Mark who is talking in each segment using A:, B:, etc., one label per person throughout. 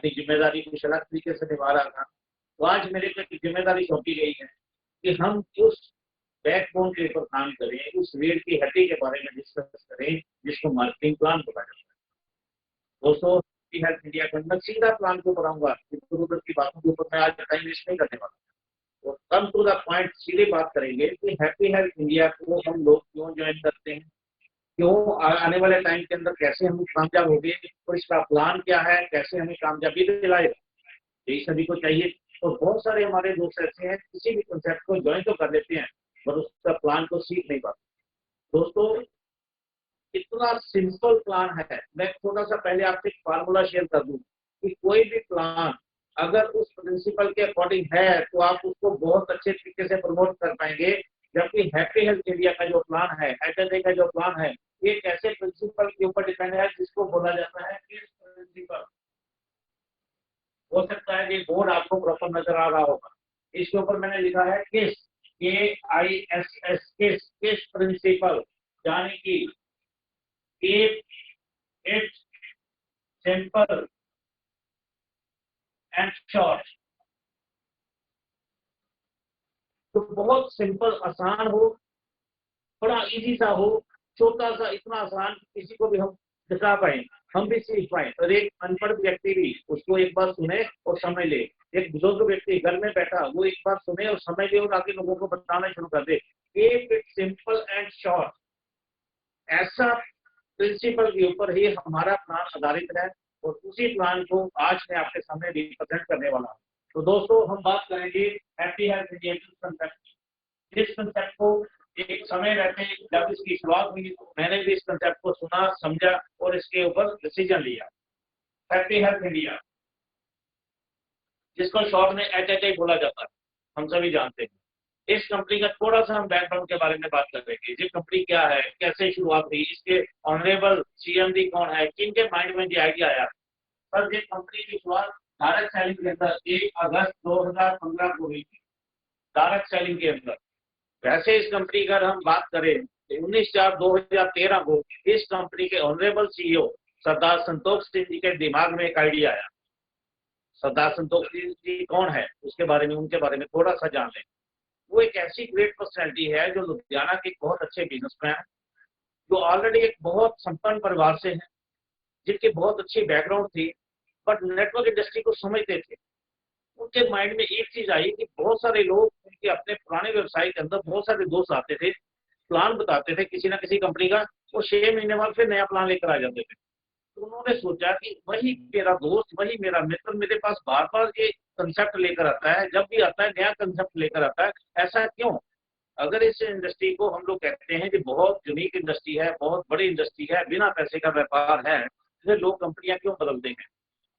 A: अपनी जिम्मेदारी कुछ अलग तरीके से निभा रहा था। तो आज मेरे पे जिम्मेदारी सौंपी गई है कि हम उस बैकबोन के ऊपर काम करें, उस रीढ़ की हड्डी के बारे में डिस्कस करें जिसको मार्केटिंग प्लान बोला जाता है। दोस्तों, हेल्थ इंडिया के अंदर सीधा प्लान के ऊपर आऊंगा, इधर उधर की बातों के ऊपर मैं आज टाइम वेस्ट नहीं करने वाला। तो कम टू द पॉइंट सीधे बात करेंगे कि हैप्पी हेल्थ इंडिया को हम लोग क्यों ज्वाइन करते हैं, क्यों आने वाले टाइम के अंदर कैसे हम कामयाब हो गए, तो इसका प्लान क्या है, कैसे हमें कामयाबी दिलाएगा, यही सभी को चाहिए। तो बहुत सारे हमारे दोस्त ऐसे हैं किसी भी कंसेप्ट को ज्वाइन तो कर लेते हैं पर उसका प्लान को सीख नहीं पाते। दोस्तों, इतना सिंपल प्लान है। मैं थोड़ा सा पहले आपसे एक फार्मूला शेयर कर दूं कि कोई भी प्लान अगर उस प्रिंसिपल के अकॉर्डिंग है तो आप उसको बहुत अच्छे तरीके से प्रमोट कर पाएंगे। जबकि हैप्पी हेल्थ इंडिया का जो प्लान है, HHI का जो प्लान है, ये एक ऐसे प्रिंसिपल के ऊपर डिपेंड है जिसको बोला जाता है किस प्रिंसिपल। हो सकता है कि बोर्ड आपको प्रॉपर नजर आ रहा होगा, इसके ऊपर मैंने लिखा है किस, KISS, किस प्रिंसिपल, यानी कि keep it simple and short। तो बहुत सिंपल, आसान हो, बड़ा इजी सा हो, छोटा सा, इतना आसान किसी को भी हम दिखा पाए, हम भी सीख पाए। और एक अनपढ़ व्यक्ति भी उसको एक बार सुने और समझ ले, एक बुजुर्ग व्यक्ति घर में बैठा वो एक बार सुने और समझ ले और आगे लोगों को बताना शुरू कर दे। Keep it simple and short, ऐसा प्रिंसिपल के ऊपर ही हमारा प्लान आधारित है और उसी प्लान को आज मैं आपके सामने रिप्रेजेंट करने वाला हूँ। तो दोस्तों, हम बात करेंगे हैप्पी हेल्थ इंडिया कंसेप्ट की। जिस कंसेप्ट को एक समय रहते जब इसकी शुरुआत हुई तो मैंने भी इस कंसेप्ट को सुना, समझा और इसके ऊपर डिसीजन लिया। हैप्पी हेल्थ इंडिया, जिसको शॉर्ट में HHI बोला जाता है, हम सभी जानते हैं। इस कंपनी का थोड़ा सा हम बैकग्राउंड के बारे में बात करेंगे। ये कंपनी क्या है, कैसे शुरुआत हुई, इसके ऑनरेबल CMD कौन है, किनके माइंड में ये आइडिया आया। सर, ये कंपनी की शुरुआत डायरेक्ट सेलिंग के अंदर 1 अगस्त 2015 को हुई थी, डायरेक्ट सेलिंग के अंदर। वैसे इस कंपनी का हम बात करें 19/4/2013 को इस कंपनी के ऑनरेबल CEO सरदार संतोष सिंह जी के दिमाग में एक आइडिया आया। सरदार संतोष सिंह जी कौन है, उसके बारे में, उनके बारे में थोड़ा सा जान लें। वो एक ऐसी ग्रेट पर्सनैलिटी है जो लुधियाना के बहुत अच्छे बिजनेसमैन हैं, जो ऑलरेडी एक बहुत संपन्न परिवार से हैं, जिनकी बहुत अच्छी बैकग्राउंड थी, बट नेटवर्क इंडस्ट्री को समझते थे। उनके माइंड में एक चीज आई कि बहुत सारे लोग उनके अपने पुराने व्यवसाय के अंदर, बहुत सारे दोस्त आते थे, प्लान बताते थे किसी ना किसी कंपनी का, वो 6 महीने बाद फिर नया प्लान लेकर आ जाते थे। तो उन्होंने सोचा कि वही मेरा दोस्त, वही मेरा मित्र मेरे पास बार बार ये कंसेप्ट लेकर आता है, जब भी आता है नया कंसेप्ट लेकर आता है, ऐसा क्यों। अगर इस इंडस्ट्री को हम लोग कहते हैं कि बहुत यूनिक इंडस्ट्री है, बहुत बड़ी इंडस्ट्री है, बिना पैसे का व्यापार है, फिर लोग कंपनियां क्यों बदलते हैं,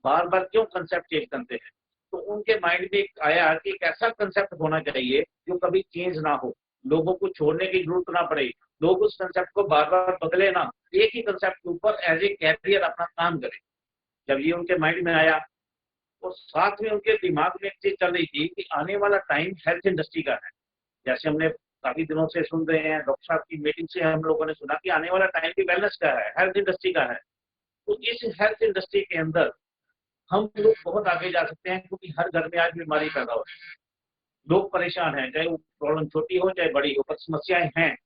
A: बार बार क्यों कंसेप्ट चेंज करते हैं। तो उनके माइंड में आया कि एक ऐसा कंसेप्ट होना चाहिए जो कभी चेंज ना हो, लोगों को छोड़ने की जरूरत ना पड़े, लोग उस कंसेप्ट को बार बार बदले ना, एक ही कंसेप्ट के ऊपर एज ए कैरियर अपना काम करें। जब ये उनके माइंड में आया तो साथ में उनके दिमाग में एक चीज चल रही थी कि आने वाला टाइम हेल्थ इंडस्ट्री का है। जैसे हमने काफी दिनों से सुन रहे हैं, डॉक्टर साहब की मीटिंग से हम लोगों ने सुना कि आने वाला टाइम भी वेलनेस का है, हेल्थ इंडस्ट्री का है। तो इस हेल्थ इंडस्ट्री के अंदर हम लोग बहुत आगे जा सकते हैं, क्योंकि हर घर में आज बीमारी पैदा हो रही है, लोग परेशान हैं, चाहे वो प्रॉब्लम छोटी हो चाहे बड़ी हो, पर समस्याएं हैं।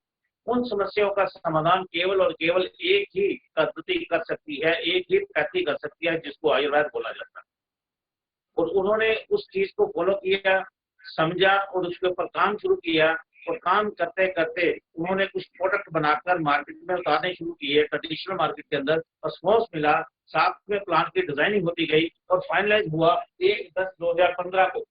A: उन समस्याओं का समाधान केवल और केवल एक ही पद्धति कर सकती है, एक ही पैथी कर सकती है, जिसको आयुर्वेद बोला जाता है। और उन्होंने उस चीज को फॉलो किया, समझा और उसके ऊपर काम शुरू किया। और काम करते करते उन्होंने कुछ प्रोडक्ट बनाकर मार्केट में उतारने शुरू किए, ट्रेडिशनल मार्केट के अंदर रिस्पॉन्स मिला, साथ में प्लान की डिजाइनिंग होती गई और फाइनलाइज हुआ 1/10/2015 को।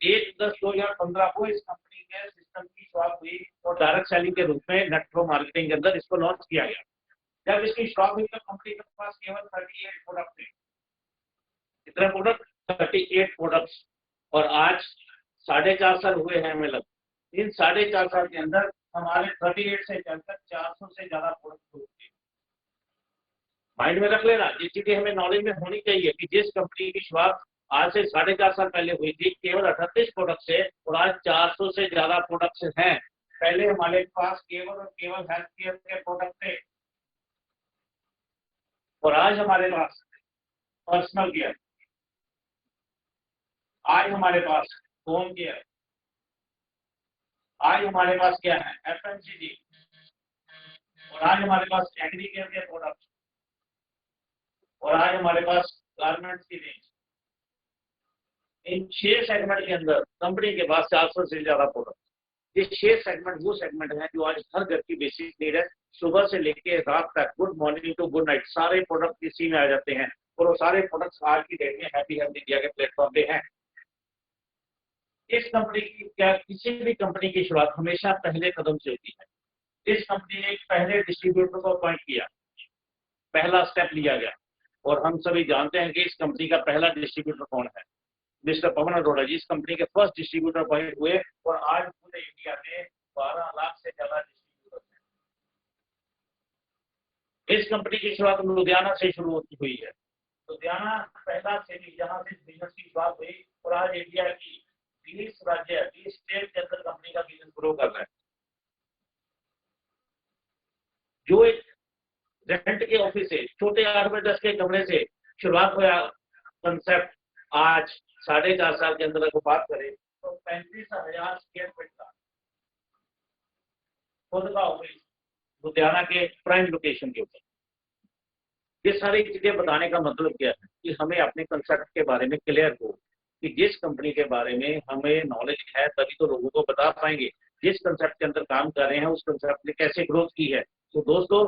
A: 1/10/2015 को इस कंपनी के सिस्टम की शुरुआत हुई और डायरेक्ट सेलिंग के रूप में नेटवर्क मार्केटिंग के अंदर इसको लॉन्च किया गया। जब इसकी शुरुआत हुई तो कंपनी के पास केवल 38 प्रोडक्ट थे। कितने प्रोडक्ट? 38 प्रोडक्ट्स। और आज 4.5 साल हुए हैं हमें लग। इन 4.5 साल के अंदर हमारे 38 से चलकर 400 से ज्यादा प्रोडक्ट हो चुके हैं। माइंड में रख लेना, ये चीजें हमें नॉलेज में होनी चाहिए कि जिस कंपनी की शुरुआत आज से 4.5 साल पहले हुई थी केवल 38 प्रोडक्ट से, और आज 400 से ज्यादा प्रोडक्ट्स हैं। पहले हमारे पास केवल और केवल हेल्थ केयर के प्रोडक्ट थे और आज हमारे पास पर्सनल केयर, आज हमारे पास होम केयर, आज हमारे पास क्या है, एफएमसीजी, और आज हमारे पास एग्री केयर के प्रोडक्ट, और आज हमारे पास गारमेंट्स की रेंज। इन 6 सेगमेंट के अंदर कंपनी के पास 400 से ज्यादा प्रोडक्ट। ये 6 सेगमेंट वो सेगमेंट है जो आज हर घर की बेसिक नीड है। सुबह से लेके रात तक, good morning to good night, सारे प्रोडक्ट इसी में आ जाते हैं, और वो सारे प्रोडक्ट्स आज की डेट में हैप्पी हेल्थ इंडिया के प्लेटफॉर्म पे हैं। इस कंपनी की, क्या किसी भी कंपनी की शुरुआत हमेशा पहले कदम से होती है। इस कंपनी ने पहले डिस्ट्रीब्यूटर को अपॉइंट किया, पहला स्टेप लिया गया, और हम सभी जानते हैं कि इस कंपनी का पहला डिस्ट्रीब्यूटर कौन है, मिस्टर पवन अरोड़ा जी। इस कंपनी के फर्स्ट डिस्ट्रीब्यूटर अपॉइंट हुए, और आज पूरे इंडिया में 12 लाख से ज्यादा डिस्ट्रीब्यूटर हैं। इस कंपनी की शुरुआत लुधियाना से शुरू हुई है। लुधियाना पहला सिटी जहां से बिजनेस की शुरुआत हुई, और आज इंडिया की 20 राज्य, 20 स्टेट के अंदर कंपनी का बिजनेस ग्रो कर रहा है। जो एक रेंट के ऑफिस से, छोटे 8 बाय 10 के कमरे से शुरुआत हुआ कंसेप्ट, आज 4.5 साल के अंदर अगर बात करें तो 35,000 स्क्वायर फीट का खुद का ऑफिस लुधियाना के प्राइम लोकेशन के ऊपर। ये सारी चीजें बताने का मतलब क्या है कि हमें अपने कंसेप्ट के बारे में क्लियर हो, कि जिस कंपनी के बारे में हमें नॉलेज है तभी तो लोगों को बता पाएंगे, जिस कंसेप्ट के अंदर काम कर रहे हैं उस कंसेप्ट ने कैसे ग्रोथ की है। तो दोस्तों,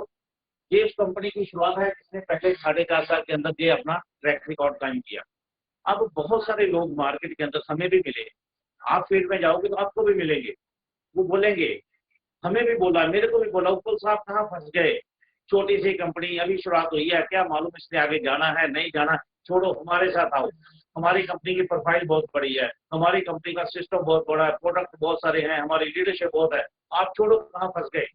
A: ये उस कंपनी की शुरुआत है जिसने पहले 4.5 साल के अंदर ये अपना ट्रैक रिकॉर्ड कायम किया। अब बहुत सारे लोग मार्केट के अंदर, हमें भी मिले, आप फील्ड में जाओगे तो आपको भी मिलेंगे, वो बोलेंगे हमें भी बोला, मेरे को भी बोला, ऊपर साहब कहाँ फंस गए, छोटी सी कंपनी अभी शुरुआत हुई है, क्या मालूम इसने आगे जाना है नहीं जाना, छोड़ो हमारे साथ आओ, हमारी कंपनी की प्रोफाइल बहुत बड़ी है, हमारी कंपनी का सिस्टम बहुत बड़ा है, प्रोडक्ट बहुत सारे हैं, हमारी लीडरशिप बहुत है, आप छोड़ो कहाँ फंस गए।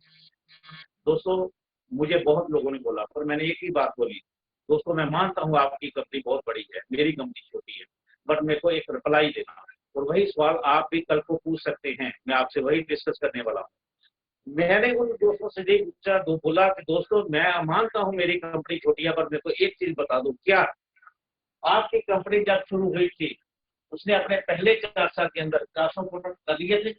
A: दोस्तों, मुझे बहुत लोगों ने बोला, पर मैंने एक ही बात बोली, दोस्तों मैं मानता हूँ आपकी कंपनी बहुत बड़ी है, मेरी कंपनी छोटी है, बट मेरे को एक रिप्लाई देना है, और वही सवाल आप भी कल को पूछ सकते हैं, मैं आपसे वही डिस्कस करने वाला हूँ। मैंने उन दोस्तों से ये पूछा, बोला कि दोस्तों मैं मानता हूँ मेरी कंपनी छोटी है, पर मेरे को एक चीज बता दो, क्या आपकी कंपनी जब शुरू हुई थी उसने अपने पहले 4 साल के अंदर 400 प्रोडक्ट कर लिए थे?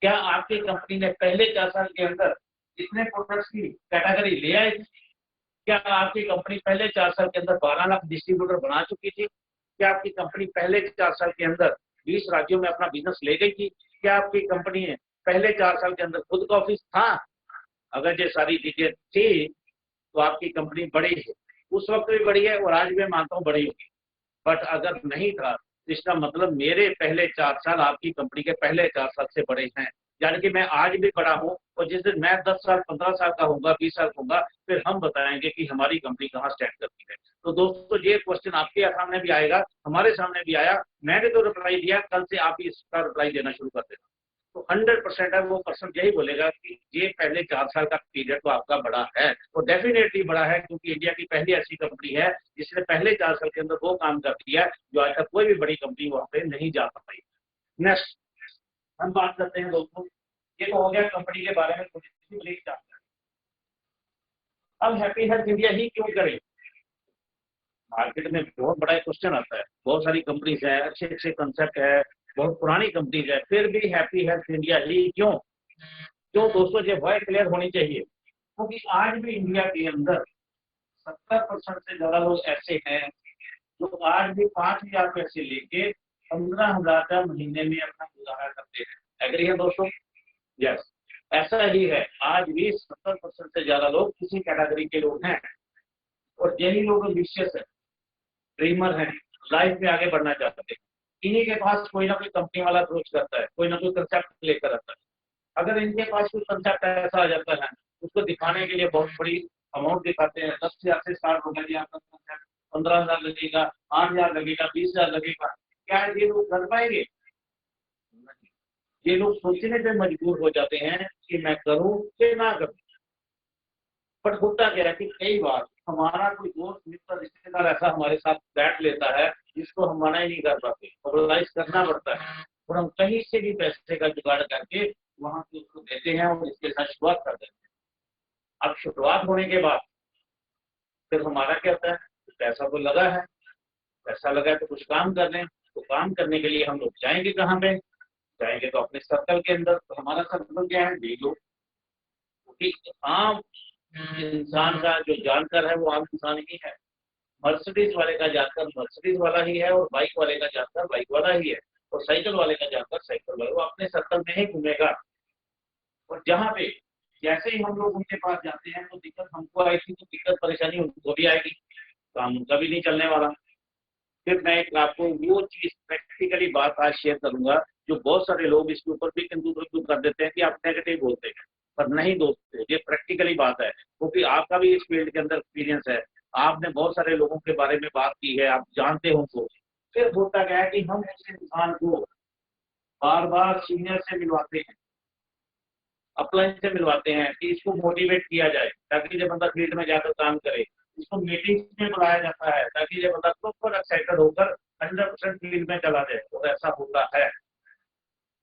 A: क्या आपकी कंपनी ने पहले 4 साल के अंदर इतने प्रोडक्ट्स की कैटेगरी ले आई थी? क्या आपकी कंपनी पहले 4 साल के अंदर 12 लाख डिस्ट्रीब्यूटर बना चुकी थी? क्या आपकी कंपनी पहले 4 साल के अंदर 20 राज्यों में अपना बिजनेस ले गई थी? क्या आपकी कंपनी ने पहले 4 साल के अंदर खुद का ऑफिस था? अगर ये सारी चीजें थी तो आपकी कंपनी बड़ी है, उस वक्त भी बड़ी है और आज भी मानता हूँ बड़ी होगी। बट अगर नहीं था तो इसका मतलब मेरे पहले 4 साल आपकी कंपनी के पहले 4 साल से बड़े हैं, यानी कि मैं आज भी बड़ा हूँ, और जिस दिन मैं 10 साल 15 साल का होगा, 20 साल का होगा, फिर हम बताएंगे कि हमारी कंपनी कहाँ स्टैंड करती है। तो दोस्तों, ये क्वेश्चन आपके सामने भी आएगा, हमारे सामने भी आया, मैंने तो रिप्लाई दिया, कल से आप भी इसका रिप्लाई देना शुरू कर देना। तो 100% है वो पर्सन यही बोलेगा कि ये पहले 4 साल का पीरियड तो आपका बड़ा है, और डेफिनेटली बड़ा है, क्योंकि इंडिया की पहली ऐसी कंपनी है जिसने पहले 4 साल के अंदर वो काम कर दिया है जो आज तक कोई भी बड़ी कंपनी वहां पे नहीं जा पाई। नेक्स्ट हम बात करते हैं दोस्तों, ये तो हो गया कंपनी के बारे में थोड़ी सी ब्रीफ जानकारी। अब हैप्पी हेल्थ इंडिया ही क्यों करें? मार्केट में बहुत बड़ा क्वेश्चन आता है, बहुत सारी कंपनीज है, अच्छे अच्छे कंसेप्ट है, बहुत पुरानी कंपनीज है, फिर भी हैप्पी हेल्थ इंडिया ही क्यों? क्यों दोस्तों, ये वह क्लियर होनी चाहिए, क्योंकि आज भी इंडिया के अंदर 70% से ज्यादा लोग ऐसे हैं जो आज भी 5,000 रुपए से लेके 15,000 का महीने में अपना गुजारा करते हैं। एग्री है दोस्तों? यस, ऐसा ही है, आज भी 70% से ज्यादा लोग किसी कैटेगरी के लोग हैं, और यही लोग एम्बिशियस है, ड्रीमर है, लाइफ में आगे बढ़ना चाहते हैं। इन्हीं के पास कोई ना कोई कंपनी वाला अप्रोच करता है, कोई ना कोई कंसेप्ट लेकर आता है। अगर इनके पास कोई कंसेप्ट ऐसा आ जाता है, उसको दिखाने के लिए बहुत बड़ी अमाउंट दिखाते हैं, 10,000 से स्टार्ट होगा जी आपका कंसेप्ट, 15,000 लगेगा, 8,000 लगेगा, 20,000 लगेगा, क्या ये लोग कर पाएंगे? नहीं। ये लोग सोचने पे मजबूर हो जाते हैं कि मैं करूं कि ना करूं। बट होता क्या है कि कई बार हमारा कोई दोस्त मित्र रिश्तेदार ऐसा हमारे साथ बैठ लेता है जिसको हम मना ही नहीं कर पाते, मोबिलाइज करना पड़ता है, और हम कहीं से भी पैसे का जुगाड़ करके वहां से उसको देते हैं और इसके साथ शुरुआत कर देते हैं। अब शुरुआत होने के बाद फिर हमारा क्या होता है, पैसा तो लगा है, पैसा लगा है तो कुछ काम कर लें, तो काम करने के लिए हम लोग जाएंगे कहाँ पे? जाएंगे तो अपने सर्कल के अंदर। तो हमारा सर्कल क्या है? यही लोग। क्योंकि आम इंसान का जो जानकर है वो आम इंसान ही है। मर्सिडीज वाले का जानकर मर्सिडीज वाला ही है, और बाइक वाले का जानकर बाइक वाला ही है, और साइकिल वाले का जानकर साइकिल वाला। वो अपने सर्कल में ही घूमेगा। और जहाँ पे जैसे ही हम लोग उनके पास जाते हैं तो दिक्कत हमको आई थी, तो दिक्कत परेशानी उनको भी आएगी, काम उनका भी नहीं चलने वाला। फिर मैं एक आपको वो चीज प्रैक्टिकली बात आज शेयर करूंगा, जो बहुत सारे लोग इसके ऊपर भी कंट्रीब्यूट कर देते हैं कि आप नेगेटिव बोलते हैं, पर नहीं दोस्तों, ये प्रैक्टिकली बात है, क्योंकि आपका भी इस फील्ड के अंदर एक्सपीरियंस है। आपने बहुत सारे लोगों के बारे में बात की है, आप जानते हो उनको। फिर होता क्या है कि हम उस इंसान को बार बार सीनियर से मिलवाते हैं, अपलाइन से मिलवाते हैं, कि इसको मोटिवेट किया जाए ताकि जब बंदा फील्ड में जाकर काम करे। इसको मीटिंग्स में बुलाया जाता है ताकि जब बंदा प्रॉपर एक्साइटेड होकर 100% फील्ड में चला जाए। और ऐसा होता है।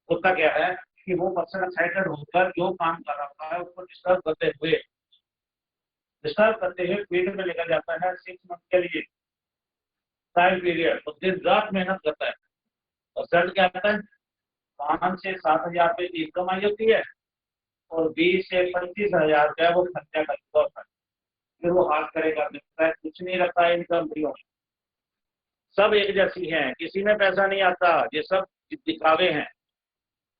A: होता क्या है कि वो पर्सन एक्साइटेड होकर जो काम कर रहा है उसको डिस्टर्ब करते हुए फील्ड में लेकर जाता है 6 मंथ के लिए टाइम पीरियड। तो दिन रात मेहनत करता है, और रिजल्ट क्या आता है? 5 से 7 हजार रुपये की कमाई होती है, और 20 से 25 हजार रुपया वो खर्चा करता होता है। फिर वो हाथ करेगा, मिलता है कुछ नहीं रखता है इन कंपनियों में। सब एक जैसी हैं, किसी में पैसा नहीं आता, ये सब दिखावे हैं।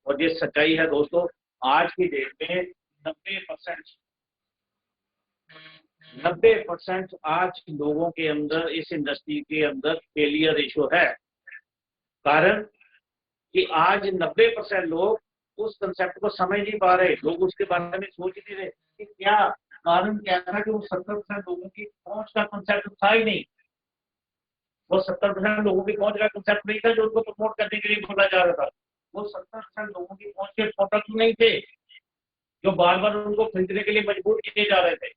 A: और ये सच्चाई है दोस्तों। आज की डेट में 90% 90% आज लोगों के अंदर, इस इंडस्ट्री के अंदर फेलियर रेशो है। कारण कि आज 90% लोग उस कंसेप्ट को समझ नहीं पा रहे, लोग उसके बारे में सोच नहीं रहे कि क्या कारण क्या था कि वो 70% लोगों की पहुंच का कंसेप्ट था ही नहीं। वो 70% लोगों की पहुंच का कंसेप्ट नहीं था जो उनको प्रमोट करने के लिए बोला जा रहा था। वो 70% लोगों की पहुंच के प्रोडक्ट नहीं थे जो बार बार उनको खरीदने के लिए मजबूर किए जा रहे थे।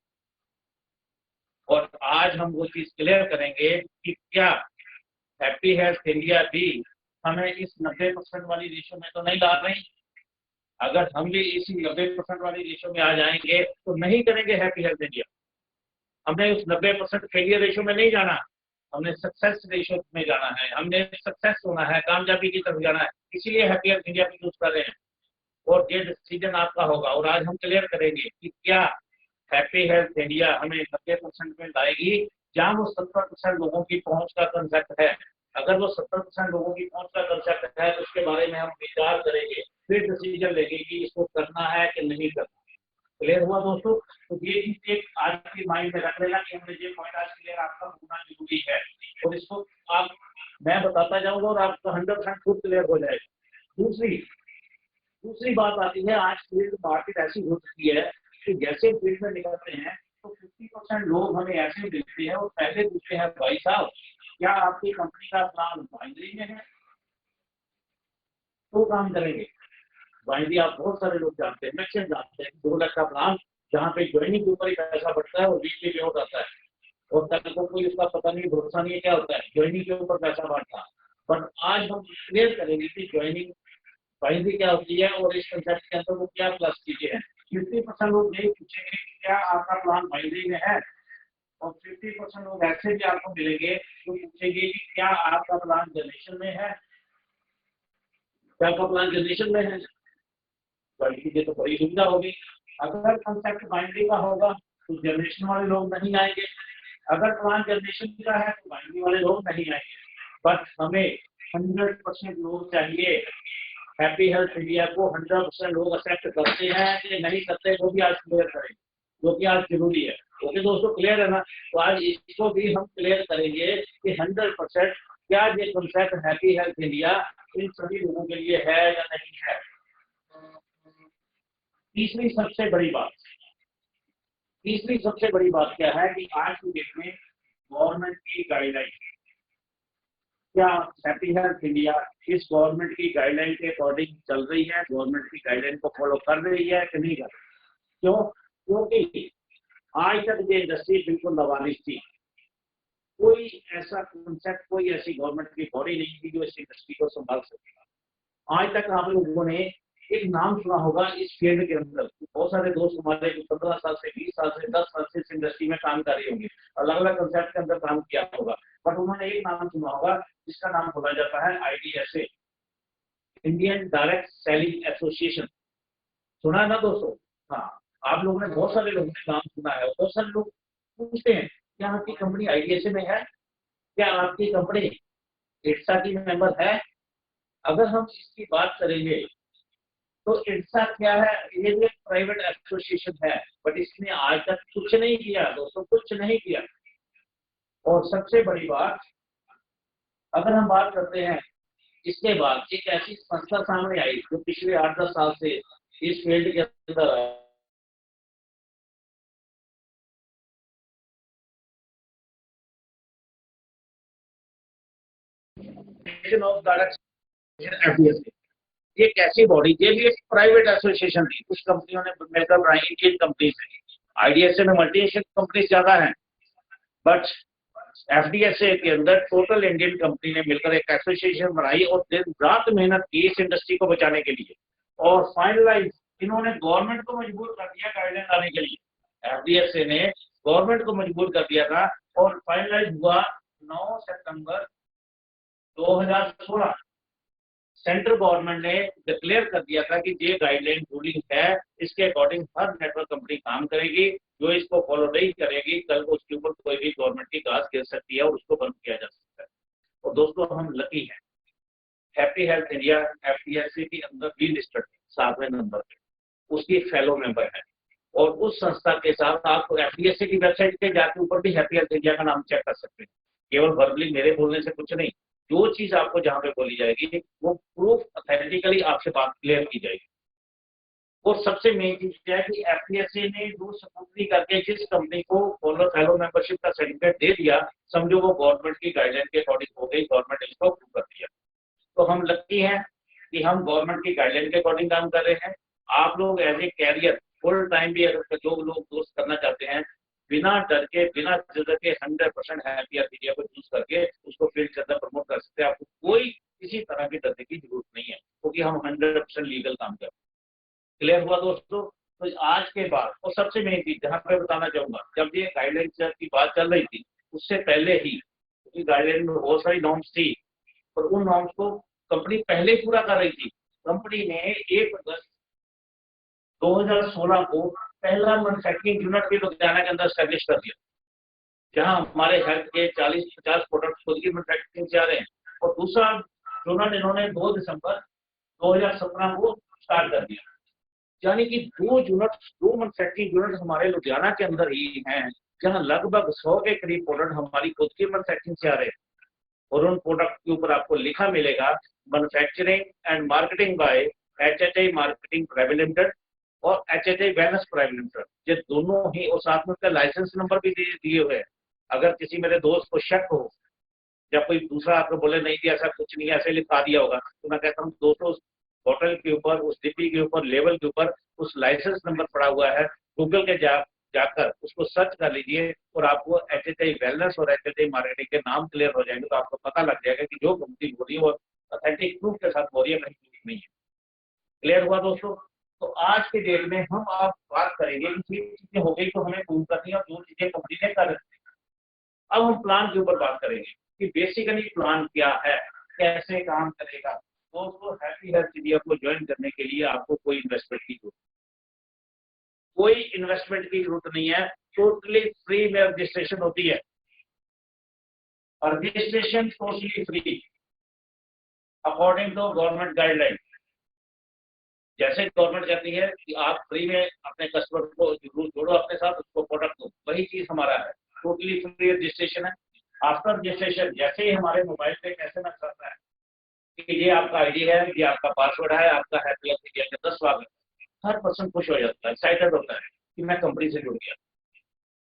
A: और आज हम वो चीज क्लियर करेंगे कि क्या हैप्पी हेल्थ इंडिया भी हमें इस 90% वाली रेशो में तो नहीं ला रही। अगर हम भी इसी 90% वाली रेशो में आ जाएंगे तो नहीं करेंगे हैप्पी हेल्थ इंडिया। हमने उस 90% फेलियर रेशो में नहीं जाना, हमने सक्सेस रेशो में जाना है। हमने सक्सेस होना है, कामयाबी की तरफ जाना है, इसीलिए हैप्पी हेल्थ इंडिया को यूज कर रहे हैं। और ये डिसीजन आपका होगा, और आज हम क्लियर करेंगे कि क्या हैप्पी हेल्थ इंडिया हमें 90% में लाएगी, जहां वो 70% लोगों की पहुंच का कंसेप्ट है। अगर वो 70% लोगों की पहुंच का कंसेप्ट है तो उसके बारे में हम विचार करेंगे, फिर डिसीजन लेंगे कि इसको करना है कि नहीं करना। क्लियर हुआ दोस्तों? तो ये चीज एक आज की माइंड में रख लेना कि हमें ये पॉइंट आज क्लियर आपका होना जरूरी है। और इसको आप मैं बताता जाऊंगा और आपका 100% खुद क्लियर हो जाएगा। दूसरी बात आती है, आज फील्ड मार्केट ऐसी हो चुकी है कि जैसे फील्ड में निकलते हैं तो 50% लोग हमें ऐसे मिलते हैं और पहले पूछते हैं, भाई साहब क्या आपकी कंपनी का प्लान बाइनरी में है? तो काम करेंगे। बाइनरी आप बहुत सारे लोग जानते हैं, मैक्सिमम जानते हैं 2 लाख का प्लान, जहाँ पे ज्वाइनिंग के ऊपर ही पैसा बढ़ता है और वीकली पे आउट आता है, और कल को कोई उसका पता नहीं, भरोसा नहीं है क्या होता है, ज्वाइनिंग के ऊपर पैसा बढ़ता है। पर आज हम क्लियर करेंगे कि ज्वाइनिंग बाइनरी क्या होती है और इस कंसेप्ट के अंदर वो क्या प्लस चीजें हैं। 50% लोग नहीं पूछेंगे कि क्या आपका प्लान बाइनरी में है, और 50% लोग ऐसे भी आपको मिलेंगे जो पूछेंगे कि क्या आपका प्लान जनरेशन में है, क्या आपका प्लान जनरेशन में है। बाइनरी तो बड़ी सुविधा होगी। अगर कंसेप्ट बाइनरी का होगा तो जनरेशन वाले लोग नहीं आएंगे, अगर प्लान जनरेशन का है तो बाइनरी वाले लोग नहीं आएंगे। बट हमें 100% लोग चाहिए। हैप्पी हेल्थ इंडिया को 100% लोग एक्सेप्ट करते हैं कि नहीं करते, वो भी आज क्लियर करें, जो कि आज जरूरी है। ओके दोस्तों, क्लियर है ना? तो आज इसको भी हम क्लियर करेंगे कि 100% क्या ये concept happy health India in सभी लोगों के लिए है या नहीं है। तीसरी सबसे बड़ी बात क्या है कि आज की डेट में गवर्नमेंट की गाइडलाइन, क्या हैप्पी हेल्थ इंडिया इस गवर्नमेंट की गाइडलाइन के अकॉर्डिंग चल रही है, गवर्नमेंट की गाइडलाइन को फॉलो कर रही है कि नहीं कर रही? क्यों? क्योंकि आज तक ये इंडस्ट्री बिल्कुल लवारिस थी। कोई ऐसा कंसेप्ट, कोई ऐसी गवर्नमेंट की बॉडी नहीं थी जो इस इंडस्ट्री को संभाल सकेगा। आज तक आप लोगों ने एक नाम सुना होगा इस फील्ड के अंदर, बहुत सारे दोस्त हमारे 15 साल से 20 साल से 10 साल से इस इंडस्ट्री में काम कर रहे होंगे, अलग अलग कंसेप्ट के अंदर काम किया होगा। बट उन्होंने एक नाम सुना होगा जिसका नाम बोला जाता है IDSA, Indian direct selling association. सुना है ना दोस्तों? हाँ, आप लोगों ने, बहुत सारे लोगों ने नाम सुना है। बहुत सारे लोग पूछते हैं क्या आपकी कंपनी IDSA में है, क्या आपकी कंपनी ITSA की मेंबर है? अगर हम इसकी बात करेंगे तो ITSA क्या है, ये भी एक प्राइवेट एसोसिएशन है, बट इसने आज तक कुछ नहीं किया दोस्तों, कुछ नहीं किया। और सबसे बड़ी बात, अगर हम बात करते हैं इसके बाद एक ऐसी संस्था सामने आई जो पिछले 8-10 साल से इस फील्ड के अंदर है, ऑफ डायरेक्ट FDSA। ये एक ऐसी बॉडी, ये भी एक प्राइवेट एसोसिएशन थी, कुछ कंपनियों ने मिलकर बनाई, इंडियन कंपनीज है। IDSA में मल्टीनेशनल कंपनीज ज्यादा हैं, बट FDSA के अंदर टोटल इंडियन कंपनी ने मिलकर एक एसोसिएशन बनाई और दिन रात मेहनत की इस इंडस्ट्री को बचाने के लिए। और फाइनलाइज इन्होंने गवर्नमेंट को मजबूर कर दिया गाइडलाइन लाने के लिए। FDSA ने गवर्नमेंट को मजबूर कर दिया था और फाइनलाइज हुआ 9 सितंबर 2016। सेंट्रल गवर्नमेंट ने डिक्लेयर कर दिया था कि ये गाइडलाइन रूलिंग है, इसके अकॉर्डिंग हर नेटवर्क कंपनी काम करेगी। जो इसको फॉलो नहीं करेगी, कल को उसके ऊपर कोई भी गवर्नमेंट की गाज गिर सकती है और उसको बंद किया जा सकता है। और दोस्तों, हम लकी हैं, हैप्पी हेल्थ इंडिया FDSA के अंदर भी लिस्टेड 7वें नंबर पे, उसकी फेलो मेंबर है। और उस संस्था के साथ आप FDSA की वेबसाइट पे जाके ऊपर भी हैप्पी हेल्थ इंडिया का नाम चेक कर सकते हैं। केवल वर्बली मेरे बोलने से कुछ नहीं, जो चीज आपको जहां पे बोली जाएगी वो प्रूफ ऑथेंटिकली आपसे बात क्लियर की जाएगी। और सबसे मेन चीज क्या है कि FDSA ने जो स्कूटनी करके जिस कंपनी को फेलो मेंबरशिप का सर्टिफिकेट दे दिया, समझो वो गवर्नमेंट की गाइडलाइन के अकॉर्डिंग हो गई, गवर्नमेंट ने इसको अप्रूव कर दिया। तो हम लकी हैं कि हम गवर्नमेंट की गाइडलाइन के अकॉर्डिंग काम कर रहे हैं। आप लोग as a career full time भी अगर जो लोग दोस्त करना चाहते हैं, बिना डर के, बिना झिझक के 100% हैप्पी हेल्थ इंडिया को चूज करके उसको फील्ड के अंदर प्रमोट कर सकते हैं। आपको कोई किसी तरह की डरने की जरूरत नहीं है, क्योंकि हम 100% लीगल काम कर रहे हैं। क्लियर हुआ दोस्तों? तो आज के बाद, और सबसे मेन चीज जहां पे बताना चाहूंगा, जब ये गाइडलाइन की बात चल रही थी उससे पहले ही, क्योंकि गाइडलाइन में बहुत सारी नॉर्म्स थी और उन नॉर्म्स को कंपनी पहले ही पूरा कर रही थी। कंपनी ने 1 अगस्त 2016 को पहला मैन्युफैक्चरिंग यूनिट भी लुधियाना के अंदर स्टैब्लिश कर दिया, जहां हमारे हेल्थ के 40-50 प्रोडक्ट खुद की मैन्युफैक्चरिंग से आ रहे हैं। और दूसरा यूनिट इन्होंने 2 दिसंबर 2017 को स्टार्ट कर दिया। यानी कि 2 मैन्युफैक्चरिंग यूनिट हमारे लुधियाना के अंदर ही हैं, जहां लगभग 100 के करीब प्रोडक्ट हमारी खुद की मैन्युफैक्चरिंग से आ रहे हैं। और उन प्रोडक्ट के ऊपर आपको लिखा मिलेगा manufacturing and marketing bye HHI marketing private limited और HHI वेलनेस प्राइवेट लिमिटेड, ये दोनों ही। और साथ में उसका लाइसेंस नंबर भी दिए हुए हैं। अगर किसी मेरे दोस्त को शक हो या कोई दूसरा आपको बोले नहीं कि ऐसा कुछ नहीं है, ऐसे लिखा दिया होगा, तो मैं कहता हूँ दोस्तों, उस बोतल के ऊपर, उस डिब्बी के ऊपर, लेवल के ऊपर उस लाइसेंस नंबर पड़ा हुआ है। गूगल के जाकर उसको सर्च कर लीजिए और आपको HHI वेलनेस और HHI मार्केटिंग के नाम क्लियर हो जाएंगे, तो आपको पता लग जाएगा कि जो कंपनी हो रही है वो ऑथेंटिक प्रूफ के साथ हो रही है, कहीं झूठ नहीं है। क्लियर हुआ दोस्तों? तो आज के डेट में हम आप बात करेंगे कि चीजें हो गई तो हमें प्रूव करनी है और जो चीजें कंपनी ने कर रखी। अब हम प्लान के ऊपर बात करेंगे कि बेसिकली प्लान क्या है, कैसे काम करेगा। दोस्तों, हैप्पी हेल्थ इंडिया को ज्वाइन करने के लिए आपको कोई इन्वेस्टमेंट की जरूरत, कोई इन्वेस्टमेंट की जरूरत नहीं है। टोटली फ्री में रजिस्ट्रेशन होती है और registration totally free according to government guideline. जैसे गवर्नमेंट कहती है कि आप फ्री में अपने कस्टमर को जरूर जोड़ो अपने साथ, उसको प्रोडक्ट दो, वही चीज हमारा है। टोटली फ्री रजिस्ट्रेशन है। आफ्टर रजिस्ट्रेशन जैसे ही हमारे मोबाइल पे SMS आता है कि ये आपका ID है, ये आपका पासवर्ड है, आपका हैप्पी हेल्थ इंडिया के 10 स्वागत, हर पर्सन खुश हो जाता है, एक्साइटेड होता है कि मैं कंपनी से जुड़ गया।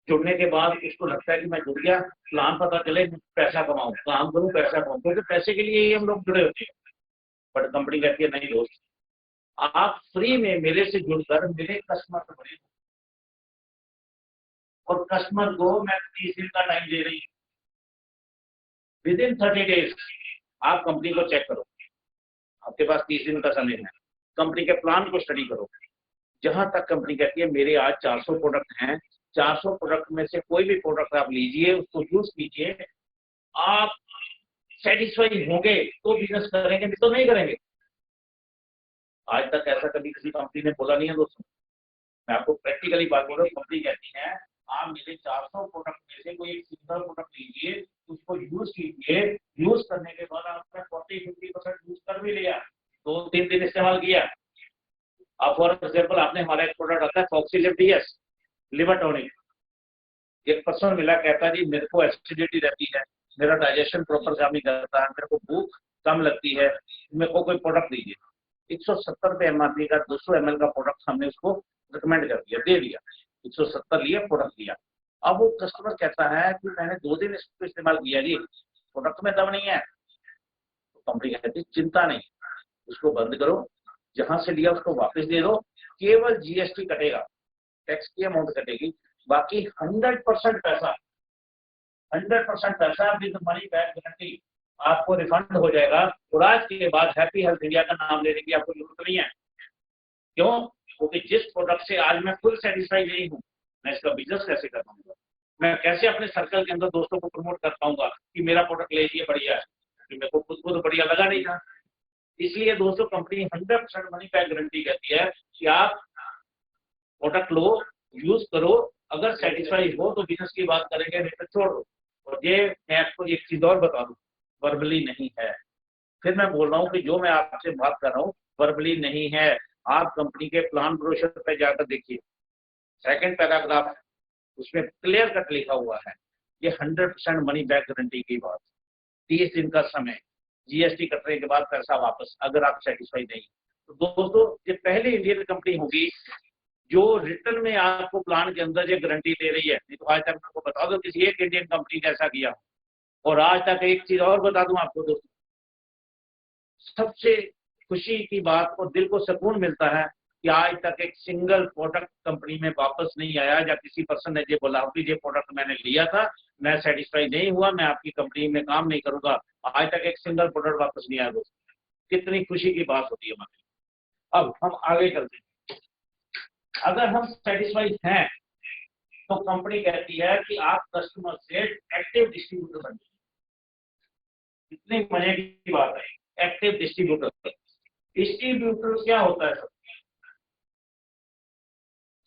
A: जुड़ने के बाद उसको लगता है कि मैं जुड़ गया, प्लान पता चले, पैसा कमाऊं, काम करूं, पैसा कमाऊं, क्योंकि पैसे के लिए ही हम लोग जुड़े होते हैं। बट कंपनी कहती है नहीं दोस्त, आप फ्री में मेरे से जुड़कर मेरे कस्टमर बने, और कस्टमर को मैं 30 दिन का टाइम दे रही हूँ। विद इन 30 डेज आप कंपनी को चेक करो, आपके पास 30 दिन का समय है, कंपनी के प्लान को स्टडी करो। जहां तक कंपनी कहती है मेरे आज 400 प्रोडक्ट हैं, 400 प्रोडक्ट में से कोई भी प्रोडक्ट आप लीजिए, उसको यूज कीजिए, आप सेटिस्फाई होंगे तो बिजनेस करेंगे, नहीं तो नहीं करेंगे। आज तक ऐसा कभी किसी कंपनी ने बोला नहीं है दोस्तों। मैं आपको प्रैक्टिकली बात बोल रहा हूँ। कंपनी कहती है आप मेरे 400 प्रोडक्ट में से कोई एक सिंगल प्रोडक्ट लीजिए, उसको यूज कीजिए, यूज करने के बाद आपने 40-50% यूज कर भी लिया, 2-3 दिन इस्तेमाल किया। अब फॉर एग्जाम्पल आपने हमारा एक प्रोडक्ट आता है फॉक्सीलिव डीएस लिवर टॉनिक। एक पर्सन मिला, कहता जी मेरे को एसिडिटी रहती है, मेरा डाइजेशन प्रॉपर काम नहीं करता है, मेरे को भूख कम लगती है, मेरे को कोई प्रोडक्ट दीजिए। 170 रुपये एमआरपी का 200 ml का प्रोडक्ट हमने उसको रिकमेंड कर दिया, दे दिया, 170 लिए, प्रोडक्ट दिया। अब वो कस्टमर कहता है कि मैंने 2 दिन इसको इस्तेमाल किया जी, प्रोडक्ट में दम नहीं है। तो कंपनी कहती चिंता नहीं, उसको बंद करो, जहां से लिया उसको वापस दे दो, केवल जीएसटी कटेगा, टैक्स की अमाउंट कटेगी, बाकी 100% पैसा 100% पैसा विद मनी बैक गारंटी आपको रिफंड हो जाएगा। और आज के बाद हैप्पी हेल्थ इंडिया का नाम लेने की आपको जरूरत नहीं है। क्यों? क्योंकि जिस प्रोडक्ट से आज मैं फुल सेटिस्फाई नहीं हूँ, मैं इसका बिजनेस कैसे कर पाऊंगा? मैं कैसे अपने सर्कल के अंदर दोस्तों को प्रमोट कर पाऊंगा कि मेरा प्रोडक्ट ले लीजिए, बढ़िया है, क्योंकि मेरे को खुद को तो बढ़िया लगा नहीं था। इसलिए दोस्तों कंपनी 100% मनी बैक गारंटी कहती है कि आप प्रोडक्ट लो, यूज करो, अगर सेटिस्फाई हो तो बिजनेस की बात करेंगे, नहीं तो छोड़ दो। और ये मैं आपको एक चीज और बता दूं, वर्बली नहीं है। फिर मैं बोल रहा हूँ कि जो मैं आपसे बात कर रहा हूँ वर्बली नहीं है। आप कंपनी के प्लान ब्रोशर पे जाकर देखिए, सेकंड पैराग्राफ, उसमें क्लियर कट लिखा हुआ है ये 100% मनी बैक गारंटी की बात। 30 दिन का समय, जीएसटी कटने के बाद पैसा वापस, अगर आप सेटिस्फाई नहीं। तो दोस्तों ये पहली इंडियन कंपनी होगी जो रिटर्न में आपको प्लान के अंदर ये गारंटी दे रही है। नहीं तो आज तक आपको बता दो किसी एक इंडियन कंपनी ने ऐसा किया। और आज तक एक चीज और बता दूं आपको दोस्तों, सबसे खुशी की बात और दिल को सुकून मिलता है कि आज तक एक सिंगल प्रोडक्ट कंपनी में वापस नहीं आया, या किसी पर्सन ने ये बोला कि ये प्रोडक्ट मैंने लिया था, मैं सेटिस्फाई नहीं हुआ, मैं आपकी कंपनी में काम नहीं करूंगा। आज तक एक सिंगल प्रोडक्ट वापस नहीं आया दोस्तों। कितनी खुशी की बात होती है हमारी। अब हम आगे चलते हैं। अगर हम सेटिस्फाइड हैं तो कंपनी कहती है कि आप कस्टमर से एक्टिव डिस्ट्रीब्यूटर बन जाइए। कितनी मजे की बात है, एक्टिव डिस्ट्रीब्यूटर। डिस्ट्रीब्यूटर क्या होता है?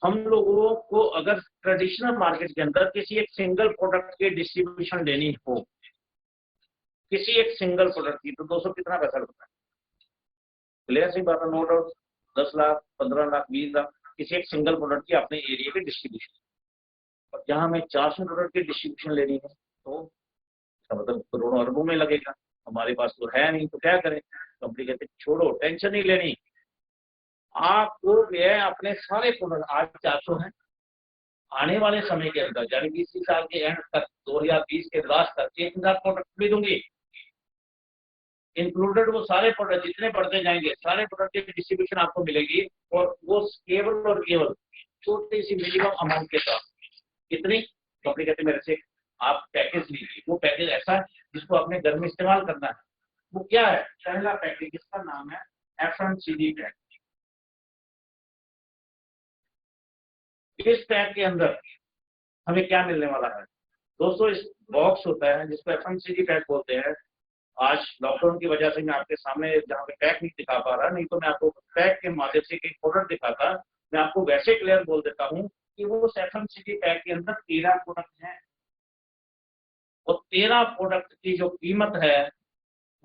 A: हम लोगों को अगर ट्रेडिशनल मार्केट के अंदर किसी एक सिंगल प्रोडक्ट की डिस्ट्रीब्यूशन लेनी हो, किसी एक सिंगल प्रोडक्ट की, तो 200 कितना पैसा लगता है? क्लियर सी बात है, नो डाउट 10 लाख, 15 लाख, 20 लाख, किसी एक सिंगल प्रोडक्ट की अपने एरिया की डिस्ट्रीब्यूशन। और जहां हमें 400 प्रोडक्ट की डिस्ट्रीब्यूशन लेनी है तो मतलब करोड़ों अरबों में लगेगा। हमारे पास तो है नहीं, तो क्या करें? कंपनी कहते छोड़ो, टेंशन नहीं लेनी, आपको मैं अपने सारे प्रोडक्ट, आज 400 हैं, आने वाले समय के अंदर यानी कि इसी साल के एंड तक 2020 के लास्ट तक 1000 प्रोडक्ट भी दूंगी, इंक्लूडेड वो सारे प्रोडक्ट जितने बढ़ते जाएंगे, सारे प्रोडक्ट की डिस्ट्रीब्यूशन आपको मिलेगी। और वो केवल और केवल छोटी सी मिनिमम अमाउंट के साथ। कितनी? कंपनी कहते मेरे से आप पैकेज लीजिए, वो पैकेज ऐसा है जिसको अपने घर में इस्तेमाल करना है। वो क्या है? पहला पैकेज, जिसका नाम है FMCG पैक। इस पैक के अंदर हमें क्या मिलने वाला है दोस्तों? इस बॉक्स होता है जिसको FMCG पैक बोलते हैं। आज लॉकडाउन की वजह से मैं आपके सामने जहाँ पे पैक नहीं दिखा पा रहा, नहीं तो मैं आपको पैक के माध्यम से एक प्रोडक्ट दिखाता। मैं आपको वैसे क्लियर बोल देता हूँ कि वो FMCG पैक के अंदर 13 प्रोडक्ट हैं, और 13 प्रोडक्ट की जो कीमत है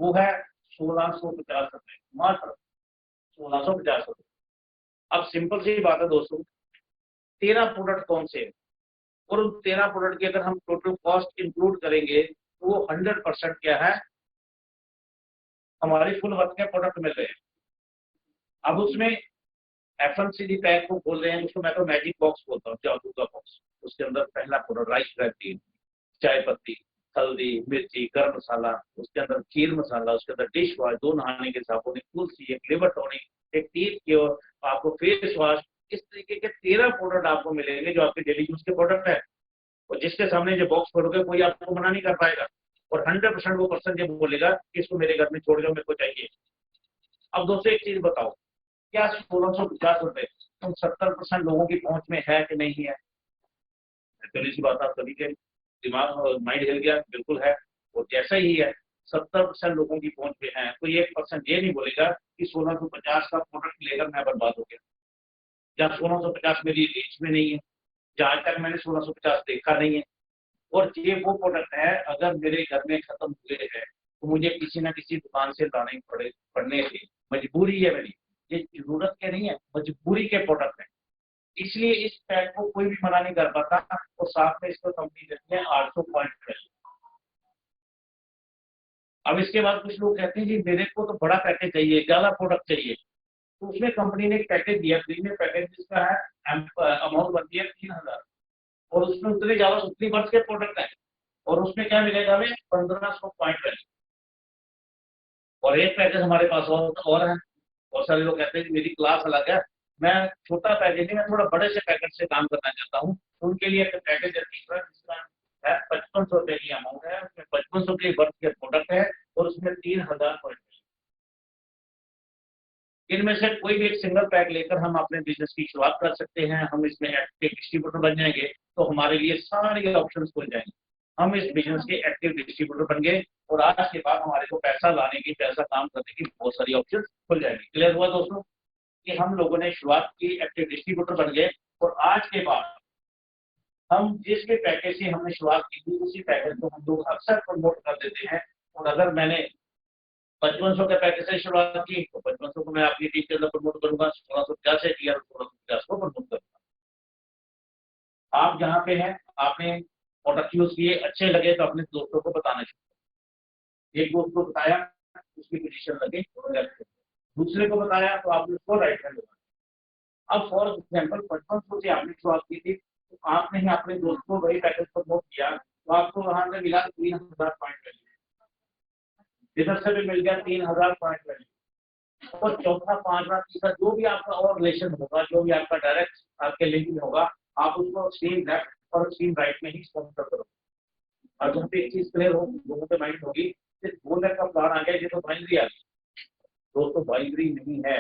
A: वो है 1650 रुपए, मात्र 1650 रुपए। अब सिंपल सी बात है दोस्तों, 13 प्रोडक्ट कौन से हैं? और उन 13 प्रोडक्ट की अगर हम टोटल कॉस्ट इंक्लूड करेंगे तो वो 100% क्या है, हमारी फुल वर्थ के प्रोडक्ट मिल रहे हैं। अब उसमें FMCG पैक को बोल रहे हैं, उसको मैं तो मैजिक बॉक्स बोलता हूँ, जादू का बॉक्स। उसके अंदर पहला प्रोडक्ट राइस ब्रेड, चाय पत्ती, हल्दी, मिर्ची, गरम मसाला, उसके अंदर खीर मसाला, उसके अंदर डिश वॉश, 2 नहाने के साबुन, एक तुलसी, एक लिवर टॉनिक, एक टीथ क्योर, आपको फेस वॉश। इस तरीके के 13 प्रोडक्ट आपको मिलेंगे जो आपके डेली यूज के प्रोडक्ट है। और जिसके सामने जो बॉक्स खोलोगे कोई आपको मना नहीं कर पाएगा। और 100% वो पर्सन ये बोलेगा कि इसको मेरे घर में छोड़ जाओ, मेरे को चाहिए। अब दोस्तों एक चीज बताओ, क्या 1650 रुपए तुम 70% लोगों की पहुंच में है कि नहीं है? चलिए सी बात, आप सभी के दिमाग और माइंड हिल गया, बिल्कुल है। और जैसा ही है 70% लोगों की पहुंच पे है, कोई 1% ये नहीं बोलेगा कि 1650 का प्रोडक्ट लेकर मैं बर्बाद हो गया, या 1650 मेरी रीच में नहीं है, या आज तक मैंने 1650 देखा नहीं है। और ये वो प्रोडक्ट है अगर मेरे घर में खत्म हुए हैं तो मुझे किसी ना किसी दुकान से लाने पड़ने से मजबूरी है मेरी, ये जरूरत के नहीं है, मजबूरी के प्रोडक्ट है। इसलिए इस पैक को कोई भी मना नहीं कर पाता, और साथ में इसको कंपनी देती है 800 पॉइंट। अब इसके बाद कुछ लोग कहते हैं जी मेरे को तो बड़ा पैकेज चाहिए, ज्यादा प्रोडक्ट चाहिए, तो उसमें कंपनी ने एक पैकेज दिया, प्रीमियम पैकेज, जिसका है अमाउंट बनती है 3000, और उसमें उतने ज्यादा उतनी वर्ष के प्रोडक्ट है, और उसमें क्या मिलेगा हमें 1500 पॉइंट। और एक पैकेज हमारे पास और है। बहुत सारे लोग कहते हैं कि मेरी क्लास अलग है, मैं छोटा पैकेज नहीं, मैं थोड़ा बड़े से पैकेज से काम करना चाहता हूँ, तो उनके लिए एक पैकेज है तीसरा, जिसका है 5500 रुपए की अमाउंट है, उसमें 5500 के वर्थ के प्रोडक्ट है, और उसमें 3000 पॉइंट। इनमें से कोई भी एक सिंगल पैक लेकर हम अपने बिजनेस की शुरुआत कर सकते हैं, हम इसमें एक्टिव डिस्ट्रीब्यूटर बन जाएंगे, तो हमारे लिए सारे ऑप्शन खुल जाएंगे, हम इस बिजनेस के एक्टिव डिस्ट्रीब्यूटर बन गए, और आज के बाद हमारे को पैसा लाने की, पैसा काम करने की बहुत सारी ऑप्शन खुल जाएगी। क्लियर हुआ दोस्तों कि हम लोगों ने शुरुआत की, एक्टिव डिस्ट्रीब्यूटर बन गए, और आज के बाद हम जिस भी पैकेज से हमने शुरुआत की थी उसी पैकेज को हम लोग अक्सर प्रमोट कर देते हैं। और अगर मैंने 5500 के पैकेज से शुरुआत की तो 5500 को मैं अपनी टीम के अंदर प्रमोट करूंगा, 1650 से किया 1650 को प्रमोट करूंगा। आप जहाँ पे हैं, आपने प्रोडक्ट यूज किए, अच्छे लगे तो अपने दोस्तों को बताना चाहिए। एक दोस्त को बताया, उसकी पोजीशन लगे लेफ्ट, दूसरे को बताया तो आपने उसको राइट हैंड लगाया। अब फॉर एग्जाम्पल 5500 से आपने शुरुआत की थी, तो आपने ही अपने दोस्त को वही पैकेज प्रमोट किया, तो आपको वहां से मिला 3000 पॉइंट वैल्यू, इधर से भी मिल गया 3000 पॉइंट वैल्यू। और चौथा, पांचवा, तीसरा जो भी आपका और रिलेशन होगा, जो भी आपका डायरेक्ट आपके लिंक में होगा, आप उसको स्ट्रीम लेफ्ट और स्ट्रीम राइट में ही स्पॉन्सर करो। और जहाँ पे एक चीज क्लियर हो, लोगों के माइंड होगी, 2 लाख का प्लान आ गया, ये तो बाइनरी आ गई। दोस्तों बाइनरी नहीं है,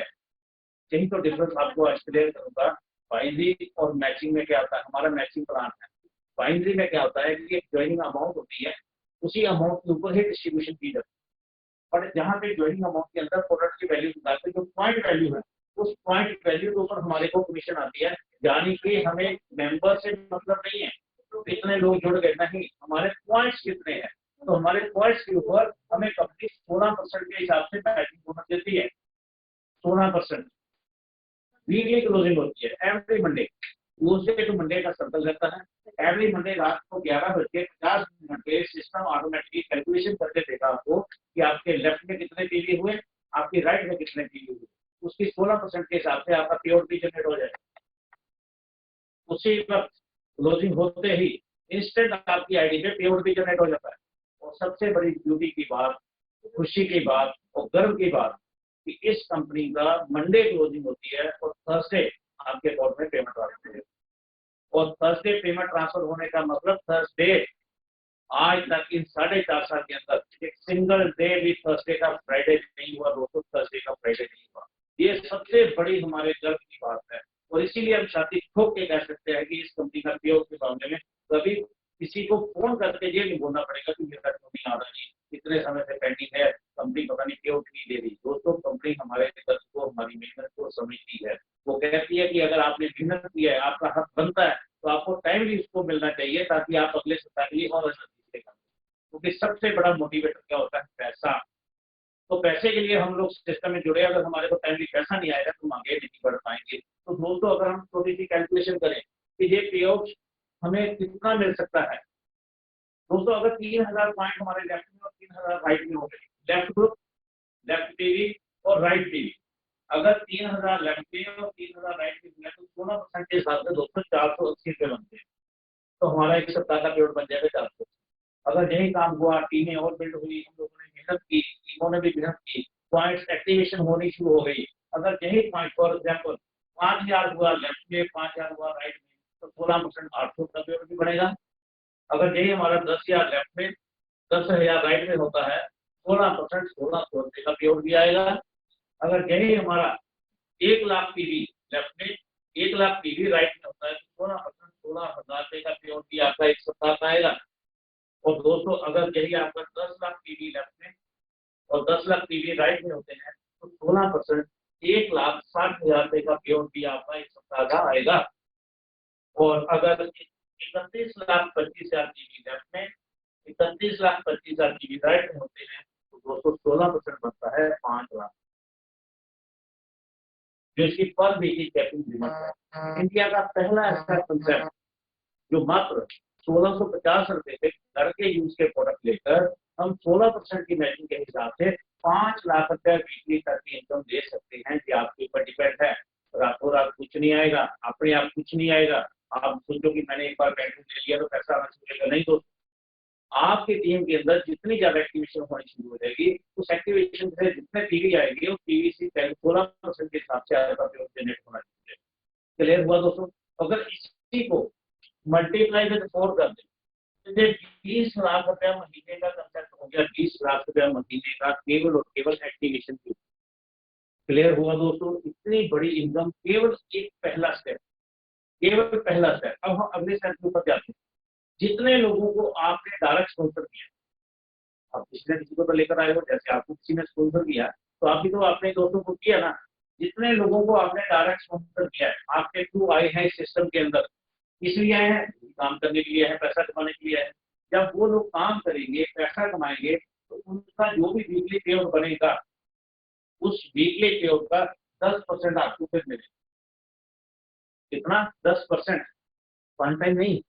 A: यही तो डिफरेंस आपको आज क्लियर करूंगा। बाइनरी और मैचिंग में क्या होता है, हमारा मैचिंग प्लान है। बाइनरी में क्या होता है कि एक ज्वाइनिंग अमाउंट होती है, उसी अमाउंट के ऊपर ही डिस्ट्रीब्यूशन की जाती है। और जहाँ पे ज्वाइनिंग अमाउंट के अंदर प्रोडक्ट की वैल्यू निकालते जो पॉइंट वैल्यू है, उस पॉइंट वैल्यू के ऊपर हमारे को कमीशन आती है। यानी कि हमें मेंबर से मतलब नहीं है कितने लोग जुड़ गए, नहीं, हमारे पॉइंट्स कितने हैं, तो हमारे पॉइंट्स के ऊपर हमें कंपनी 16% के हिसाब से पैकिंग बोनस देती है। 16% वीकली क्लोजिंग होती है every Monday, Tuesday to Monday का सर्कल रहता है। एवरी मंडे रात को 11:50 पे सिस्टम ऑटोमेटिकली कैलकुलेशन करके देगा आपको कि आपके लेफ्ट में कितने पीवी हुए, आपकी राइट में कितने पीवी हुए, उसकी 16% के हिसाब से आपका पे आउट भी जनरेट हो जाएगा। उसी वक्त क्लोजिंग होते ही इंस्टेंट आपकी आईडी पे पे आउट भी जनरेट हो जाता है। और सबसे बड़ी ब्यूटी की बात, खुशी की बात और गर्व की बात कि इस कंपनी का मंडे क्लोजिंग होती है और थर्सडे आपके अकाउंट में पेमेंट आ जाती है। और थर्सडे पेमेंट ट्रांसफर होने का मतलब थर्सडे, आज तक इन 4.5 साल के अंदर एक सिंगल डे भी थर्सडे का फ्राइडे नहीं हुआ, दोस्तों थर्सडे का फ्राइडे नहीं हुआ। ये सबसे बड़ी हमारे गर्व की बात है, और इसीलिए हम छाती ठोक के कह सकते हैं कि इस कंपनी का पे आउट के मामले में कभी किसी को फोन करके ये नहीं बोलना पड़ेगा कि मेरा कंपनी आ रहा है, इतने समय से पेंडिंग है, कंपनी पता नहीं पे आउट नहीं दे रही। दोस्तों कंपनी हमारे दर्द को, हमारी मेहनत को समझती है। वो कहती है कि अगर आपने मेहनत की है, आपका हक बनता है, तो आपको टाइम भी उसको मिलना चाहिए, ताकि आप अगले सप्ताह के लिए और अच्छा सीखें। क्योंकि सबसे बड़ा मोटिवेटर क्या होता है, पैसा। तो पैसे के लिए हम लोग सिस्टम में जुड़े, अगर हमारे को टाइमली पैसा नहीं आएगा तो हम आगे नहीं बढ़ पाएंगे। तो दोस्तों अगर हम थोड़ी सी कैलकुलेशन करें कि ये पे आउट हमें कितना मिल सकता है, दोस्तों अगर 3000 पॉइंट हमारे लेफ्ट में और 3000 राइट में हो गए, लेफ्ट ग्रुप, लेफ्ट टीवी और राइट टीवी, अगर 3000 लेफ्ट में और 3000 राइट में मिला तो 16% के हिसाब से दोस्तों 480 रुपये बनते हैं। तो हमारा एक सप्ताह का पेड़ बन जाएगा 400। अगर यही काम हुआ, टीमें और बिल्ड हुई, हम लोगों ने मेहनत की, टीमों ने भी मेहनत की, पॉइंट्स एक्टिवेशन होनी शुरू हो गई, अगर यही पॉइंट फॉर एग्जाम्पल 5000 हुआ लेफ्ट में, 5000 हुआ राइट में, तो 16% 800 का पेड़ भी बढ़ेगा। अगर यही हमारा 10,000 लेफ्ट में, 10,000 राइट में होता है, 16% 1600 रुपये का पेड़ भी आएगा। अगर यही हमारा 1,00,000 पीवी लेफ्ट में, 1,00,000 पीवी राइट में होता है, तो 16% 16,000 रुपये का पे आउट भी आपका एक सप्ताह का आएगा। और दोस्तों अगर यही आपका 10 लाख पीवी लेफ्ट में और 10 लाख पीवी राइट में होते हैं तो 16%, 1,60,000 रुपए का पेआउट भी आपका एक सप्ताह का आएगा। और अगर 31,25,000 पीवी लेफ्ट में, 31,25,000 पीवी राइट में होते हैं तो दोस्तों 16% बनता है 5 लाख, जो इसकी पर वीक की कैपिंग लिमिट है। इंडिया का पहला ऐसा कंसेप्ट जो मात्र 1650 रुपए के घर के यूज के प्रोडक्ट लेकर हम 16% की मैचिंग के हिसाब से 5 लाख रुपए वीकली तक की इनकम दे सकते हैं। ये आपके ऊपर डिपेंड है। रातों रात कुछ नहीं आएगा, अपने आप कुछ नहीं आएगा। आप सोचो कि मैंने एक बार पेंशन ले लिया तो पैसा आना शुरू होगा, नहीं दोस्तों। आपकी टीम के अंदर जितनी ज्यादा एक्टिवेशन होनी शुरू हो जाएगी, उस एक्टिवेशन से जितने पीवी आएगी उस पीवी से 16% के हिसाब से आपका जनरेट होना चाहिए। क्लियर हुआ दोस्तों? अगर इसी को मल्टीप्लाई विद 4 कर दें तो 20 लाख रुपया महीने का कंसेप्ट हो गया। 20 लाख रुपया महीने का केवल और केवल एक्टिवेशन की। क्लियर हुआ दोस्तों? इतनी बड़ी इनकम केवल एक पहला स्टेप, केवल पहला स्टेप। अब हम अगले स्टेप के ऊपर जाते हैं। जितने लोगों को आपने डायरेक्ट स्पॉन्सर किया, आप किसी न किसी को तो लेकर आए हो, जैसे आपको किसी ने स्पॉन्सर किया तो आप भी तो अपने दोस्तों को किया ना। जितने लोगों को आपने डायरेक्ट स्पॉन्सर किया है, आपके थ्रू आए हैं इस सिस्टम के अंदर, इसलिए आए हैं, काम करने के लिए है, पैसा कमाने के लिए है। जब वो लोग काम करेंगे, पैसा कमाएंगे, तो उनका जो भी वीकली पेआउट बनेगा, उस वीकली पेआउट का 10% आपको फिर मिलेगा। कितना? 10%। वन टाइम नहीं,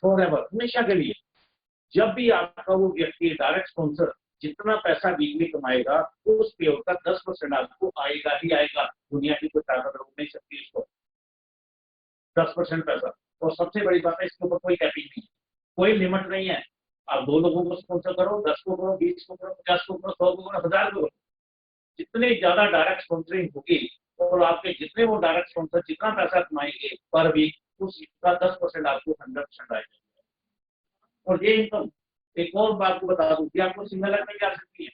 A: फॉरएवर, हमेशा के लिए। जब भी आपका वो व्यक्ति डायरेक्ट स्पॉन्सर जितना पैसा वीकली कमाएगा, उस पेआउट का 10% आपको आएगा ही आएगा। दुनिया की कोई ताकत रोक नहीं सकती इसको। 10% पैसा। और सबसे बड़ी बात है, इसके ऊपर कोई कैपिंग नहीं है, कोई लिमिट नहीं है। आप 2 लोगों को स्पॉन्सर करो, 10 को करो, 20 को करो, 50 को करो, 100 को करो, 1000 को करो। जितनी ज्यादा डायरेक्ट स्पॉन्सरिंग होगी और आपके जितने वो डायरेक्ट स्पॉन्सर जितना पैसा कमाएंगे पर वीक, उसका 10% आपको 100% आएगा। और ये इनकम, एक और बात को बता दूं कि आपको सिंगल लेग में भी आ सकती है।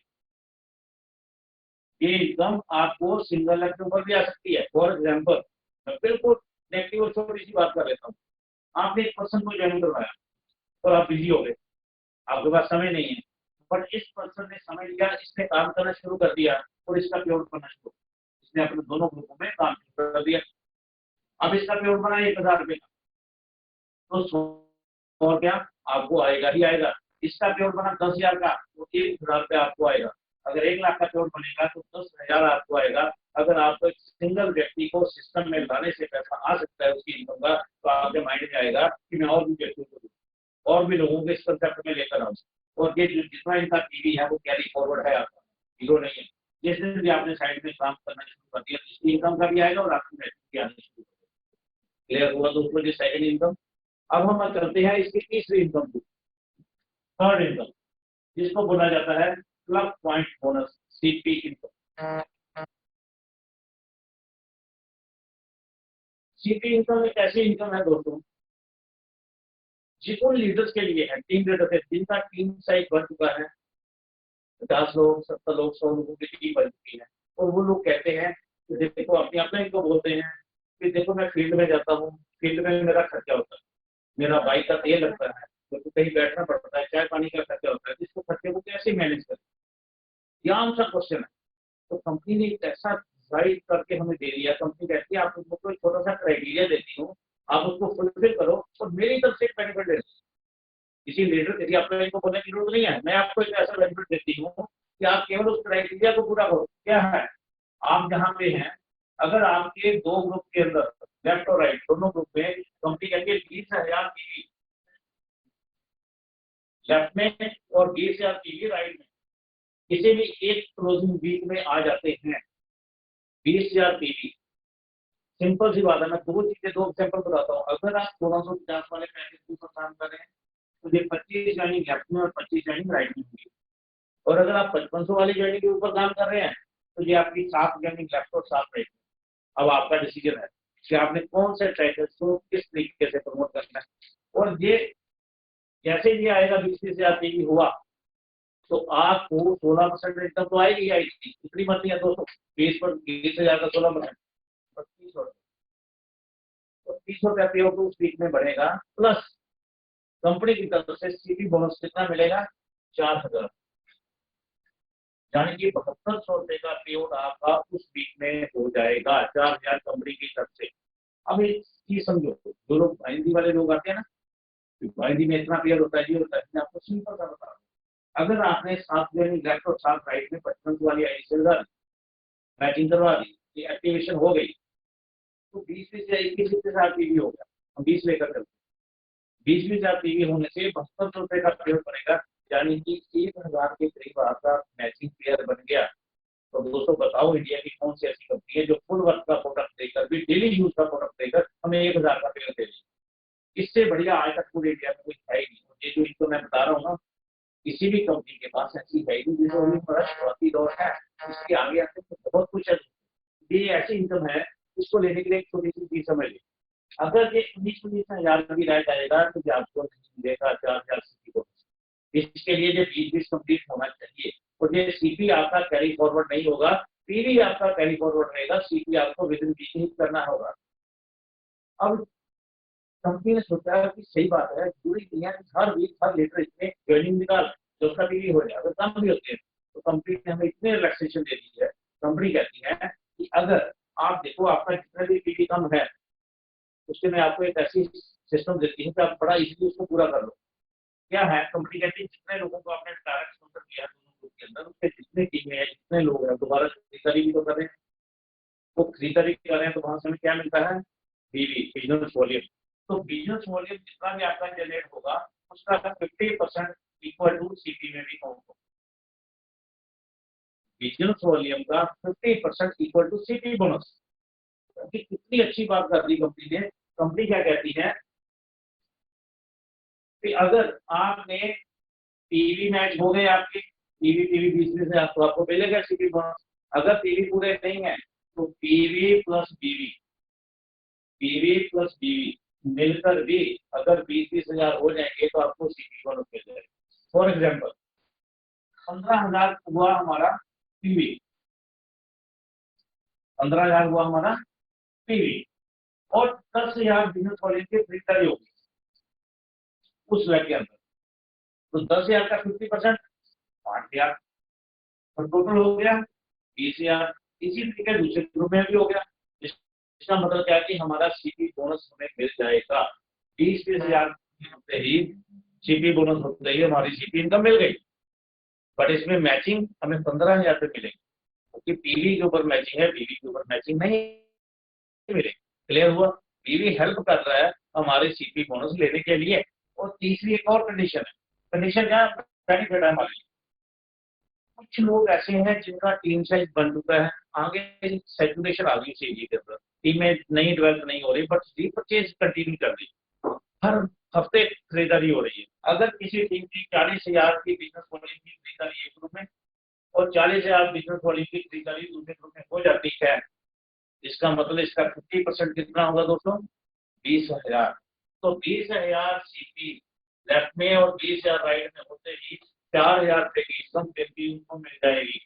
A: ये इनकम आपको सिंगल लेग के ऊपर भी आ सकती है। फॉर एग्जाम्पल, मैं बिल्कुल नेगेटिव और छोटी सी बात कर लेता हूँ। आपने एक पर्सन को ज्वाइन करवाया और आप बिजी हो गए, आपके पास समय नहीं है, बट इस पर्सन ने समय लिया, इसने काम करना शुरू कर दिया और इसका पेआउट करना शुरू, इसने अपने दोनों ग्रुपों में काम शुरू कर दिया। अब इसका पेआउट बना 1,000 रुपए का, तो और क्या आपको आएगा ही आएगा। इसका पेआउट बना 10,000 का, तो 1,000 रुपये आपको आएगा। अगर 1 लाख का पेआउट बनेगा तो 10,000 आपको आएगा। अगर आपको एक सिंगल व्यक्ति को सिस्टम में लाने से पैसा आ सकता है उसकी इनकम का, तो आपके माइंड में आएगा कि मैं और भी व्यक्तियों को दूं, और भी लोगों को इस कंसेप्ट में लेकर आऊँ। और ये जितना इनका टीवी है वो कैरी फॉरवर्ड है, आपका जीरो नहीं है। जिस दिन भी आपने साइड में काम करना शुरू कर दिया, इसकी इनकम का भी आएगा और आपकी मैसेज भी आने शुरू कर दिया। क्लियर हुआ दोस्तों? ये सेकंड इनकम। अब हम चलते हैं इसकी तीसरी इनकम की, थर्ड इनकम, जिसको बोला जाता है club point bonus, CP income. CP income एक ऐसी इनकम है दोस्तों जिन लीडर्स के लिए है, टीम लीडर है, जिनका टीम साइज बढ़ चुका है, 50 लोग, 70 लोग, 100 लोगों की टीम बन चुकी है, और वो लोग कहते हैं कि देखो, अपने अपने इनको बोलते हैं कि देखो मैं फील्ड में जाता हूँ, फील्ड में मेरा खर्चा होता है, मेरा बाइक का तेल लगता है, तो कहीं बैठना पड़ता है, चाय पानी का खर्चा होता है, इसको खर्चे को कैसे मैनेज करें? ये आम सा क्वेश्चन है। तो कंपनी ने एक ऐसा गाइड करके हमें दे दिया। कंपनी कहती है आप उसको एक छोटा सा क्राइटेरिया देती हूँ, आप उसको फुलफिल करो और मेरी तरफ से बेनिफिट दे दो। किसी लीडर यदि आपको इनको बोलने की जरूरत नहीं है, मैं आपको एक ऐसा बेनिफिट देती हूँ कि आप केवल उस क्राइटेरिया को पूरा करो। क्या है? आप जहाँ पे हैं, अगर आपके 2 ग्रुप के अंदर, लेफ्ट और राइट दोनों ग्रुप में, कंपनी कहती है 20,000 पीवी लेफ्ट में और 20,000 पीवी राइट में, किसी भी एक क्लोजिंग वीक में आ जाते हैं 20,000 पीवी। सिंपल सी बात है। मैं 2 एग्जाम्पल बताता हूँ। अगर आप 1650 वाले पैकेज के ऊपर काम कर रहे हैं तो ये 25 ज्वाइनिंग लेफ्ट में और 25 ज्वाइनिंग राइट में होगी। और अगर आप 5500 वाली ज्वाइनिंग के ऊपर काम कर रहे हैं तो ये आपकी 7 ज्वाइनिंग लेफ्ट और 7 राइट में। अब आपका डिसीजन है कि आपने कौन से पैकेज को किस तरीके से प्रमोट करना है। और ये जैसे ये आएगा 20,000 पीवी हुआ तो आपको 16% इनकम तो आएगी आएगी। इतनी मत नहीं है दोस्तों, 20,000 का 16%, 25 रुपया पे उस वीक में बढ़ेगा। प्लस कंपनी की तरफ से सीपी बोनस कितना मिलेगा? 4,000, यानी कि 7200 रुपए का पे आउट आपका उस वीक में हो जाएगा 4,000 कंपनी की तरफ से। अब एक चीज समझो, जो लोग हिंदी वाले लोग आते हैं ना, हिंदी में इतना पे आउट होता है, ये होता है, मैं आपको सिंपल सा बता रहा हूँ। अगर आपने 7 दिन लेफ्ट और 7 राइट में 55 वाली आई से मैचिंग करवा दी, ये एक्टिवेशन हो गई, तो 20 या 21 पीवी हो गया, हम 20 लेकर चलते, 20,000 पीवी होने से 7200 रुपए का पेयर बनेगा, यानी कि 1,000 के करीब आपका मैचिंग पेयर बन गया। तो दोस्तों बताओ, इंडिया की कौन सी ऐसी कंपनी है जो फुल वर्क का प्रोडक्ट देकर भी, डेली यूज का प्रोडक्ट देकर हमें 1,000 का पेयर दे रही है? इससे बढ़िया आज तक पूरे इंडिया में कोई है ही नहीं। ये जो इनको मैं बता रहा हूँ ना, किसी भी कंपनी के पास ऐसी है ही नहीं, जो अभी बड़ा शुरुआती दौर है, इसके आगे आते तो बहुत कुछ है। ये ऐसी इनकम है, इसको लेने के लिए एक छोटी सी चीज समझ ली। अगर ये 19,000 भी रह जाएगा तो ये आपको नहीं मिलेगा 4,000 सीपी को। इसके लिए जो 20 कंप्लीट होना चाहिए, और ये सीपी आपका कैरी फॉरवर्ड नहीं होगा, पीवी आपका कैरी फॉरवर्ड रहेगा, सीपी आपको विद इन वीक ही करना होगा। अब कंपनी ने सोचा कि सही बात है, पूरी दुनिया की हर वीक हर लीटर इसमें ज्वाइनिंग निकाल जो उसका पीवी हो जाए, अगर कम भी होते हैं तो कंपनी ने हमें इतने रिलैक्सेशन दे दी है। कंपनी कहती है कि अगर आप देखो आपका जितना भी पीवी कम है, उसके में आपको एक ऐसी सिस्टम देती है कि आप बड़ा इजीली उसको पूरा कर लो। क्या है, कंपनी कहती है जितने लोगों को आपने डायरेक्ट स्पॉन्सर किया दोनों ग्रुप के अंदर, उसके जितने टीमें हैं, जितने लोग हैं, दोबारा खरीदारी भी तो कर रहे हैं, वो खरीदारी कर रहे हैं, तो वहां से हमें क्या मिलता है? बीवी, बिजनेस वॉल्यूम। तो बिजनेस वॉल्यूम जितना भी आपका जनरेट होगा, उसका 50% इक्वल टू सीपी में भी काउंट होगा। बिजनेस वॉल्यूम का 50% इक्वल टू सीपी बोनस। कितनी अच्छी बात कर दी कंपनी ने। कंपनी क्या कहती है कि अगर आपने पीवी मैच हो गए, आपके पीवी पीवी 20 से आपको मिलेगा सीपी बोनस। अगर पीवी पूरे नहीं है तो पीवी प्लस बीवी मिलकर भी अगर 20,000 हो जाएंगे तो आपको सीपी बोनस मिल जाएगा। फॉर एग्जाम्पल 15,000 हुआ हमारा पीवी, 15,000 हुआ हमारा पीवी, और 10,000 बिजनेस वाले की खरीदारी होगी उस वैक के अंदर, तो 10,000 का 50% 8,000, और टोटल हो गया 20,000। इसी तरीके दूसरे ग्रुप में भी हो गया। इसका मतलब क्या है कि हमारा सीपी बोनस हमें मिल जाएगा। 20,000 होते ही सीपी बोनस होते ही हमारी सीपी इनकम मिल गई, बट इसमें मैचिंग हमें 15,000 पे मिलेगी, क्योंकि पीवी के ऊपर मैचिंग है, बीवी के ऊपर मैचिंग नहीं मिलेगी। क्लियर हुआ? पीवी हेल्प कर रहा है हमारे सीपी बोनस लेने के लिए। और तीसरी एक और कंडीशन है। कंडीशन क्या बेनिफिट है हमारे लिए? कुछ लोग ऐसे हैं जिनका टीम साइज बन चुका है, आगे सेचुरेशन आ गई चाहिए के अंदर, टीमें नई डेवलप नहीं हो रही, बट रीपरचेज कंटिन्यू कर रही, हर हफ्ते खरीदारी हो रही है। अगर किसी टीम की 40,000 की बिजनेस वॉल्यूम की खरीदारी एक ग्रुप में और 40,000 बिजनेस वॉल्यूम की खरीदारी दूसरे ग्रुप में हो जाती है, इसका मतलब इसका 50% कितना होगा दोस्तों? 20,000। तो 20,000 सीपी लेफ्ट में और 20,000 राइट में होते ही 4,000 रुपए की इनकम व्यक्ति उनको मिल जाएगी।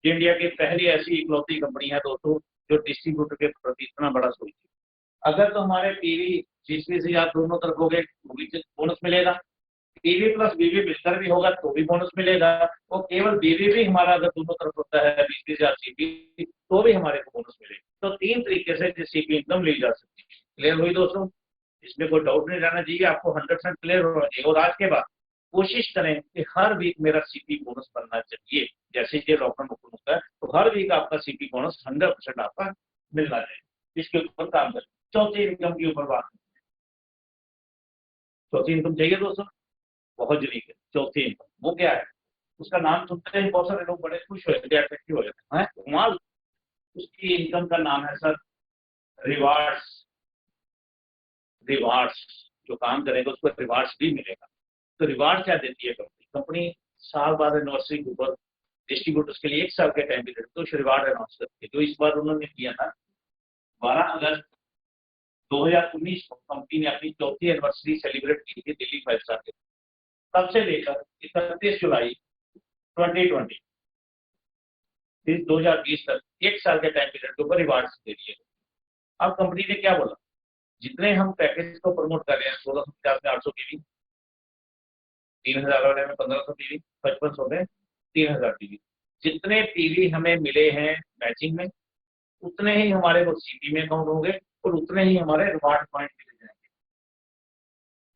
A: इंडिया की पहली ऐसी इकलौती कंपनी है दोस्तों जो डिस्ट्रीब्यूटर के प्रति इतना बड़ा सोचती है। अगर तो हमारे पीवी 20,000 दोनों तरफ हो गए तो भी बोनस मिलेगा, पीवी प्लस बीवी मिलकर भी होगा तो भी बोनस मिलेगा, और केवल बीवी भी हमारा अगर दोनों तरफ होता है 20,000 सीपी तो भी हमारे को बोनस मिलेगा। तो 3 तरीके से सीपी इनकम ली जा सकती है। क्लियर हुई दोस्तों? इसमें कोई डाउट नहीं रहना चाहिए, आपको 100% क्लियर होना चाहिए। और आज के बाद कोशिश करें कि हर वीक मेरा सीपी बोनस बनना चाहिए। जैसे ये लॉकडाउन ओपन होता है तो हर वीक आपका सीपी बोनस 100% आपका मिलना चाहिए। इसके ऊपर काम करें। चौथी इनकम के ऊपर बात करें। चौथी इनकम चाहिए दोस्तों, बहुत यूनिक है चौथी इनकम। वो क्या है? उसका नाम सुनते ही बहुत सारे लोग बड़े खुश हो जाते हैं, अट्रैक्टिव हो जाते हैं। कमाल! उसकी इनकम का नाम है सर रिवार्ड्स। रिवार्ड्स, जो काम करेगा उसको रिवार्ड्स भी मिलेगा। तो रिवार्ड क्या देती है कंपनी? कंपनी साल बाद एनिवर्सरी के ऊपर डिस्ट्रीब्यूटर्स के लिए 1 साल के टाइम पीरियड तो रिवार्ड अनाउंस करती है। जो इस बार उन्होंने किया था 12 अगस्त 2019 को कंपनी ने अपनी चौथी एनिवर्सरी सेलिब्रेट की थी दिल्ली 5 स्टार के। तब से लेकर 31 जुलाई 2020 फिर 2020 तक 1 साल के टाइम पीरियड के ऊपर रिवार्ड दे दिए। अब कंपनी ने क्या बोला, जितने हम पैकेज को प्रमोट कर रहे हैं 1650 में 800 की भी, 3000 वाले में 1500 पीवी, 5500 में 3000 पीवी। जितने पीवी हमें मिले हैं मैचिंग में, उतने ही हमारे वो सीपी में काउंट होंगे और उतने ही हमारे रिवार्ड पॉइंट भी मिल जाएंगे।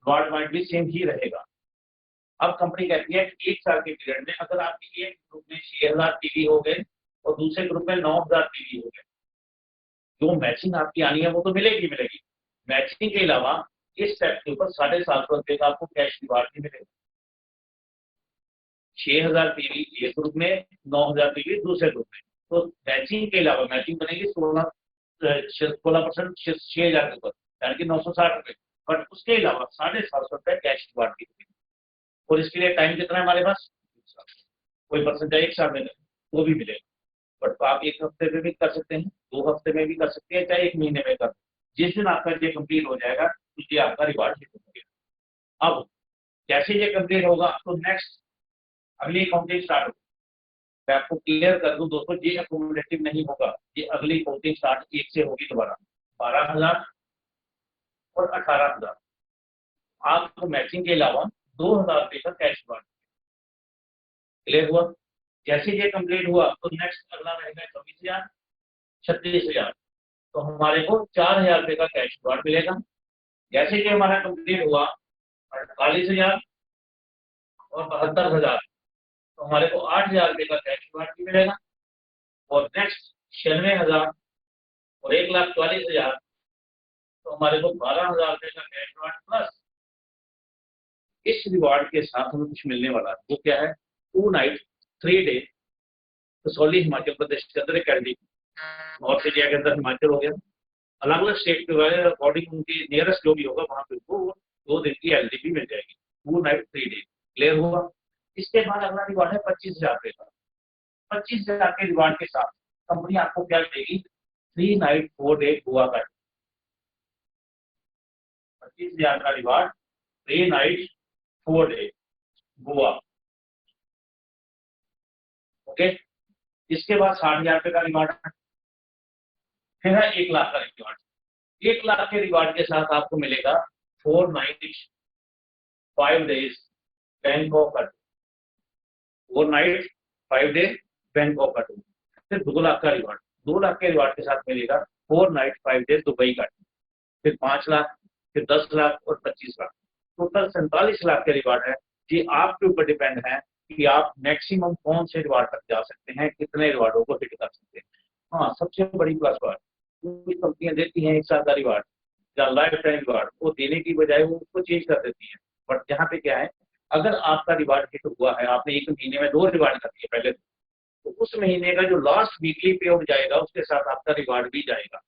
A: रिवार्ड पॉइंट भी सेम ही रहेगा। अब कंपनी कहती है कि 1 साल के पीरियड में अगर आपकी एक ग्रुप में 6000 पीवी हो गए और दूसरे ग्रुप में 9000 पीवी हो गए, जो मैचिंग आपकी आनी है वो तो मिलेगी मिलेगी। मैचिंग के अलावा इस स्टेप के ऊपर 750 रुपए का आपको कैश रिवार्ड भी मिलेगा। 6000 पीवी एक ग्रुप में, 9000 पीवी दूसरे ग्रुप में। तो मैचिंग के अलावा मैचिंग बनेगी 16% 6000 के ऊपर, यानी कि 960 रुपए। बट उसके अलावा 750 रुपए कैश रिवार्ड भी मिलेगी। और इसके लिए टाइम कितना है हमारे पास? कोई पर्सन चाहे 1 साल में वो भी मिलेगा। बट तो आप 1 हफ्ते में भी कर सकते हैं, 2 हफ्ते में भी कर सकते हैं, चाहे 1 महीने में कर। जिस दिन आपका ये कंप्लीट हो जाएगा उस दिन आपका रिवार्ड शुरू हो गया। अब जैसे ये कंप्लीट होगा तो नेक्स्ट अगली काउंटिंग स्टार्ट होगी। मैं आपको क्लियर कर दूं दोस्तों, ये अकोमोडेटिव नहीं होगा, ये अगली काउंटिंग स्टार्ट 1 से होगी दोबारा। 12000 और 18000 आपको मैचिंग के अलावा 2000 रुपये का कैश रिवार्ड। क्लियर हुआ? जैसे ये कंप्लीट हुआ तो नेक्स्ट अगला रहेगा 24000, 36000। तो हमारे को 4000 रुपये का कैश रिवार्ड मिलेगा। जैसे कि हमारा कंप्लीट हुआ 48000 और 72000, तो हमारे को 8000 रुपये का कैश रिवार्ड भी मिलेगा। और नेक्स्ट 96,000 और 1,40,000, तो हमारे को 12,000 रुपये का कैश रिवार्ड प्लस इस रिवार्ड के साथ हमें कुछ मिलने वाला है। वो क्या है? 2 नाइट 3 डे कसौली हिमाचल प्रदेश के अंदर एक एलडी, नॉर्थ इंडिया के अंदर हिमाचल हो गया, अलग अलग स्टेट के अकॉर्डिंग उनकी नियरेस्ट जो भी होगा वहां पे उनको 2 दिन की एलडी भी मिल जाएगी। 2 नाइट 3 डे। क्लियर हुआ? इसके बाद अगला रिवार्ड है 25,000 रुपये का। 25,000 के रिवार्ड के साथ कंपनी आपको क्या देगी? 3 नाइट 4 डे गोवा का। 25,000 का reward, 3 night 4 day Goa. Okay. इसके बाद 60,000 रुपये का रिवार्ड है। फिर है 1 लाख का रिवार्ड। 1 लाख के रिवार्ड के साथ आपको मिलेगा 4 नाइट 5 डेज बैंकॉक का। 4 नाइट 5 डे बैंकॉक का टूर। फिर 2 लाख का रिवार्ड। 2 लाख के रिवार्ड के साथ मिलेगा 4 नाइट 5 डे दुबई का। फिर 5 लाख, फिर 10 लाख और 25 लाख, टोटल 47 लाख के रिवार्ड है। ये आपके ऊपर डिपेंड है कि आप मैक्सिमम कौन से रिवार्ड तक जा सकते हैं, कितने रिवार्डों को हिट कर सकते हैं। हाँ, सबसे बड़ी प्लस बात, कुछ कंपनियां देती हैं 1 साल का रिवार्ड या लाइफ टाइम रिवार्ड, वो देने की बजाय वो उसको चेंज कर देती है। बट यहाँ पे क्या है, अगर आपका रिवार्ड हिट हुआ है, आपने 1 महीने में 2 रिवार्ड कर दिए पहले, तो उस महीने का जो लास्ट वीकली पे आउट जाएगा उसके साथ आपका रिवार्ड भी जाएगा।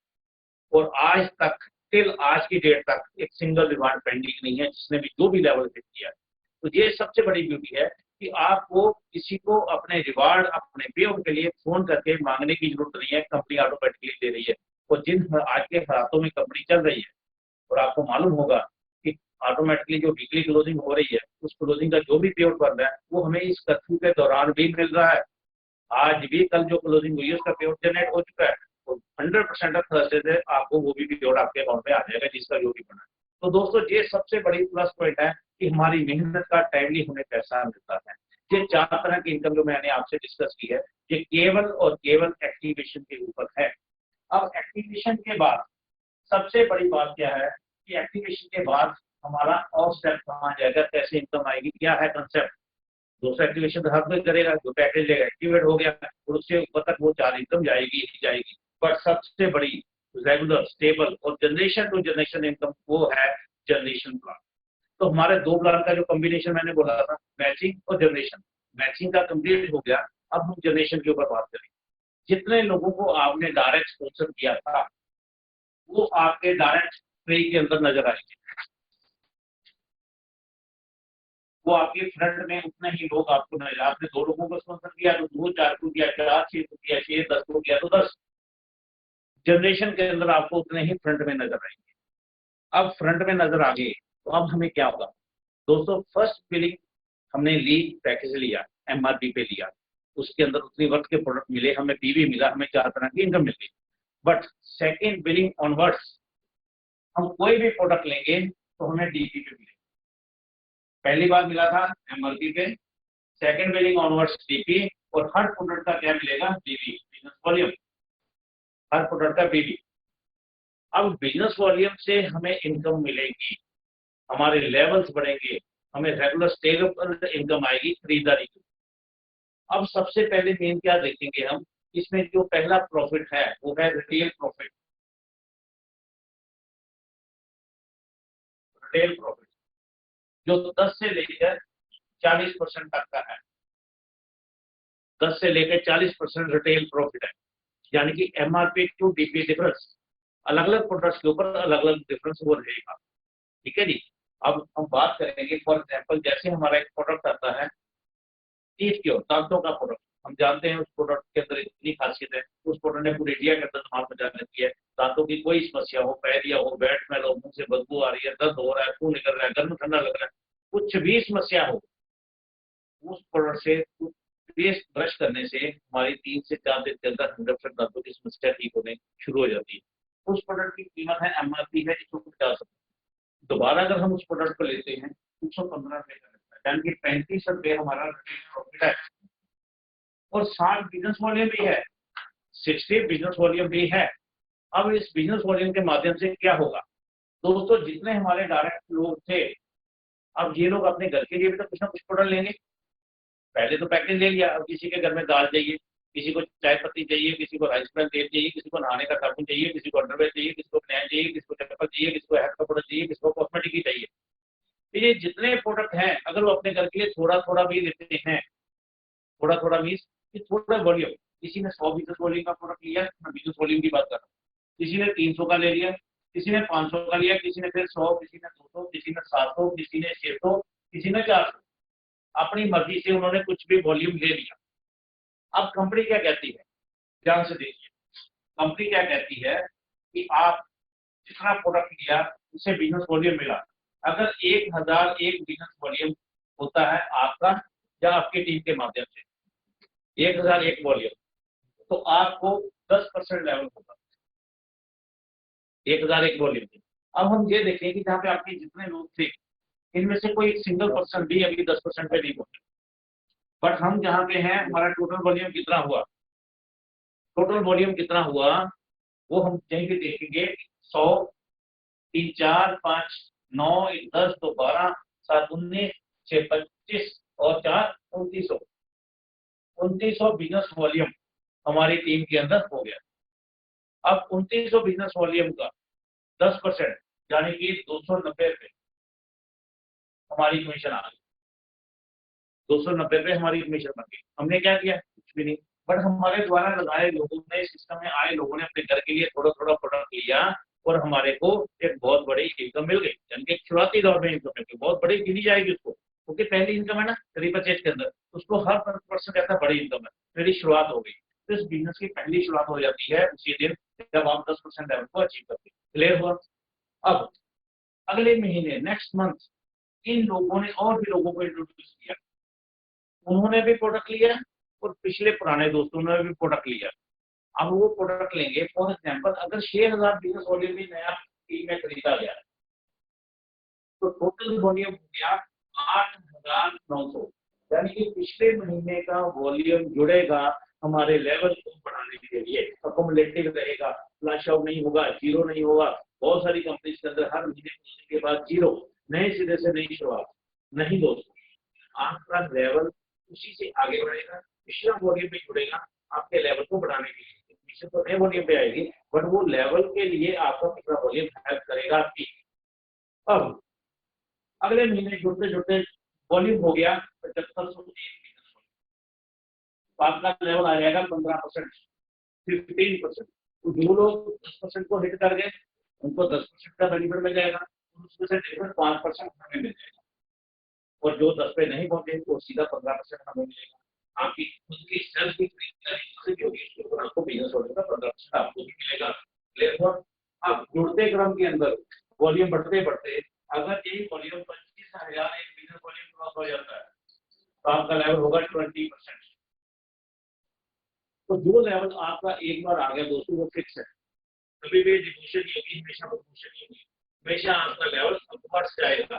A: और आज तक, टिल आज की डेट तक एक सिंगल रिवार्ड पेंडिंग नहीं है जिसने भी जो भी लेवल हिट किया है। तो ये सबसे बड़ी ब्यूटी है कि आपको किसी को अपने रिवार्ड, अपने पे आउट के लिए फोन करके मांगने की जरूरत नहीं है, कंपनी ऑटोमेटिकली दे रही है। और जिन आज के हालातों में कंपनी चल रही है, और आपको मालूम होगा कि ऑटोमेटिकली जो वीकली क्लोजिंग हो रही है, उस क्लोजिंग का जो भी पे आउट बन रहा है वो हमें इस कर्फ्यू के दौरान भी मिल रहा है। आज भी कल जो क्लोजिंग हुई है उसका पे आउट जनरेट हो चुका है। तो 100% थर्सडे से आपको वो भी पे आउट आपके अकाउंट में आ जाएगा जिसका जो भी बना है। तो दोस्तों, ये सबसे बड़ी प्लस पॉइंट है कि हमारी मेहनत का टाइमली हमें पैसा मिलता है। ये 4 तरह की इनकम जो मैंने आपसे डिस्कस की है, ये केवल और केवल एक्टिवेशन के ऊपर है। अब एक्टिवेशन के बाद सबसे बड़ी बात क्या है कि एक्टिवेशन के बाद हमारा और स्टेप कहाँ जाएगा, कैसे इनकम आएगी, क्या है कंसेप्ट। दूसरा एक्टिवेशन तो हर कोई करेगा, जो पैकेज लेगा एक्टिवेट हो गया और उससे ऊपर तक वो 4 इनकम जाएगी ही जाएगी। बट सबसे बड़ी रेगुलर, स्टेबल और जनरेशन टू जनरेशन इनकम वो है जनरेशन प्लान। तो हमारे 2 प्लान का जो कॉम्बिनेशन मैंने बोला था, मैचिंग और जनरेशन, मैचिंग का कंप्लीट हो गया। अब हम जनरेशन के ऊपर बात करेंगे। जितने लोगों को आपने डायरेक्ट स्पॉन्सर किया था वो आपके डायरेक्ट पे के अंदर नजर आएंगे। वो आपके फ्रंट में उतने ही लोग आपको नजर, आपने 2 लोगों को स्पॉन्सर किया तो 2, 4 को किया, 4, 6 को किया, 6, 10 को किया तो 10। जनरेशन के अंदर आपको उतने ही फ्रंट में नजर आएंगे। अब फ्रंट में नजर आ गए तो अब हमें क्या होगा दोस्तों? फर्स्ट बिलिंग हमने ली, पैकेज लिया, एमआरपी पे लिया, उसके अंदर उतनी वर्थ के प्रोडक्ट मिले, हमें पीवी मिला, हमें 4 तरह की इनकम मिल गई। बट सेकेंड बिलिंग ऑनवर्ड्स हम कोई भी प्रोडक्ट लेंगे तो हमें डीपी पे मिलेगा। पहली बार मिला था एमआरपी पे, सेकंड बिलिंग ऑनवर्ड्स डीपी, और हर प्रोडक्ट का क्या मिलेगा, बीवी, बिजनेस वॉल्यूम, हर प्रोडक्ट का बीवी। अब बिजनेस वॉल्यूम से हमें इनकम मिलेगी, हमारे लेवल्स बढ़ेंगे, हमें रेगुलर स्टेबल इनकम आएगी खरीदारी की। अब सबसे पहले मेन क्या देखेंगे हम, इसमें जो पहला प्रॉफिट है वो है रिटेल प्रॉफिट। रिटेल प्रॉफिट जो 10 से लेकर 40% तक का है, 10 से लेकर 40% रिटेल प्रॉफिट है। यानी कि एमआरपी टू डीपी डिफरेंस, अलग अलग प्रोडक्ट्स के ऊपर अलग अलग डिफरेंस वो रहेगा। ठीक है जी। अब हम बात करेंगे, फॉर एग्जाम्पल जैसे हमारा एक प्रोडक्ट आता है टीथ क्योर, दांतों का प्रोडक्ट, हम जानते हैं उस प्रोडक्ट के अंदर इतनी खासियत है, उस प्रोडक्ट ने पूरे इंडिया के अंदर धमाल मचा रखी है। दांतों की कोई समस्या हो, पैरिया हो, बैट स्मेल हो, मुंह से बदबू आ रही है, दर्द हो रहा है, खून निकल रहा है, गर्म ठंडा लग रहा है, कुछ भी समस्या हो, उस प्रोडक्ट से पेस्ट ब्रश करने से हमारी 3 से 4 दिन के अंदर 100% दांतों की समस्या ठीक होने शुरू हो जाती है। उस प्रोडक्ट की कीमत है, एमआरपी है 150। दोबारा अगर हम उस प्रोडक्ट को लेते हैं 115 रुपए का लगता है, यानी कि 35 रुपए हमारा प्रॉफिट है। और 60 बिजनेस वॉल्यूम भी है, 60 बिजनेस वॉल्यूम भी है। अब इस बिजनेस वॉल्यूम के माध्यम से क्या होगा दोस्तों, जितने हमारे डायरेक्ट लोग थे, अब ये लोग अपने घर के लिए भी तो कुछ ना कुछ प्रोडक्ट लेंगे। पहले तो पैकेज ले लिया, अब किसी के घर में दाल चाहिए, किसी को चाय पत्ती चाहिए, किसी को राइस ब्रान तेल चाहिए, किसी को नहाने का साबुन चाहिए, किसी को अंडरवेयर चाहिए, किसी को बनैन चाहिए, किसी को चप्पल चाहिए, किसी को हेयर का प्रोडक्ट चाहिए, किसी को कॉस्मेटिक ही चाहिए। तो ये जितने प्रोडक्ट हैं, अगर वो अपने घर के लिए थोड़ा थोड़ा भी लेते हैं, थोड़ा थोड़ा मीन्स कि थोड़ा वॉल्यूम, किसी ने 100 बिजनेस वॉल्यूम का प्रोडक्ट लिया, मैं बिजनेस वॉल्यूम की बात कर रहा हूँ, किसी ने 300 का ले लिया, किसी ने 500 का लिया, किसी ने फिर 100, किसी ने 200, किसी ने 700, किसी ने 600, किसी ने 400, अपनी मर्जी से उन्होंने कुछ भी वॉल्यूम ले लिया। अब कंपनी क्या कहती है, ध्यान से देखिए, कंपनी क्या कहती है कि आप जितना प्रोडक्ट लिया उसे बिजनेस वॉल्यूम मिला। अगर 1001 बिजनेस वॉल्यूम होता है आपका या आपकी टीम के माध्यम से, 1001 वॉल्यूम, तो आपको 10% लेवल होगा 1001 वॉल्यूम की। अब हम ये देखें कि जहाँ पे आपके जितने लोग थे, इनमें से कोई सिंगल पर्सन भी अभी 10% पे नहीं पहुंचे, बट हम जहाँ पे हैं, हमारा टोटल वॉल्यूम कितना हुआ, टोटल वॉल्यूम कितना हुआ वो हम यहीं पे देखेंगे। 100, 3, 4, 5, 9, 10, तो 12, 7, 19, 6, 25 और 4, 2900, 2900 बिजनेस वॉल्यूम हमारी टीम के अंदर हो गया। अब 2900 बिजनेस वॉल्यूम का 10% यानी कि 290 रुपए हमारी कमीशन आ गई, 290 रुपए हमारी कमीशन बन गई। हमने क्या किया, कुछ भी नहीं, बट हमारे द्वारा लगाए लोगों ने, सिस्टम में आए लोगों ने अपने घर के लिए थोड़ा थोड़ा प्रोडक्ट लिया और हमारे को एक बहुत बड़ी इनकम मिल गई, यानी कि शुरुआती दौर में इनकम मिल गई, बहुत बड़ी गिनी जाएगी उसको, क्योंकि पहली इनकम है ना रिपर्चेज के अंदर, उसको हर पर्सन कहता है बड़ी इनकम है, मेरी शुरुआत हो गई। तो इस बिजनेस की पहली शुरुआत हो जाती है उसी दिन जब आप 10% लेवल को अचीव करते हैं। क्लियर हुआ। अब अगले महीने नेक्स्ट मंथ इन लोगों ने और भी लोगों को इंट्रोड्यूस किया, उन्होंने भी प्रोडक्ट लिया और पिछले पुराने दोस्तों ने भी प्रोडक्ट लिया। अब वो प्रोडक्ट लेंगे, फॉर एग्जाम्पल अगर 6000 बिजनेस वॉल्यूम भी नया टीम में खरीदा गया तो टोटल वॉल्यूम हो गया 8900, यानी कि पिछले महीने का वॉल्यूम जुड़ेगा हमारे लेवल को बढ़ाने के लिए, अकोमोडेटिव रहेगा, फ्लैश आउट नहीं होगा, जीरो नहीं होगा। बहुत सारी कंपनी के अंदर हर महीने के बाद जीरो, नए सिरे से नई शुरुआत नहीं दोस्तों, आपका लेवल उसी से आगे बढ़ेगा, पिछला वॉल्यूम भी जुड़ेगा आपके लेवल को बढ़ाने के लिए। पीछे तो नए वॉल्यूम पे आएगी, बट वो लेवल के लिए आपका पिछला वॉल्यूम हेल्प करेगा आपकी। अब अगले महीने जुड़ते जुड़ते वॉल्यूम हो गया 7501, तो आपका लेवल आ जाएगा 15%, 15%। तो जो लोग 10% को हिट कर गए उनको 10% का बेनिफिट मिल जाएगा, उसमें से डिफरेंट 5% हमें मिल जाएगा, और जो 10 पे नहीं पहुंचे वो सीधा 15% हमें मिलेगा। आपकी खुद की सेल्फ की खरीदारी होगी, उसके ऊपर आपको बिजनेस होने का 15% आपको भी मिलेगा। क्लियर हुआ। अब जुड़ते क्रम के अंदर वॉल्यूम बढ़ते बढ़ते अगर यही वॉल्यूम 25,000 एक बिजनेस वॉल्यूम क्रॉस हो जाता है तो आपका लेवल होगा 20%। तो जो लेवल आपका एक बार आ गया दोस्तों वो फिक्स है, कभी भी डिमोशन नहीं होगी, हमेशा प्रमोशन नहीं होगी, हमेशा आपका लेवल अपवर्ड्स जाएगा।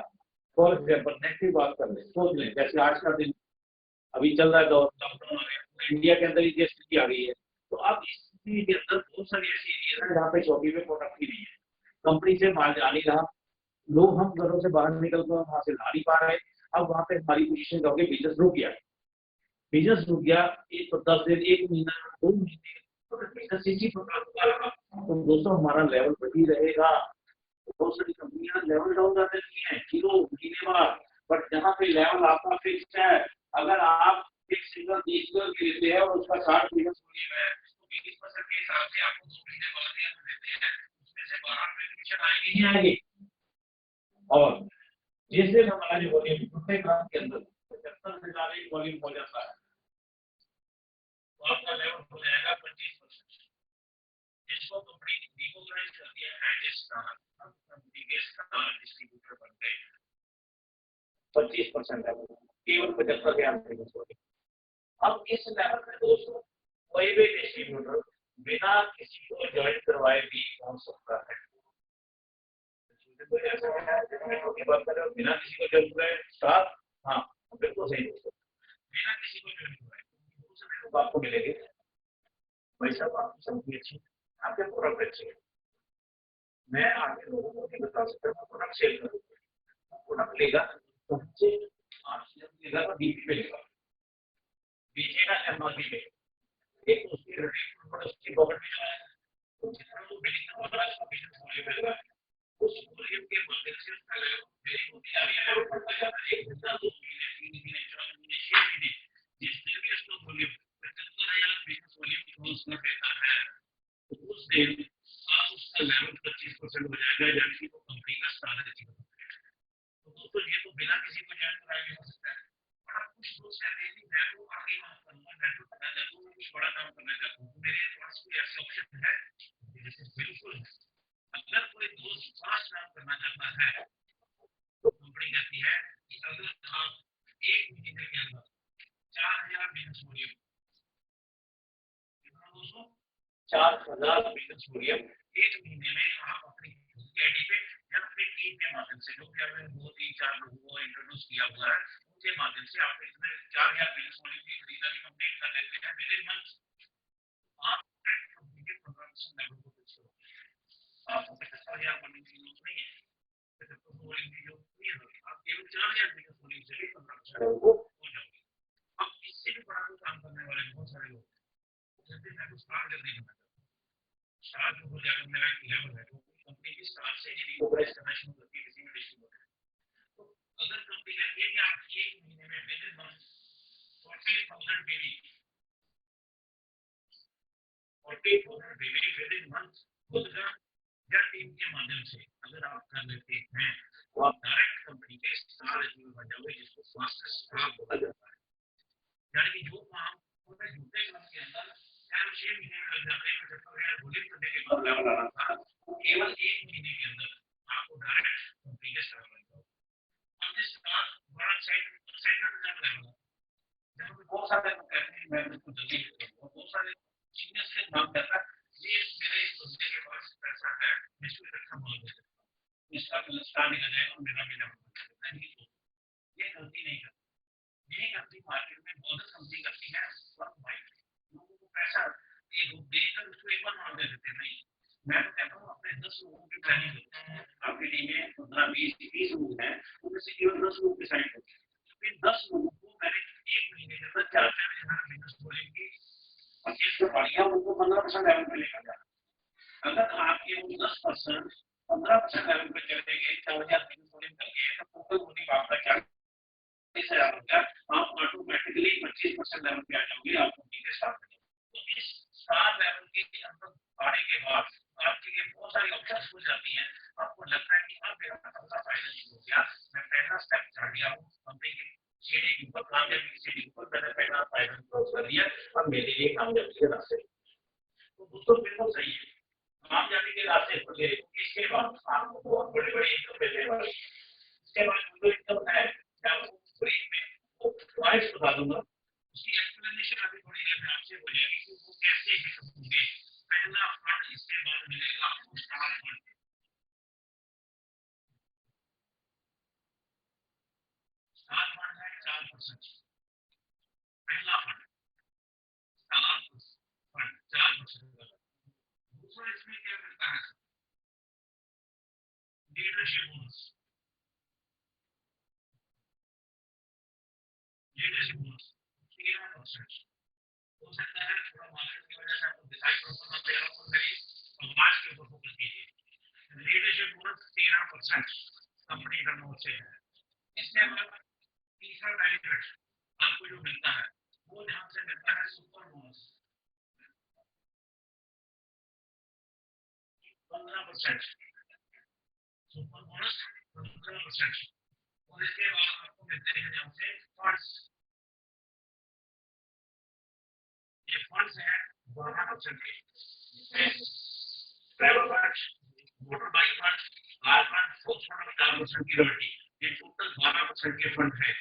A: फॉर एग्जाम्पल नेगेटिव बात कर ले, सोच लें जैसे आज का दिन अभी चल रहा है, दौर लॉकडाउन इंडिया के अंदर ये स्थिति आ गई है, तो अब इस स्थिति के अंदर बहुत सारी ऐसी एरिया है जहाँ पे चौकी पे प्रोडक्ट ही नहीं है, कंपनी से माल जा नहीं रहा, लोग हम घरों से बाहर निकल कर वहां से ला नहीं पा रहे। अब वहां पे हमारी पोजीशन क्या होगी, बिजनेस रुक गया, बिजनेस रुक गया, एक तो 10 दिन, 1 महीना, 2 महीने, तो बिजनेस इसी प्रकार का रहा, तो दोस्तों हमारा लेवल बढ़ी रहेगा। बहुत सारी कंपनियां लेवल डाउन कर देती हैं किलो महीने बाद, बट जहाँ पे लेवल आपका फिक्स है, अगर आप एक सिंगल 20 लेते हैं और उसका 60 है, तो 20% के हिसाब से आपको 2 महीने बाद देते हैं, उसमें से 12 कमीशन आएगी ही आएगी। और जिस दिन हमारा जो वॉल्यूम प्रत्येक ग्राम के अंदर 75,000 एक वॉल्यूम हो जाता है, तो आपका लेवल हो जाएगा 25%, जिसको कंपनी ने रिकॉग्नाइज कर दिया एज ए स्टार, कंपनी के स्टार डिस्ट्रीब्यूटर बन गए। 25% है केवल 75,000। अब इस लेवल पे दोस्तों कोई भी डिस्ट्रीब्यूटर बिना किसी को ज्वाइन करवाए भी पहुंच सकता है। बिना किसी को ज्वाइन करवाए स्टार, हाँ बिल्कुल सही दोस्तों, बिना किसी को ज्वाइन करवाए दूसरे लोग आपको मिलेंगे, भाई साहब आपकी समझ अच्छी, आपके प्रोडक्ट अच्छे हैं, मैं आगे लोगों को नहीं बता सकता मैं प्रोडक्ट सेल करूँगा, प्रोडक्ट लेगा तो हमसे आप लेगा तो बीपी पे लेगा, बेचेगा एमआरपी पे, एक उसकी रेट उसकी पॉकेट में जाएगा, तो जितना वो बिलिंग होगा उसको बिजनेस वॉल्यूम मिलेगा, उस वॉल्यूम के माध्यम से उसका लेवल वेरी होती जा रही है, बढ़ता जा रहा है, 1 महीना 2 महीने 3 महीने 4 महीने 6 महीने, जिस दिन भी उसका वॉल्यूम 75,000 बिजनेस वॉल्यूम क्रॉस कर देता है, तो उस दिन आप उसका लेवल 25% हो जाएगा, यानी वो कंपनी का स्टार अचीव हो जाएगा। तो दोस्तों ये तो बिना किसी को ज्वाइन कराए भी हो सकता है। और अब कुछ लोग कहते हैं कि मैं तो आगे काम करूंगा, मैं तो करना चाहता हूँ, कुछ बड़ा काम करना चाहता हूँ, तो मेरे पास कोई ऐसा ऑप्शन है? जैसे बिल्कुल, अगर कोई दोस्त फास्ट काम करना चाहता है तो कंपनी कहती है कि अगर आप 1 महीने के अंदर 4,000 बिजनेस वॉल्यूम, कितना दोस्तों, 4,000 बिजनेस वॉल्यूम 1 महीने में आप अपनी आईडी पे या अपनी टीम के माध्यम से, जो कि आपने 2 3 4 लोगों को इंट्रोड्यूस किया हुआ है, उनके माध्यम से आप इसमें 4,000 बिजनेस वॉल्यूम की खरीदारी कंप्लीट कर लेते हैं विद इन मंथ, आप कंपनी के प्रोडक्शन लेवल को फिक्स करो, आपको 75,000 बनने की जरूरत नहीं है, 75 वॉल्यूम की जरूरत नहीं है, आप केवल 4,000 बिजनेस वॉल्यूम से भी प्रोडक्शन लेवल को हो जाओगे। अब इससे भी बड़ा काम करने वाले बहुत सारे लोग कहते हैं मैं तो स्टार जल्दी करना चाहता हूँ, स्टार जो हो जाएगा मेरा एक लेवल है, तो कंपनी की स्टार से ही रिकॉग्नाइज करना शुरू करती है किसी भी डिस्ट्रीब्यूटर। तो अगर कंपनी कहती है कि आप 1 महीने में with in month 40,000 baby with in month खुद का या टीम के माध्यम से अगर आप कर लेते हैं, तो आप डायरेक्ट कंपनी के स्टार अचीवर बन जाओगे, जिसको फास्टेस्ट स्टार बोला जाता है। यानी कि जो काम पूरे झूठे काम के अंदर 6 महीने में लग जाते हैं, 75,000 वॉल्यूम करने के बाद लेवल आना था, केवल 1 महीने के अंदर आपको डायरेक्ट कंपनी के स्टार बन जाओगे। अब इस स्टार बड़ा साइड लेवल जब बहुत सारे लोग कहते हैं मैं इसको जल्दी करूंगा, बहुत सारे सीनियर्स के नाम कहता है ये मेरे इस बंदे के पास पैसा है, मैं इसको इकट्ठा माल दे सकता हूँ, इसका स्टार निकल जाएगा और मेरा भी लेवल बन जाएगा। ये गलती नहीं करती, ये गलती मार्केट में बहुत कंपनी करती है, लोगों को पैसा देकर उसको एक बार मान दे देते नहीं। मैं तो कहता हूँ अपने 10 लोगों की प्लानिंग करो, आपकी टीम में 15 20 लोग हैं, उनमें से केवल 10 लोग डिसाइड करो, इन 10 लोगों को मैंने 1 महीने के अंदर 4,000 बिजनेस वॉल्यूम की परचेज करवानी है, उनको 15% लेवल पे लेकर जाना। अगर आपके वो 10% 15% लेवल पे चले गए, 4,000 बिजनेस वॉल्यूम करके, तो टोटल वॉल्यूम आपका 40,000 हो गया, आप ऑटोमेटिकली 25% लेवल पे आ जाओगे, आप कंपनी के स्टार बन जाओगे। तो इस स्टार लेवल के अंदर आने के बाद आपके लिए बहुत सारी ऑप्शंस खुल जाती हैं, आपको लगता है कि अब मेरा अपना फायदा नहीं हो गया, मैं पहला स्टेप चढ़ गया हूँ कंपनी की सीढ़ी के ऊपर, कामयाबी की सीढ़ी के ऊपर मैंने पहला फायदा क्रॉस कर लिया, अब मेरे लिए कामयाबी के रास्ते। तो दोस्तों बिल्कुल सही है, कामयाबी के रास्ते खुल गए, इसके बाद आपको बहुत बड़े बड़े इनकम मिलने वाली है। इसके बाद जो इनकम है मैं आपको ब्रीफ में पॉइंट्स बता दूंगा, उसकी एक्सप्लेनेशन अभी थोड़ी देर में आपसे हो जाएगी कि वो कैसे इकट्ठा होंगे। पहला फंड इसके बाद मिलेगा आपको स्टार फंड। 4%। पहला फंड फंड 4%। दूसरा इसमें क्या मिलता है, लीडरशिप बोनस। Leadership bonus 13%। हो सकता है थोड़ा मार्केट की वजह से आपको डिसाइड करना पड़ेगा और मेरी समाज के ऊपर फोकस कीजिए। लीडरशिप बोनस 13% कंपनी टर्नओवर से है। इसके अलावा तीसरा बेनिफिट आपको जो मिलता है वो ध्यान से मिलता है सुपर बोनस 15%। Super bonus 15%। और इसके बाद आपको मिलते हैं यहाँ से फंड्स। ये फंड्स है 12% के। Travel fund, motor bike fund, car fund, food fund 4% की रॉयल्टी। ये टोटल 12% के फंड है।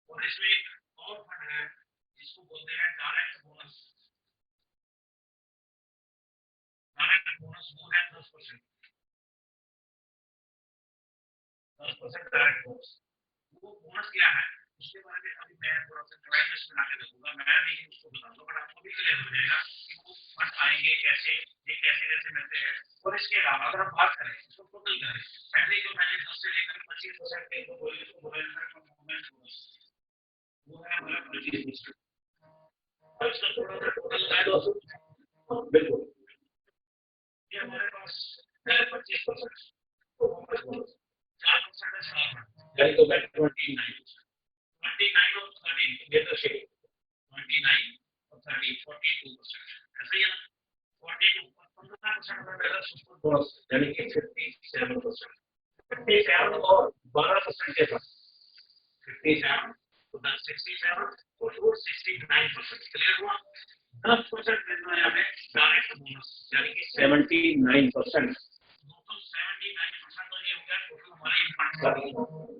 A: और इसमें एक और फंड है जिसको बोलते हैं डायरेक्ट बोनस। डायरेक्ट बोनस वो है 10%। 10% डायरेक्ट बोनस। वो बोनस क्या है उसके बारे में अभी मैं थोड़ा सा क्लाइमेक्स बना के देखूंगा, मैं नहीं उसको बताऊंगा, बट आपको भी क्लियर हो जाएगा कि वो फंड आएंगे कैसे, ये कैसे कैसे मिलते हैं। और इसके अलावा अगर हम बात करें इसको टोटल करें, पहले जो मैंने 10 से लेकर 25% के वो परफॉर्मेंस बोनस वो है हमारा 25%। और इसका थोड़ा सा टोटल है दोस्तों, बिल्कुल ये हमारे पास है 25% परफॉर्मेंस बोनस। 4% है सारा यानी तो 29 और 30 लीडरशिप 29 और 30 42%। ऐसा ही है ना, 42 15% में मेरा सुपर बोनस यानी कि 57%। 57 और 12% के साथ 57 तो 67 और 69%। क्लियर हुआ। 10% मिलना है हमें डायरेक्ट बोनस यानी कि 79%। दोस्तों 79% तो ये हो गया टोटल हमारी इनकम का।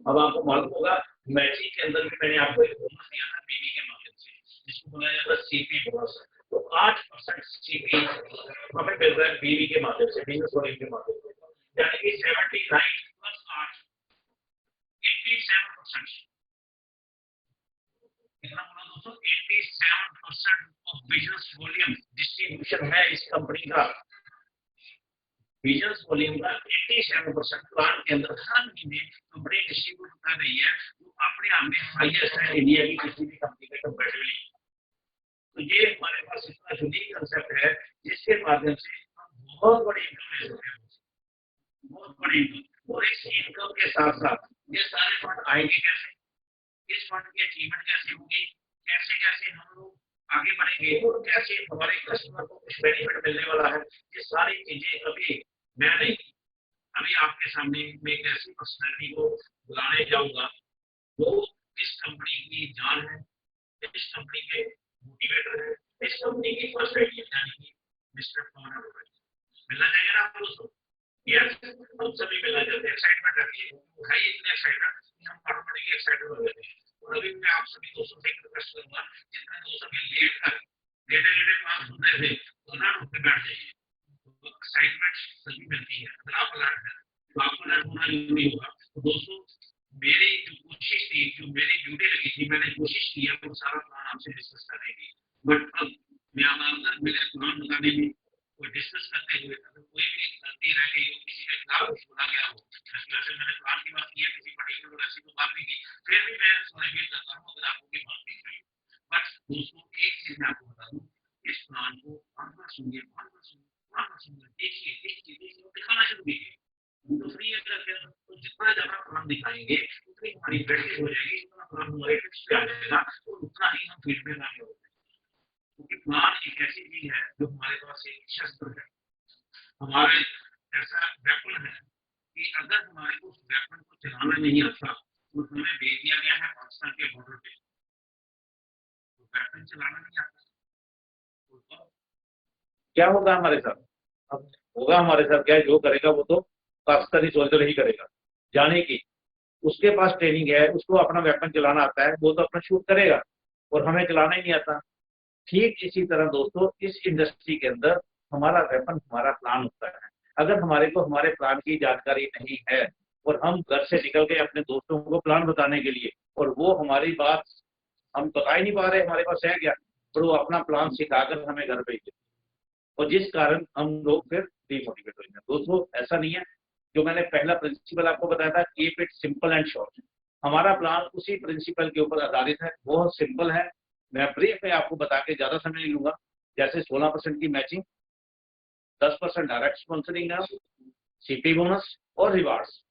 A: अब आपको मालूम होगा मैचिंग के अंदर भी मैंने आपको एक बोनस दिया था बीबी के माध्यम से, जिसको बोला जाता है सीपी बोनस। तो 8% सीपी हमें मिल रहा है बीबी के माध्यम से, बिजनेस वॉल्यूम के माध्यम से, यानी कि 79 प्लस 8 87%। कितना बोला दोस्तों, 87% ऑफ बिजनेस वॉल्यूम डिस्ट्रीब्यूशन है इस कंपनी का। बिजनेस वॉल्यूम का 87% प्लांट के अंदर हर महीने कंपनी डिस्ट्रीब्यूट कर रही है, जो अपने आप में हाईएस्ट है इंडिया की किसी भी कंपनी के कंपैरेटिवली। तो ये हमारे पास इतना यूनिक कंसेप्ट है जिसके माध्यम से हम बहुत बड़ी इनकम ले सकते हैं, बहुत बड़ी इनकम। और इस इनकम के साथ साथ ये सारे फंड आएंगे कैसे, इस फंड की अचीवमेंट कैसे होगी, कैसे कैसे हम लोग आगे बढ़ेंगे और कैसे हमारे कस्टमर को कुछ बेनिफिट मिलने वाला है, ये सारी चीजें अभी मैं नहीं, अभी आपके सामने मैं एक ऐसी पर्सनैलिटी को बुलाने जाऊंगा जो इस कंपनी की जान है, इस कंपनी के मोटिवेटर है, इस कंपनी की फर्स्ट आइडिया यानी कि मिस्टर पवन अग्रवाल। मिलना चाहिए ना आपको दोस्तों, यस हम सभी मिलना चाहते हैं। एक्साइटमेंट रखिए, वो है इतने एक्साइटेड कि हम ऑटोमेटिकली एक्साइटेड हो जाते हैं। और अभी मैं आप सभी दोस्तों से रिक्वेस्ट करूंगा, जितने दोस्त अभी लेट कर लेटे लेटे क्लास सुन रहे थे तो ना उठ के बैठ जाइए। एक्साइटमेंट सभी मिलती है, अगर आप अलर्ट है तो आपको अलर्ट होना जरूरी होगा। तो दोस्तों मेरी जो कोशिश थी, जो मेरी ड्यूटी लगी थी, मैंने कोशिश की है वो सारा प्लान आपसे डिस्कस करने की। बट अब मैं अंदर मेरे प्लान बताने में कोई डिस्कस करते हुए अगर कोई भी गलती रह गई हो, किसी के खिलाफ कुछ बोला गया हो, वैसे मैंने प्लान की बात की है, किसी पर्टिकुलर ऐसी तो बात नहीं की, फिर भी मैं सॉरी फील करता हूँ अगर आपको कोई बात नहीं कही। बट दोस्तों एक चीज मैं आपको बता दूं, इस प्लान को बार-बार सुनिए, बार-बार सुनिए, बार-बार सुनिए, देखिए देखिए देखिए, दिखाना शुरू कीजिए। तो फ्री अगर तो जितना ज्यादा प्लान दिखाएंगे उतनी हमारी प्रैक्टिस हो जाएगी, जितना प्लान हमारे टिप्स पे आ जाएगा तो उतना ही हम फील्ड में आगे हो जाएंगे। क्योंकि प्लान एक ऐसी चीज है जो हमारे पास एक शस्त्र है, हमारे ऐसा वेपन है कि अगर हमारे को उस वेपन को चलाना नहीं आता तो हमें भेज दिया गया है पाकिस्तान के बॉर्डर पे, तो वेपन चलाना नहीं आता तो क्या होगा हमारे साथ। अब होगा हमारे साथ क्या, जो करेगा वो तो पाकिस्तानी सोल्जर ही करेगा, जाने की उसके पास ट्रेनिंग है, उसको अपना वेपन चलाना आता है, वो तो अपना शूट करेगा और हमें चलाना ही नहीं आता। ठीक इसी तरह दोस्तों इस इंडस्ट्री के अंदर हमारा वेपन हमारा प्लान होता है। अगर हमारे को हमारे प्लान की जानकारी नहीं है और हम घर से निकल गए अपने दोस्तों को प्लान बताने के लिए और वो हमारी बात हम बता ही नहीं पा रहे हमारे पास है क्या, पर वो अपना प्लान सिखाकर हमें घर भेज देते, और जिस कारण हम लोग फिर डिमोटिवेट हो जाते हैं। दोस्तों ऐसा नहीं है, जो मैंने पहला प्रिंसिपल आपको बताया था, keep it simple and short, हमारा प्लान उसी प्रिंसिपल के ऊपर आधारित है, बहुत सिंपल है। मैं ब्रीफ में आपको बता के ज्यादा समय नहीं लूंगा। जैसे 16% की मैचिंग, 10% डायरेक्ट स्पॉन्सरिंग है, सीपी बोनस और रिवार्ड्स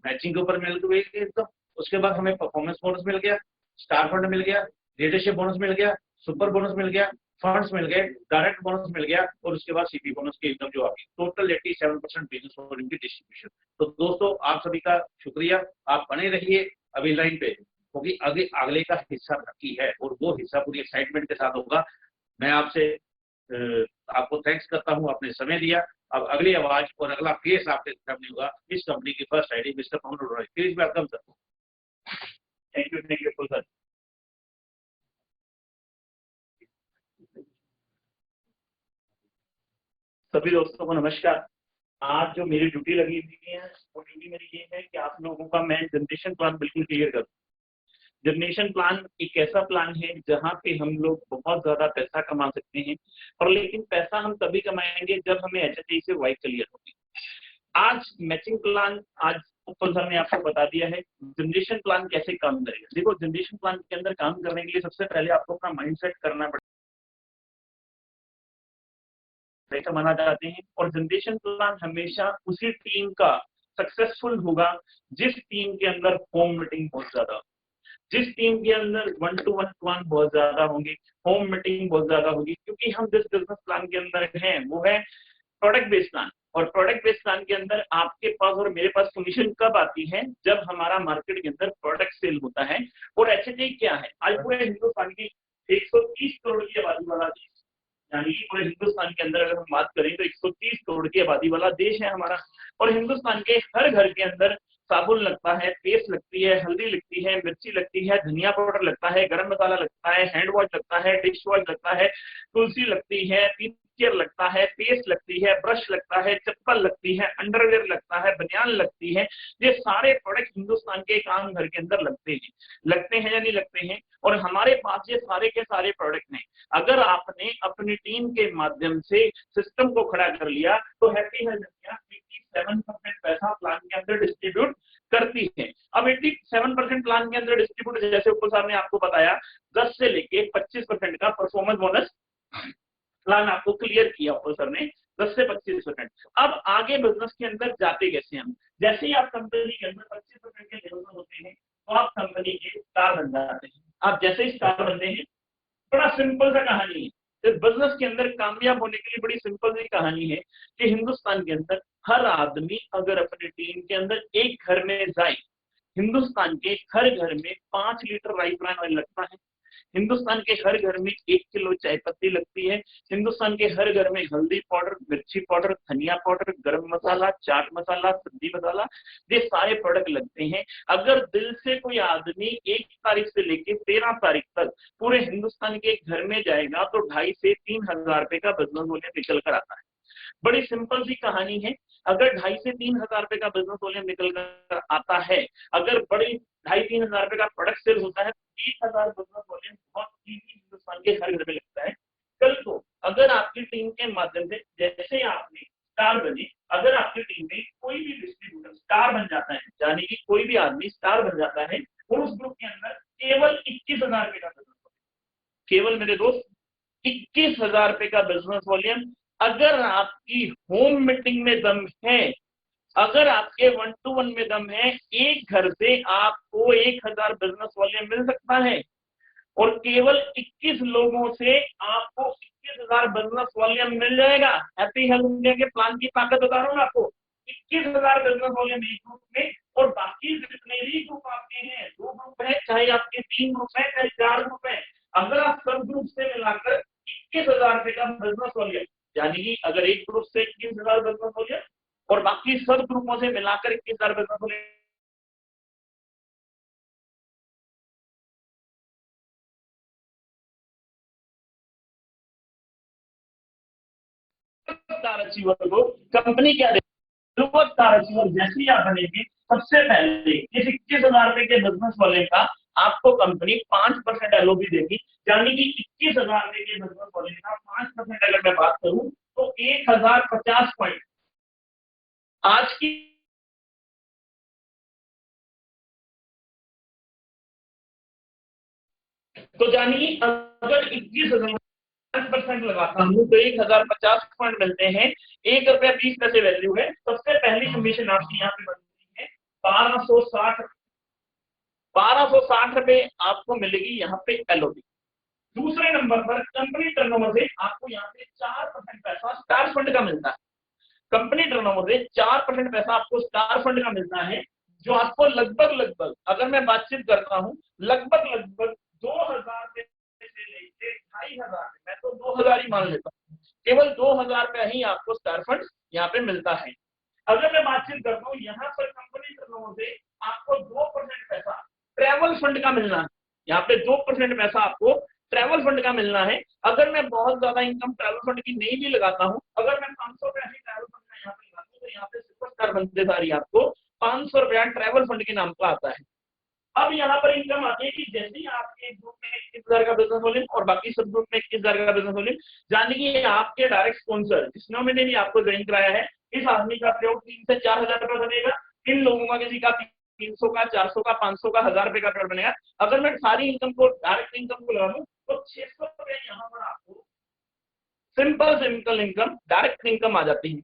A: मैचिंग के ऊपर मिल गई एकदम। उसके बाद हमें परफॉर्मेंस बोनस मिल गया, स्टार फंड मिल गया, लीडरशिप बोनस मिल गया, सुपर बोनस मिल गया, फंड्स मिल गए, डायरेक्ट बोनस मिल गया, और उसके बाद सीपी बोनस की इनकम जो आ गई, टोटल 87% बिजनेस वॉल्यूम की डिस्ट्रीब्यूशन। तो दोस्तों आप सभी का शुक्रिया, आप बने रहिए अभी लाइन पे, क्योंकि आगे अगले का हिस्सा बाकी है, और वो हिस्सा पूरी एक्साइटमेंट के साथ होगा। मैं आपसे आपको थैंक्स करता हूं, आपने समय दिया। अब अगली आवाज और अगला फेस आपके सामने होगा इस कंपनी की first ID mister Pawan Roy. Please welcome sir. Thank you full sir.
B: सभी दोस्तों को नमस्कार। आज जो मेरी ड्यूटी लगी हुई है वो ड्यूटी मेरी ये है कि आप लोगों का मैं जनरेशन प्लान बिल्कुल क्लियर करूं। जनरेशन प्लान एक ऐसा प्लान है जहां पे हम लोग बहुत ज्यादा पैसा कमा सकते हैं, और लेकिन पैसा हम तभी कमाएंगे जब हमें एचएचआई से वाई क्लियर होगी। आज मैचिंग प्लान, आज उपल सर ने आपको बता दिया है जनरेशन प्लान कैसे काम करेगा। देखो जनरेशन प्लान के अंदर काम करने के लिए सबसे पहले आपको अपना माइंड सेट करना पड़ेगा, माना जाते हैं, और जनरेशन प्लान हमेशा उसी टीम का सक्सेसफुल होगा जिस टीम के अंदर होम मीटिंग बहुत ज्यादा, जिस टीम के अंदर 1-to-1 प्लान बहुत ज्यादा होंगे, होम मीटिंग बहुत ज्यादा होगी। क्योंकि हम जिस बिजनेस प्लान के अंदर हैं वो है प्रोडक्ट बेस्ड प्लान, और प्रोडक्ट बेस्ड प्लान के अंदर आपके पास और मेरे पास कमीशन कब आती है, जब हमारा मार्केट के अंदर प्रोडक्ट सेल होता है। और एचएचआई क्या है, आज पूरे हिंदुस्तान की 130 करोड़ की आबादी वाला देश, यानी कि पूरे हिंदुस्तान के अंदर अगर हम बात करें तो 130 करोड़ की आबादी वाला देश है हमारा। और हिंदुस्तान के हर घर के अंदर साबुन लगता है, पेस्ट लगती है, हल्दी लगती है, मिर्ची लगती है, धनिया पाउडर लगता है, गरम मसाला लगता है, हैंड वॉश लगता है, डिश वॉश लगता है, तुलसी लगती है, केयर लगता है, पेस्ट लगती है, ब्रश लगता है, चप्पल लगती है, अंडरवेयर लगता है, बनियान लगती है। ये सारे प्रोडक्ट हिंदुस्तान के एक आम घर के अंदर लगते हैं या नहीं लगते हैं। और हमारे पास ये सारे के सारे प्रोडक्ट हैं। अगर आपने अपनी टीम के माध्यम से सिस्टम को खड़ा कर लिया तो हैप्पी हेल्थ इंडिया 87% पैसा प्लान के अंदर डिस्ट्रीब्यूट करती है। अब 87% प्लान के अंदर डिस्ट्रीब्यूट, जैसे ऊपर साहब ने आपको बताया, 10 से लेके 25% का परफॉर्मेंस बोनस प्लान आपको क्लियर किया ऊपर सर ने, 10 से 25%। अब आगे बिजनेस के अंदर जाते कैसे हम, जैसे ही आप कंपनी के अंदर 25% के लेवल में होते हैं तो आप कंपनी के स्टार बन जाते हैं। आप जैसे ही स्टार बनते हैं, बड़ा सिंपल सा कहानी है, इस बिजनेस के अंदर कामयाब होने के लिए बड़ी सिंपल सी कहानी है कि हिंदुस्तान के अंदर हर आदमी अगर अपनी टीम के अंदर एक घर में जाए, हिंदुस्तान के हर घर में 5 लीटर राइस ब्रान ऑयल लगता है, हिंदुस्तान के हर घर में 1 किलो चाय पत्ती लगती है, हिंदुस्तान के हर घर में हल्दी पाउडर, मिर्ची पाउडर, धनिया पाउडर, गरम मसाला, चाट मसाला, सब्जी मसाला, ये सारे प्रोडक्ट लगते हैं। अगर दिल से कोई आदमी 1 तारीख से लेके 13 तारीख तक पूरे हिंदुस्तान के घर में जाएगा तो 2,500 से 3,000 रुपए का बिजनेस वॉल्यूम निकल कर आता है। बड़ी सिंपल सी कहानी है। अगर 2,500 से 3,000 रुपए का बिजनेस वॉल्यूम निकल कर आता है, अगर बड़ी 2,500-3,000 रुपए का प्रोडक्ट सेल होता है, 1,000 बिजनेस वॉल्यूम बहुत इजी हिंदुस्तान के हर घर में लगता है। कल को अगर आपकी टीम के माध्यम से, जैसे आपने स्टार बने, अगर आपकी टीम में कोई भी डिस्ट्रीब्यूटर स्टार बन जाता है, यानी कि कोई भी आदमी स्टार बन जाता है, और उस ग्रुप के अंदर केवल 21,000 रुपए का बिजनेस, केवल मेरे दोस्त 21,000 रुपए का बिजनेस वॉल्यूम, अगर आपकी होम मीटिंग में दम है, अगर आपके 1-to-1 में दम है, एक घर से आपको 1,000 बिजनेस वॉल्यूम मिल सकता है। और केवल 21 लोगों से आपको 21,000 बिजनेस वॉल्यूम मिल जाएगा। हैप्पी हेल्थ इंडिया के प्लान की ताकत बता रहा हूँ आपको, 21,000 बिजनेस वॉल्यूम एक ग्रुप में, और बाकी जितने भी ग्रुप आपके हैं, 2 ग्रुप है, चाहे आपके 3 ग्रुप है, चाहे 4 ग्रुप है, अगर आप सब ग्रुप से मिलाकर 21,000 रुपए का बिजनेस वॉल्यूम, यानी कि अगर एक ग्रुप से 21,000 बिजनेस वॉल्यूम और बाकी सब ग्रुपों से मिलाकर 21,000 बिजनेस वॉल्यूम, अचीवर को कंपनी क्या देगी, अचीवर जैसे ही आप बनेंगे, सबसे पहले इस 21,000 रुपए के बिजनेस वॉल्यूम का आपको कंपनी 5% एलओबी देगी, यानी कि 21,000 के बिजनेस वॉल्यूम का 5% अगर मैं बात करूं तो 1050 पॉइंट आज की तो यानी अगर 21,000% लगाता हूं तो 1050 पॉइंट मिलते हैं, ₹1.20 वैल्यू है। सबसे पहली कमीशन आपकी यहाँ पे बनती है 1260 रुपए आपको मिलेगी यहाँ पे एलओबी। दूसरे नंबर पर कंपनी टर्नओवर से आपको यहाँ पे 4% पैसा स्टार फंड का मिलता है। कंपनी टर्नओवर से 4% पैसा आपको स्टार फंड का मिलता है, जो आपको लगभग अगर मैं बातचीत करता हूँ लगभग 2,000 से लेके 2,500, मैं तो 2,000 ही मान लेता हूँ, केवल 2,000 रुपया ही आपको स्टार फंड यहाँ पे मिलता है। अगर मैं बातचीत करता हूँ यहाँ पर कंपनी टर्नओवर से आपको 2% पैसा ट्रैवल फंड का मिलना है, यहाँ पे 2% पैसा आपको ट्रैवल फंड का मिलना है। अगर मैं बहुत ज्यादा इनकम ट्रैवल फंड की नहीं भी लगाता हूँ, अगर मैं 500 रुपया ही ट्रैवल फंड का यहाँ पे लगाता हूँ तो यहाँ पे सुपरस्टार बंदेदारी आपको 500 रुपया ट्रैवल फंड के नाम का आता है। अब यहाँ पर इनकम आती है कि जैसे ही आपके ग्रुप में 21,000 का बिजनेस वॉल्यूम और बाकी सब ग्रुप में 21,000 का बिजनेस वॉल्यूम, यानी कि आपके डायरेक्ट स्पॉन्सर जिन्होंने भी आपको ज्वाइन कराया है, इस आदमी का पे आउट 3 से 4,000 रुपया बनेगा, इन लोगों का किसी का 300 का, 400 का, 500 का, 1,000 रुपए का पेड़ बनेगा। अगर मैं सारी इनकम को डायरेक्ट इनकम को लगा दूं तो 600 रुपए यहाँ पर आपको सिंपल इनकम डायरेक्ट इनकम आ जाती है।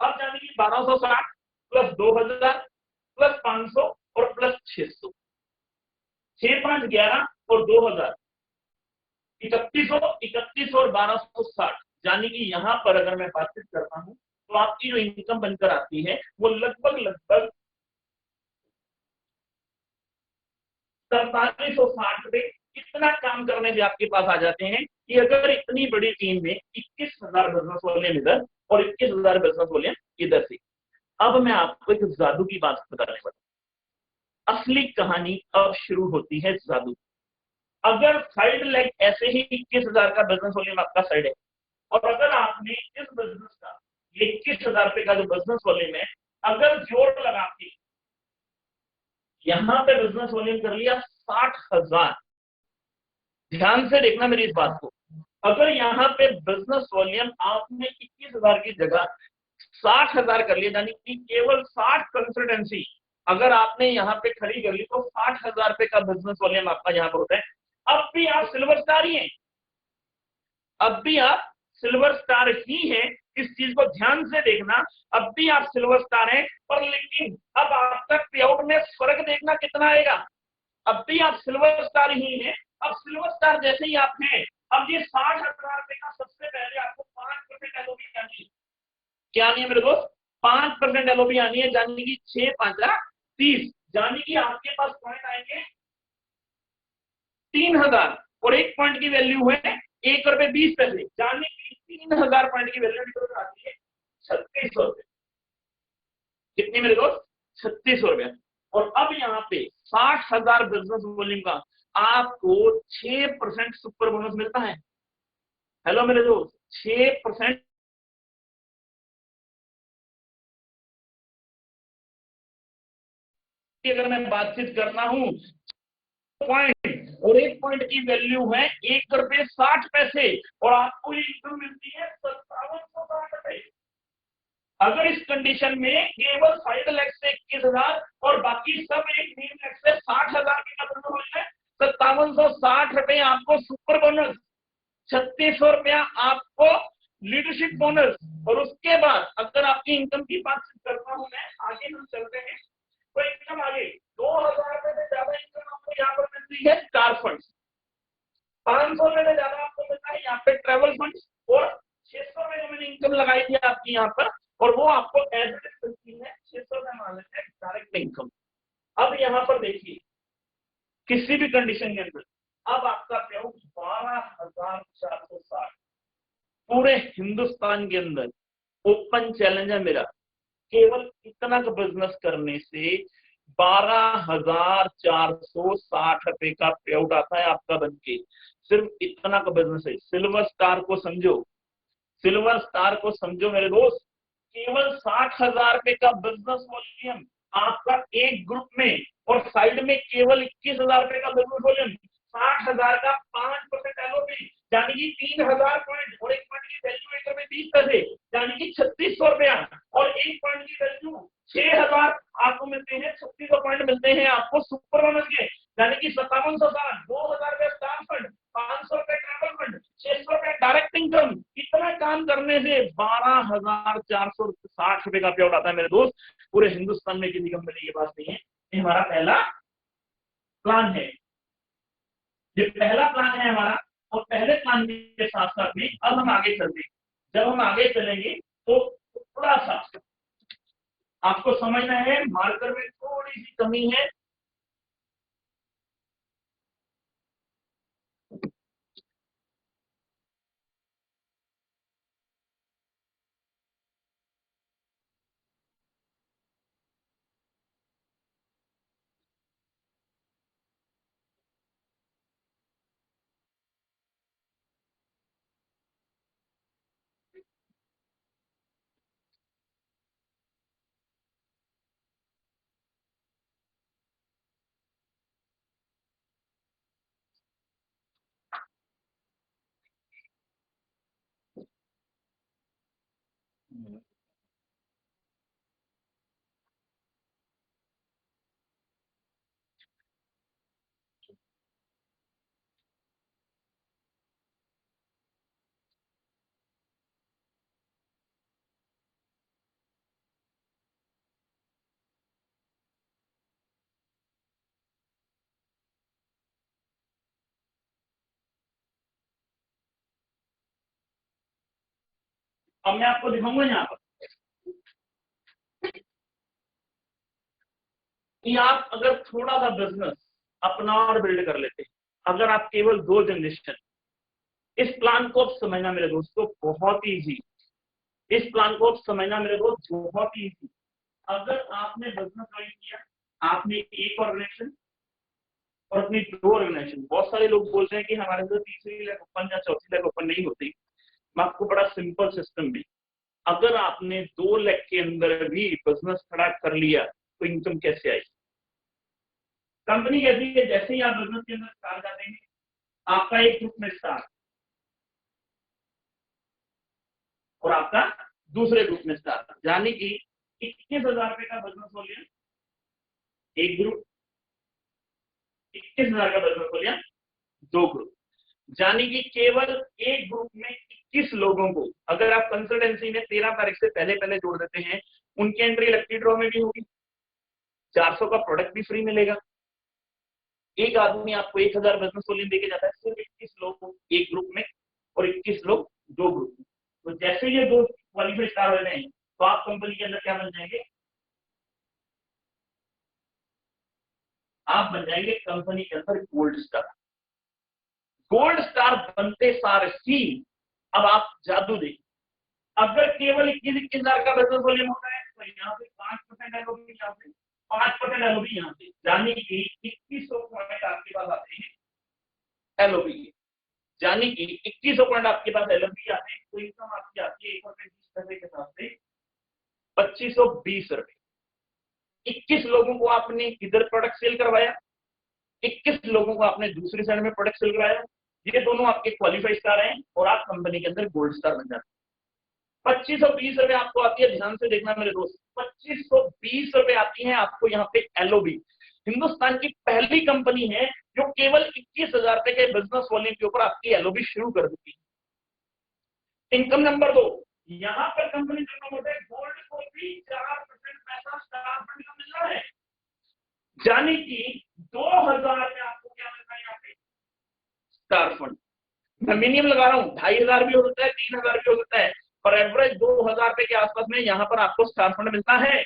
B: अब यानी कि 1260 प्लस 2,000 प्लस 500 और प्लस 600, 6, 5, 11 और 2,000, 3100 और 1,260, यानी कि यहाँ पर अगर मैं बातचीत करता हूँ तो आपकी जो इनकम बनकर आती है वो लगभग 4,460 रुपए। इतना काम करने से आपके पास आ जाते हैं कि अगर इतनी बड़ी टीम में 21,000 बिजनेस वॉल्यूम इधर और 21,000 बिजनेस वॉल्यूम इधर से, अब मैं आपको एक जादू की बात बताने वाला। असली कहानी अब शुरू होती है जादू। अगर साइड लेग ऐसे ही 21,000 का बिजनेस वॉल्यूम आपका साइड है और अगर आपने इस बिजनेस का 21,000 रुपए का जो बिजनेस वॉल्यूम है अगर जोड़ लगा के यहां पे बिजनेस वॉल्यूम कर लिया 60,000, ध्यान से देखना मेरी इस बात को, अगर यहाँ पे बिजनेस वॉल्यूम आपने 21,000 की जगह 60,000 कर लिया, यानी कि केवल 60 कंसल्टेंसी अगर आपने यहाँ पे खड़ी कर ली तो 60,000 रुपए का बिजनेस वॉल्यूम आपका यहाँ पर होता है। अब भी आप सिल्वर स्टार ही हैं, अब भी आप सिल्वर स्टार ही हैं, इस चीज को ध्यान से देखना, अब भी आप सिल्वर स्टार हैं, पर लेकिन अब आपका पे आउट में फर्क देखना कितना आएगा। अब भी आप सिल्वर स्टार ही हैं, अब सिल्वर स्टार जैसे ही आप हैं, अब ये 60,000 रुपए का सबसे पहले आपको 5% एलओबी आनी है। क्या आनी है मेरे दोस्त? 5% एलओबी आनी है, यानी कि 6, 5, 30, यानी कि आपके पास पॉइंट आएंगे 3,000 और एक पॉइंट की वैल्यू है ₹1.20, यानी कि 3,000 पॉइंट की वैल्यू आती है 3,600 रुपए। कितनी मेरे दोस्त? 3,600 रुपए। और अब यहाँ पे 60,000 बिजनेस वॉल्यूम का आपको 6% सुपर बोनस मिलता है। हेलो मेरे दोस्त, 6% की अगर मैं बातचीत करता हूं पॉइंट और एक पॉइंट की वैल्यू है ₹1.60 और आपको ये इनकम मिलती है 5,760 रुपए। अगर इस कंडीशन में केवल 5 लाख से 21,000 और बाकी सब एक 3 लाख से 60,000 की नजर हो है, 5,760 रुपए आपको सुपर बोनस, 3,600 रुपया आपको लीडरशिप बोनस। और उसके बाद अगर आपकी इनकम की बात करता हूं मैं, आगे हम चलते हैं तो इनकम आगे 2,000 रुपए से ज्यादा इनकम आपको यहाँ पर मिलती है स्टार फंड, 500 रुपए से ज्यादा आपको मिलता है यहाँ पे ट्रेवल फंड, और 600 रुपए जो मैंने इनकम लगाई थी आपकी यहाँ पर, और वो आपको एवरेज मिलती है 600 रुपए मान लेते हैं डायरेक्ट इनकम। अब यहाँ पर देखिए किसी भी कंडीशन के अंदर अब आपका पे आउट 12,460 पूरे हिंदुस्तान के अंदर ओपन चैलेंज है मेरा, केवल इतना का बिजनेस करने से 12,460 रुपए का पे आउट आता है आपका बनके। सिर्फ इतना का बिजनेस है। सिल्वर स्टार को समझो, सिल्वर स्टार को समझो मेरे दोस्त, केवल 60,000 रुपए का बिजनेस वॉल्यूम आपका एक ग्रुप में और साइड में केवल 21,000 रुपए का बिजनेस वॉल्यूम, 60,000 का 5% एलओपी, यानी कि 3,000 पॉइंट, और एक पॉइंट की वैल्यू 1 रुपए 30 पैसे, यानी कि 3600 रुपया, और एक पॉइंट की वैल्यू 6,000 आपको मिलते हैं, 3600 पॉइंट मिलते हैं आपको सुपर बोनस के, यानी कि 5760, 2,000 रुपए स्टार फंड, 500 रुपए ट्रैवल फंड, 600 रुपए डायरेक्ट इनकम। इतना काम करने से 12,460 रुपए का पे आउट आता है मेरे दोस्त। पूरे हिंदुस्तान में किसी कंपनी के पास नहीं है। ये हमारा पहला प्लान है, ये पहला प्लान है हमारा। और पहले प्लान के साथ साथ में अब हम आगे चलते हैं। जब हम आगे चलेंगे तो थोड़ा सा आपको समझना है, मार्कर में थोड़ी सी कमी है। अब मैं आपको दिखाऊंगा यहाँ पर कि आप अगर थोड़ा सा बिजनेस अपना और बिल्ड कर लेते हैं, अगर आप केवल 2 जनरेशन, इस प्लान को आप समझना मेरे दोस्तों बहुत इजी, इस प्लान को आप समझना मेरे दोस्त बहुत इजी। अगर आपने बिजनेस ज्वाइन किया, आपने एक ऑर्गेनाइजेशन और अपनी 2 ऑर्गेनाइजेशन, बहुत सारे लोग बोलते हैं कि हमारे से तीसरी लाख ओपन या चौथी लाख ओपन नहीं होती। मैं आपको बड़ा सिंपल सिस्टम भी, अगर आपने 2 लाख के अंदर भी बिजनेस खड़ा कर लिया तो इनकम कैसे आएगी? कंपनी कैसी है, जैसे ही आप बिजनेस के अंदर स्टार्ट जाते हैं, आपका एक ग्रुप में स्टार्ट और आपका दूसरे ग्रुप में स्टार्ट, यानी कि 21,000 रुपए का बिजनेस वॉल्यूम एक ग्रुप, 21,000 का बिजनेस वॉल्यूम 2 ग्रुप, यानी कि केवल एक ग्रुप में 21 लोगों को अगर आप कंसल्टेंसी में 13 तारीख से पहले पहले जोड़ देते हैं, उनकी एंट्री लकी ड्रॉ में भी होगी, 400 का प्रोडक्ट भी फ्री मिलेगा। एक आदमी आपको 1,000 बिजनेस वॉल्यूम देके जाता है, सिर्फ 21 लोग एक ग्रुप में और 21 लोग 2 ग्रुप में। तो जैसे ये 2 क्वालिफाई स्टार हो रहे हैं तो आप कंपनी के अंदर क्या बन जाएंगे? आप बन जाएंगे कंपनी के अंदर गोल्ड स्टार। गोल्ड स्टार बनते सार ही अब आप जादू देखिए, अगर केवल 21,000 का बिजनेस वॉल्यूम होता है तो यहाँ पे 5% एलओपी, यहाँ पे 5% एलओपी, यहाँ पे यानी कि 2100 पॉइंट आपके पास आते हैं एलओपी के, यानी कि 2100 पॉइंट आपके पास एलओपी आते हैं, तो इनकम आपकी आती है 1 रुपए 20 पैसे के हिसाब से 2520 रुपए। 21 लोगों को आपने इधर प्रोडक्ट सेल करवाया, 21 लोगों को आपने दूसरी साइड में प्रोडक्ट सेल करवाया, ये दोनों आपके क्वालिफाई स्टार हैं और आप कंपनी के अंदर गोल्ड स्टार बन जाते हैं। 2520 रुपए आपको आती है, ध्यान से देखना मेरे दोस्त, 2520 रुपए आती है आपको यहाँ पे एलओबी। हिंदुस्तान की पहली कंपनी है जो केवल 21,000 रुपए के बिजनेस वॉल्यूम के ऊपर आपकी एलओबी शुरू कर देती है। इनकम नंबर 2, यहाँ पर कंपनी का नंबर है, गोल्ड को भी 4% पैसा स्टार फंड का मिल रहा है, यानी कि 2,000 में आपको क्या मिलता है यहाँ पे स्टार फंड। मैं मिनिमम लगा रहा हूँ, 2,500 भी हो सकता है, 3,000 भी हो सकता है, पर एवरेज 2,000 रुपए के आसपास में यहाँ पर आपको स्टार फंड मिलता है।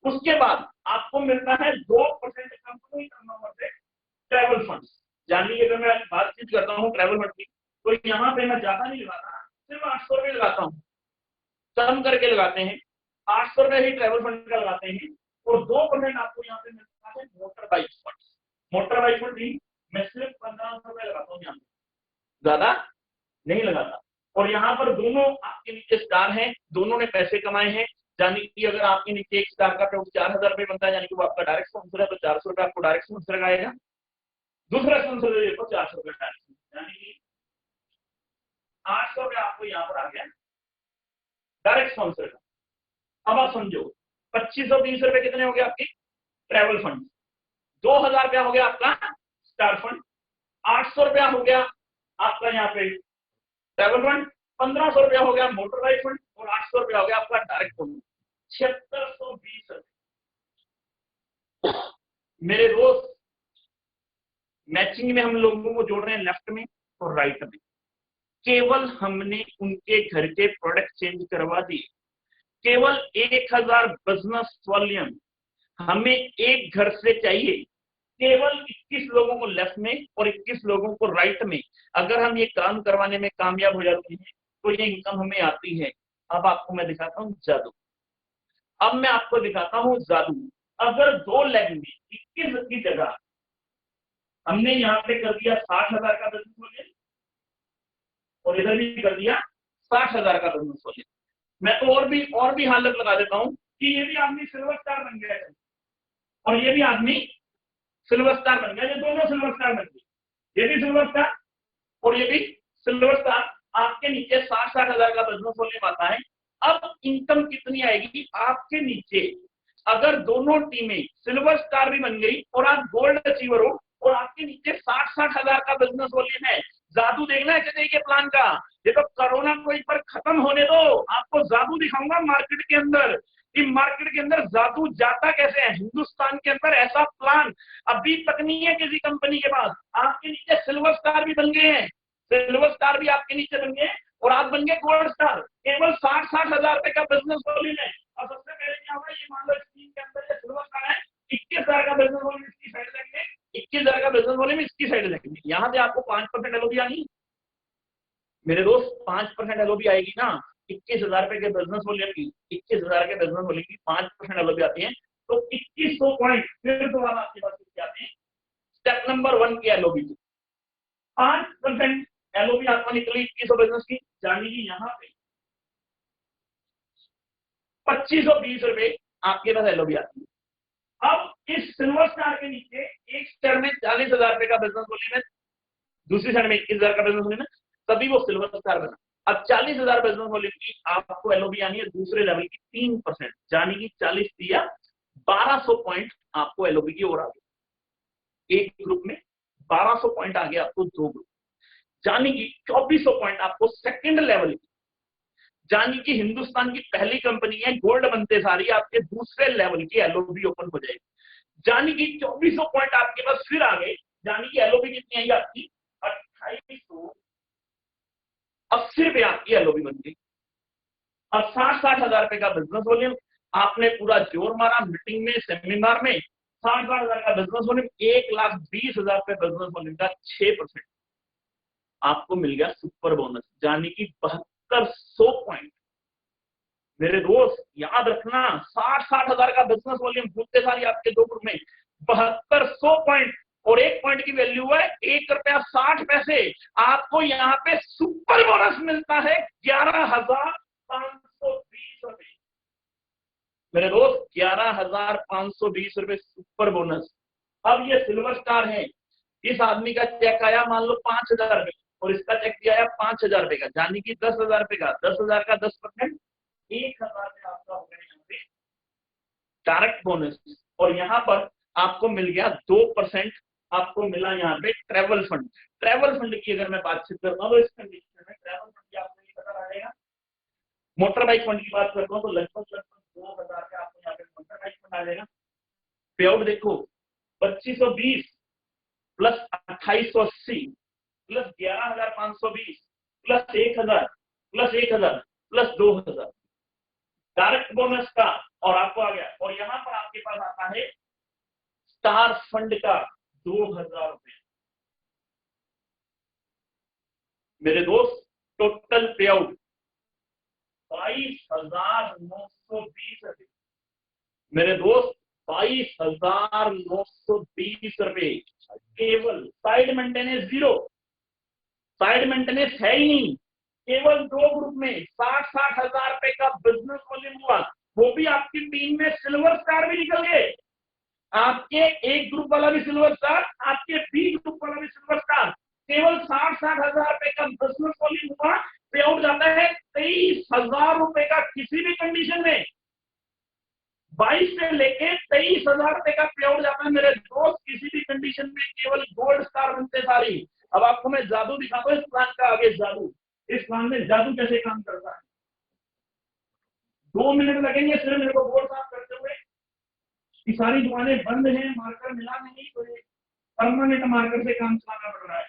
B: उसके बाद आपको मिलता है 2% कंपनी टर्नओवर से ट्रैवल फंड, यानी कि अगर मैं बातचीत करता हूँ ट्रैवल फंड की, तो यहाँ पे मैं ज्यादा नहीं लगाता, सिर्फ 800 रुपए लगाता हूँ, कम करके लगाते हैं, 800 रुपए ही ट्रैवल फंड का लगाते हैं, और 2% आपको यहाँ पे मिलता है motor bike fund. Motor bike fund भी मैं सिर्फ 1,500 रुपए लगाता हूँ, यहाँ पे ज्यादा नहीं लगाता। और यहाँ पर दोनों आपके नीचे स्टार हैं, दोनों ने पैसे कमाए हैं, यानी कि अगर आपके नीचे एक स्टार का पेआउट 4,000 रुपए बनता है, यानी कि वो आपका डायरेक्ट स्पॉन्सर है, तो 400 रुपए आपको डायरेक्ट स्पॉन्सर का आएगा। दूसरा स्पॉन्सर देखो 400 रुपए डायरेक्ट, यानी कि 800 रुपए आपको यहाँ पर आ गया डायरेक्ट स्पॉन्सर का। अब आप समझो 2520 रुपए कितने हो गए आपके ट्रैवल फंड, 2000 रुपया हो गया आपका स्टार फंड, 800 रुपया हो गया आपका यहाँ पे ट्रैवल फंड, 1500 रुपया हो गया मोटर बाइक फंड, और 800 रुपया हो गया आपका डायरेक्ट फंड, 7620 रुपए। मेरे दोस्त मैचिंग में हम लोगों को जोड़ रहे हैं लेफ्ट में और राइट में, केवल हमने उनके घर के प्रोडक्ट चेंज करवा दिए। केवल 1000 बिजनेस वॉल्यूम हमें एक घर से चाहिए, केवल 21 लोगों को लेफ्ट में और 21 लोगों को राइट में। अगर हम ये काम करवाने में कामयाब हो जाते हैं तो ये इनकम हमें आती है। अब आपको मैं दिखाता हूँ जादू। अब मैं आपको दिखाता हूँ जादू। अगर 2 लेग में 21 की जगह हमने यहाँ पे कर दिया 60,000 का बिजनेस वॉल्यूम और इधर भी कर दिया 60,000 का बिजनेस वॉल्यूम, मैं तो और भी हालत लगा देता हूँ कि ये भी आदमी सिल्वर स्टार बन गया है और ये भी आदमी सिल्वर स्टार बन गया, ये दोनों सिल्वर स्टार बन गए, ये भी सिल्वर स्टार और ये भी सिल्वर स्टार। आपके नीचे 60,000 का बिजनेस वॉल्यूम आता है। अब इनकम कितनी आएगी आपके नीचे? अगर दोनों टीमें सिल्वर स्टार भी बन गई और आप गोल्ड अचीवर हो और आपके नीचे 60,000 का बिजनेस वॉल्यूम है, जादू देखना है चेन्नई के प्लान का। ये तो कोरोना को एक बार खत्म होने दो, आपको जादू दिखाऊंगा मार्केट के अंदर कि मार्केट के अंदर जादू जाता कैसे है। हिंदुस्तान के अंदर ऐसा प्लान अभी तक नहीं है किसी कंपनी के पास। आपके नीचे सिल्वर स्टार भी बन गए हैं, सिल्वर स्टार भी आपके नीचे बन गए और आप बन गए गोल्ड स्टार। केवल 60,000 रुपए का बिजनेस वॉल्यूम है। अब सबसे पहले क्या होगा, ये मान लो स्क्रीन के अंदर ये सिल्वर स्टार है, 21,000 का बिजनेस वॉल्यूम इसकी साइड लेंगे, 21,000 का बिजनेस वॉल्यूम इसकी साइड लेंगे। यहाँ पे आपको 5% एलओबी आनी मेरे दोस्त, 5% एलओबी आएगी ना 21,000 रुपए के बिजनेस वॉल्यूम की, 21,000 के बिजनेस वॉल्यूम की 5% एलओबी आती है तो 2100 पॉइंट। फिर दोबारा आपके पास क्या आते हैं स्टेप नंबर 1 की एलओबी, 5% एलओबी आपका निकली 2100 बिजनेस की, यानी कि यहाँ पे 2520 रुपए आपके पास एलओबी आती है। अब इस सिल्वर स्टार के नीचे एक स्टार में 40,000 रुपए का बिजनेस वॉल्यूम है, दूसरी साइड में 21,000 का बिजनेस वॉल्यूम है, तभी वो सिल्वर स्टार बना। अब 40,000 बिजनेस वॉल्यूम की आपको एलओबी आनी है दूसरे लेवल की 3%, यानी कि 40 दिया 1200 पॉइंट आपको एलओबी की ओर आ गई। एक ग्रुप में 1200 पॉइंट आ गया आपको 2 ग्रुप, यानी कि 2400 पॉइंट आपको सेकंड लेवल की, यानी कि हिंदुस्तान की पहली कंपनी है गोल्ड बनते सारी आपके दूसरे लेवल की एलओबी ओपन हो जाएगी, यानी कि 2400 पॉइंट आपके पास फिर आ गए, यानी कि एलओबी कितनी आई आपकी 2880 रुपए आपकी एलओबी बन गई। अब 60,000 रुपए का बिजनेस वॉल्यूम, आपने पूरा जोर मारा मीटिंग में सेमिनार में, 60,000 का बिजनेस वॉल्यूम, 1,20,000 रुपए बिजनेस वॉल्यूम का 6% आपको मिल गया सुपर बोनस, यानी कि 7200 पॉइंट। मेरे दोस्त याद रखना 60,000 का बिजनेस वॉल्यूम भूलते सारी आपके 2 ग्रुप में 7200 पॉइंट और 1 पॉइंट की वैल्यू है ₹1.60। आपको यहाँ पे सुपर बोनस मिलता है 11,520 रुपए। मेरे दोस्त 11,520 रुपए सुपर बोनस। अब ये सिल्वर स्टार है, इस आदमी का चेक आया मान लो 5,000 रुपए और इसका चेक दिया है 5,000 रुपए का, यानी कि 10,000 रुपए का, 10,000 का 10%, 1,000 में आपका हो गया यहाँ पे डायरेक्ट बोनस। और यहाँ पर आपको मिल गया 2% आपको मिला यहाँ पे ट्रैवल फंड। ट्रैवल फंड की अगर मैं बातचीत करता हूँ तो इस कंडीशन में ट्रैवल फंड की आपको ये पता रहेगा। मोटर बाइक फंड की बात करता हूँ तो लगभग 2,000 का आपको यहाँ पे मोटर बाइक फंड आ जाएगा। पे आउट देखो 2520 plus 2880 plus 11,520 plus 1,000 plus 1,000 plus 2,000 direct bonus का, और आपको आ गया। और यहाँ पर आपके पास आता है स्टार फंड का 2,000 रुपए। मेरे दोस्त टोटल पे आउट 22,920 रुपए। मेरे दोस्त 22,920 रुपए। केवल साइड मेंटेनेंस 0, साइड मेंटेनेंस है ही नहीं। केवल 2 ग्रुप में 60,000 रुपए का बिजनेस वॉल्यूम हुआ, वो भी आपकी टीम में सिल्वर स्टार भी निकल गए, आपके एक ग्रुप वाला भी सिल्वर स्टार, आपके बी ग्रुप वाला भी सिल्वर स्टार। केवल 60-60 हजार रुपए का बिजनेस वॉल्यूम हुआ, पे आउट जाता है 23,000 रुपए का किसी भी कंडीशन में। 22 से लेके 23,000 रुपए का पे आउट जाता है मेरे दोस्त, किसी भी कंडीशन में, केवल गोल्ड स्टार बनते सारी। अब आपको मैं जादू दिखाता हूँ इस प्लान का, आगे जादू, इस प्लान में जादू कैसे काम करता है। 2 मिनट लगेंगे सिर्फ मेरे को बोर्ड साफ करते हुए। ये सारी दुकानें बंद हैं, मार्कर मिला नहीं, तो परमानेंट मार्कर से काम चलाना पड़ रहा है।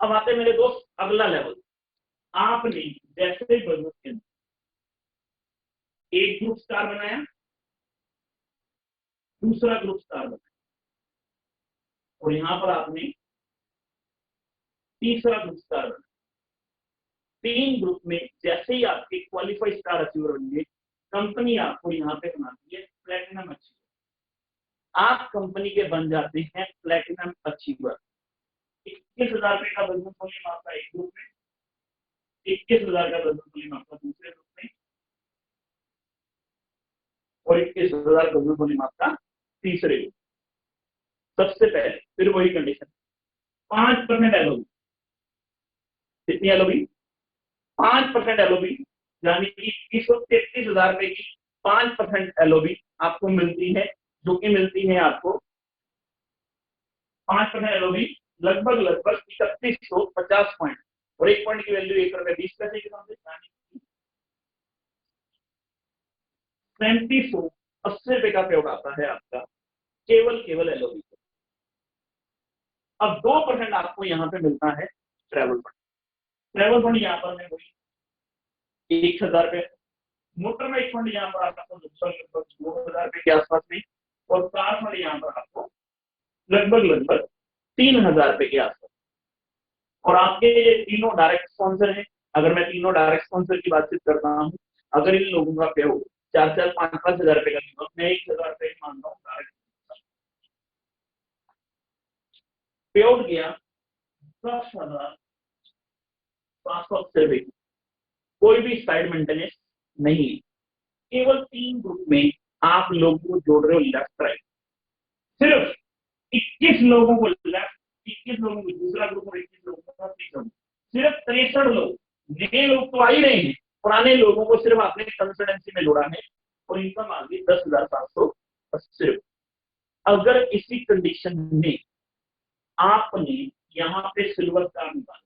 B: अब आते मेरे दोस्त अगला लेवल। आपने जैसे ही बिजनेस के अंदर एक ग्रुप स्टार बनाया, दूसरा ग्रुप स्टार बनाया, और यहां पर आपने तीसरा ग्रुप स्टार बनाया। 3 ग्रुप में जैसे ही आपके क्वालिफाइड स्टार अचीवर होंगे, कंपनी आपको यहाँ पे बनाती है प्लेटिनम अचीवर। आप कंपनी के बन जाते हैं प्लेटिनम अचीवर। 21,000 रुपए का बिजनेस वॉल्यूम आपका एक ग्रुप में, 21,000 का बिजनेस वॉल्यूम आपका दूसरे ग्रुप में, और 21,000 का बिजनेस वॉल्यूम आपका तीसरे ग्रुप। सबसे पहले फिर वही कंडीशन, 5% एलओबी। कितनी एलओबी? 5% एलओबी, यानी कि 233,000 रुपए की 5% एलओबी आपको मिलती है, जो कि मिलती है आपको 5% एलओबी लगभग 3150 पॉइंट, और एक पॉइंट की वैल्यू 1 रुपए 20 पैसे के सामने, 3780 रुपए का पे आता है आपका केवल एलओबी। अब 2% आपको यहाँ पे मिलता है ट्रेवल फंड। ट्रेवल फंड यहाँ पर मैं वही 1,000 रुपए, मोटर में एक फंड यहाँ पर आपको लगभग 2,000 रुपए के आसपास में, और कार फंड यहाँ पर आपको लगभग 3,000 रुपए के आसपास। और आपके ये तीनों डायरेक्ट स्पॉन्सर हैं। अगर मैं तीनों डायरेक्ट स्पॉन्सर की बातचीत करता हूँ, अगर इन लोगों का पे हो 4-4, 5-5 हजार रुपए का, मैं 1,000 रुपए मानता हूँ डायरेक्ट पे आउट किया 10,780 रुपए। कोई भी साइड मेंटेनेंस नहीं, केवल 3 ग्रुप में आप लोगों को जोड़ रहे हो लेफ्ट राइट। सिर्फ 21 लोगों को लेफ्ट, 21 लोगों को दूसरा ग्रुप, और 21 लोगों को तीसरा ग्रुप। सिर्फ 63 लोग, नए लोग तो आ ही रहे हैं, पुराने लोगों को सिर्फ आपने कंसल्टेंसी में जोड़ा है, और इनकम आ गई 10,780। अगर इसी कंडीशन में आपने यहाँ पे सिल्वर स्टार निकाला,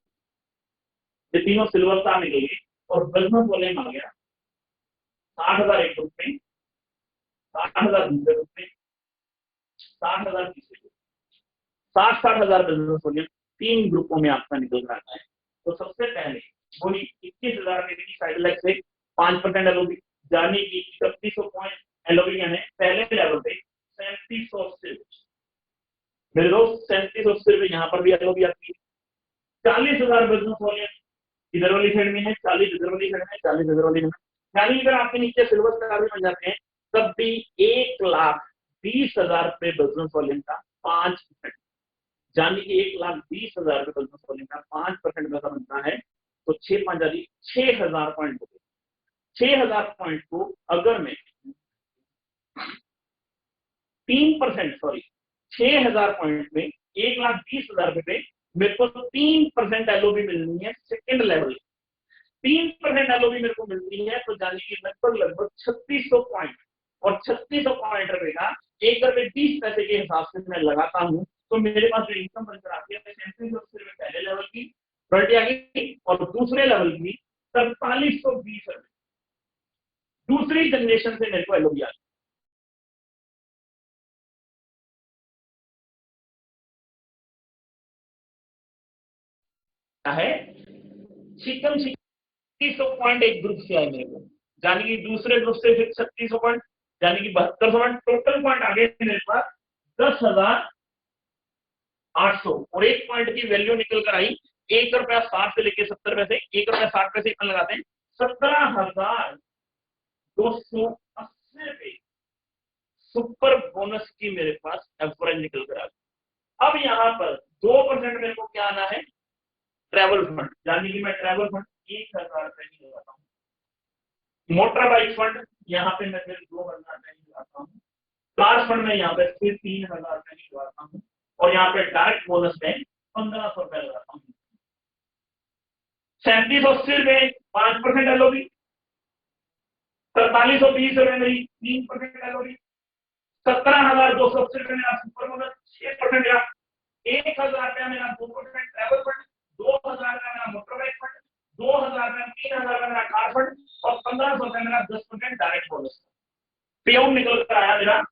B: ये तीनों सिल्वर स्टार निकल गए, और बिजनेस वॉल्यूम आ गया 60,000 एक ग्रुप में, 60,000 दूसरे ग्रुप में, 60,000 तीसरे ग्रुप, 60,000 बिजनेस वॉल्यूम 3 ग्रुपों में आपका निकल रहा है। तो सबसे पहले वही 21,000 की साइड लाइक से 5% एलओबी, जाने की 3100 पॉइंट एलओबी यानी पहले लेवल पे 3780। मेरे दोस्त 3780 यहाँ पर भी एलओबी आती है। 40,000 बिजनेस वॉल्यूम इधर वाली साइड में है, 40 इधर वाली साइड में, 40 इधर वाली में। यानी अगर आपके नीचे सिल्वर स्टार भी बन जाते हैं, तब भी 1,20,000 रुपए बिजनेस वॉल्यूम का 5%, यानी कि 1,20,000 रुपए बिजनेस वॉल्यूम का 5% में बनता है। तो 6,5 6,000 पॉइंट हो गए। 6,000 पॉइंट को अगर मैं 3%, सॉरी 6,000 पॉइंट में 1,20,000 रुपए, मेरे को 3% एलओबी मिलनी है सेकेंड लेवल। 3% एलओबी मेरे को मिलती है, तो जाने की लगभग 3600 पॉइंट, और 3600 पॉइंट रुपए का 1 रुपए 20 पैसे के हिसाब से मैं लगाता हूँ, तो मेरे पास जो इनकम बनकर आती है 3780 रुपए पहले लेवल की, रॉयल्टी आ गई। और दूसरे लेवल की 4320 रुपए, दूसरी जनरेशन से मेरे को एलओबी आ गया है। चिकन 3600 एक ग्रुप से आए मेरे को, यानी कि दूसरे ग्रुप से फिर 3600 पॉइंट, यानी कि 7200 पॉइंट, टोटल पॉइंट आ गए मेरे पास 10,800। और एक पॉइंट की वैल्यू निकल कर आई ₹1.60 से लेके 70 पैसे, ₹1.60 इतना लगाते हैं, 17,280 सुपर बोनस की मेरे पास एवरेज निकल कर आ गई। अब यहाँ पर 2% मेरे को क्या आना है, ट्रैवल फंड, यानी कि मैं ट्रैवल फंड 1,000 नहीं लगाता हूँ। मोटर बाइक फंड यहाँ पे मैं फिर 2,000 नहीं लगाता हूँ। कार फंड में यहाँ पे फिर 3,000 नहीं लगाता हूँ। और यहाँ पे डायरेक्ट बोनस में 1,500 रुपए लगाता हूँ। 3780 रुपए 5% एलओबी, 4320 रुपए मेरी 3% एलओबी, 17,280 रुपए मेरा सुपर बोनस 6% या 1,000 रुपया मेरा 2% ट्रैवल फंड, 2,000 रुपया मेरा मोटर बाइक फंड, 2,000 रुपया 3,000 रुपया मेरा कार फंड और 1,500 रुपया मेरा 10% डायरेक्ट बोनस। पे आउट निकल कर आया मेरा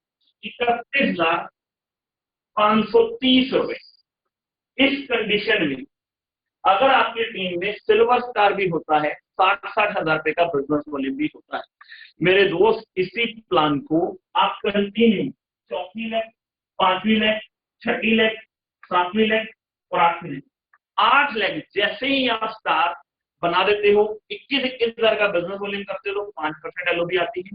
B: 31,530 रुपए। इस कंडीशन में अगर आपकी टीम में सिल्वर स्टार भी होता है, 60-60 हजार रुपए का बिजनेस वॉल्यूम भी होता है, मेरे दोस्त इसी प्लान को आप कंटिन्यू 4वीं लेग, 5वीं लेग, 6वीं लेग, 7वीं लेग और 8वीं लेग, 8 लेग जैसे ही आप स्टार बना देते हो, 21-21 हजार का बिजनेस वॉल्यूम करते हो, 5% एलओबी आती है।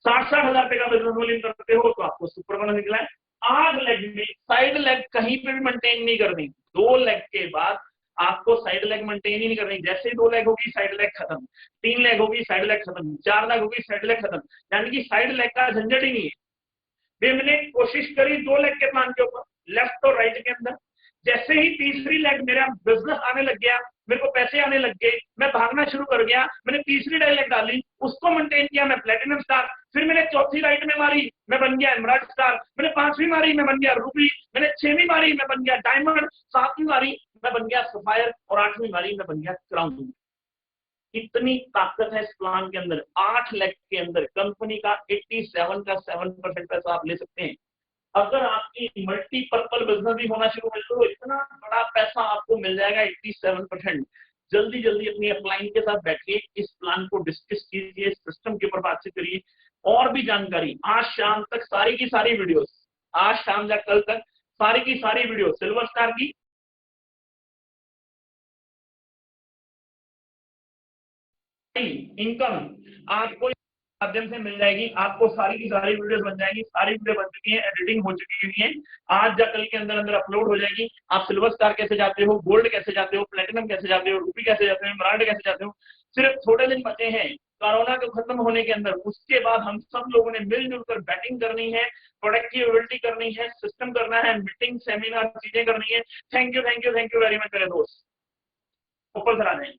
B: 60-60 हजार रुपए का बिजनेस वॉल्यूम करते हो तो आपको सुपर बोनस निकला है। 8 लेग में साइड लेग कहीं पे भी मेंटेन नहीं करनी, 2 लेग के बाद आपको साइड लेग मेंटेन ही नहीं करनी। जैसे 2 लेग होगी साइड लेग खत्म, 3 लेग होगी साइड लेग खत्म, 4 लेग होगी साइड लेग खत्म, यानी कि साइड लेग का झंझट ही नहीं है। मैंने कोशिश करी 2 लेग के प्लान के ऊपर, लेफ्ट और राइट के अंदर, जैसे ही तीसरी लेग मेरा बिजनेस आने लग गया, मेरे को पैसे आने लग गए, मैं भागना शुरू कर गया, मैंने तीसरी डायलेक्ट डाली, उसको मेंटेन किया, मैं प्लेटिनम स्टार। फिर मैंने चौथी राइट में मारी, मैं बन गया एमराल्ड स्टार। मैंने 5वीं मारी, मैं बन गया रूबी। मैंने 6वीं मारी, मैं बन गया डायमंड। 7वीं मारी, मैं बन गया सफायर। और 8वीं मारी, मैं बन गया क्राउन। इतनी ताकत है इस प्लान के अंदर। 8 लाख के अंदर कंपनी का 87 का 7% पैसा आप ले सकते हैं। अगर आपकी मल्टीपर्पल बिजनेस भी होना शुरू कर तो इतना बड़ा पैसा आपको मिल जाएगा 87%। जल्दी जल्दी अपनी अपलाइन के साथ बैठिए, इस प्लान को डिस्कस कीजिए, सिस्टम के ऊपर बातचीत करिए। और भी जानकारी आज शाम तक सारी की सारी वीडियोस, आज शाम या कल तक सारी की सारी वीडियो सिल्वर स्टार की इनकम आपको माध्यम से मिल जाएगी। आपको सारी की सारी वीडियोस बन जाएगी, सारी वीडियो बन चुकी है, एडिटिंग हो चुकी है, आज या कल के अंदर अंदर अपलोड हो जाएगी। आप सिल्वर स्टार कैसे जाते हो, गोल्ड कैसे जाते हो, प्लेटिनम कैसे जाते हो, रूपी कैसे जाते हो, एमराल्ड कैसे जाते हो। सिर्फ थोड़े दिन बचे हैं कोरोना को खत्म होने के अंदर, उसके बाद हम सब लोगों ने मिलजुल कर बैटिंग करनी है, प्रोडक्टिविटी करनी है, सिस्टम करना है, मीटिंग सेमिनार चीजें करनी है। Thank you thank you thank you very much मेरे दोस्त, ऊपर सर आ जाए।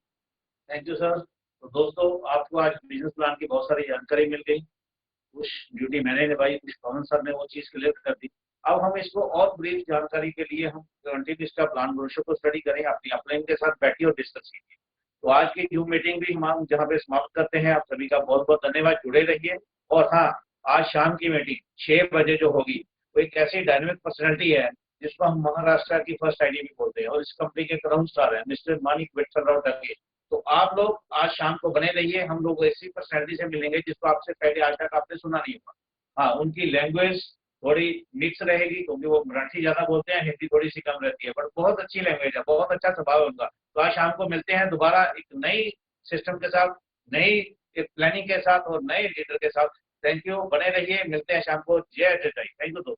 A: Thank you sir. तो दोस्तों आपको आज बिजनेस प्लान की बहुत सारी जानकारी मिल गई, कुछ ड्यूटी मैंने निभाई, कुछ पवन सर ने वो चीज क्लियर कर दी। अब हम इसको और ब्रीफ जानकारी के लिए हम कंटिन्यू इसका प्लान ब्रोशर को स्टडी करें, अपनी अपलाइन के साथ बैठिए और डिस्कस कीजिए। तो आज की जूम मीटिंग भी हम जहाँ पे समाप्त करते हैं। आप सभी का बहुत बहुत धन्यवाद, जुड़े रहिए। और हाँ, आज शाम की मीटिंग 6 बजे जो होगी, वो एक ऐसी डायनेमिक पर्सनैलिटी है जिसको हम महाराष्ट्र की फर्स्ट आईडी भी बोलते हैं और इस कंपनी के क्राउन स्टार है मिस्टर मानिक विठलराव टंगे। तो आप लोग आज शाम को बने रहिए, हम लोग ऐसी पर्सनैलिटी से मिलेंगे जिसको आपसे पहले आज तक आपने सुना नहीं होगा। हाँ, उनकी लैंग्वेज थोड़ी मिक्स रहेगी क्योंकि वो मराठी ज्यादा बोलते हैं, हिंदी थोड़ी सी कम रहती है, बट बहुत अच्छी लैंग्वेज है, बहुत अच्छा स्वभाव है उनका। तो आज शाम को मिलते हैं दोबारा एक नई सिस्टम के साथ, नई प्लानिंग के साथ और नए लीडर के साथ। थैंक यू, बने रहिए, मिलते हैं शाम को। जय जय। थैंक यू दोस्तों।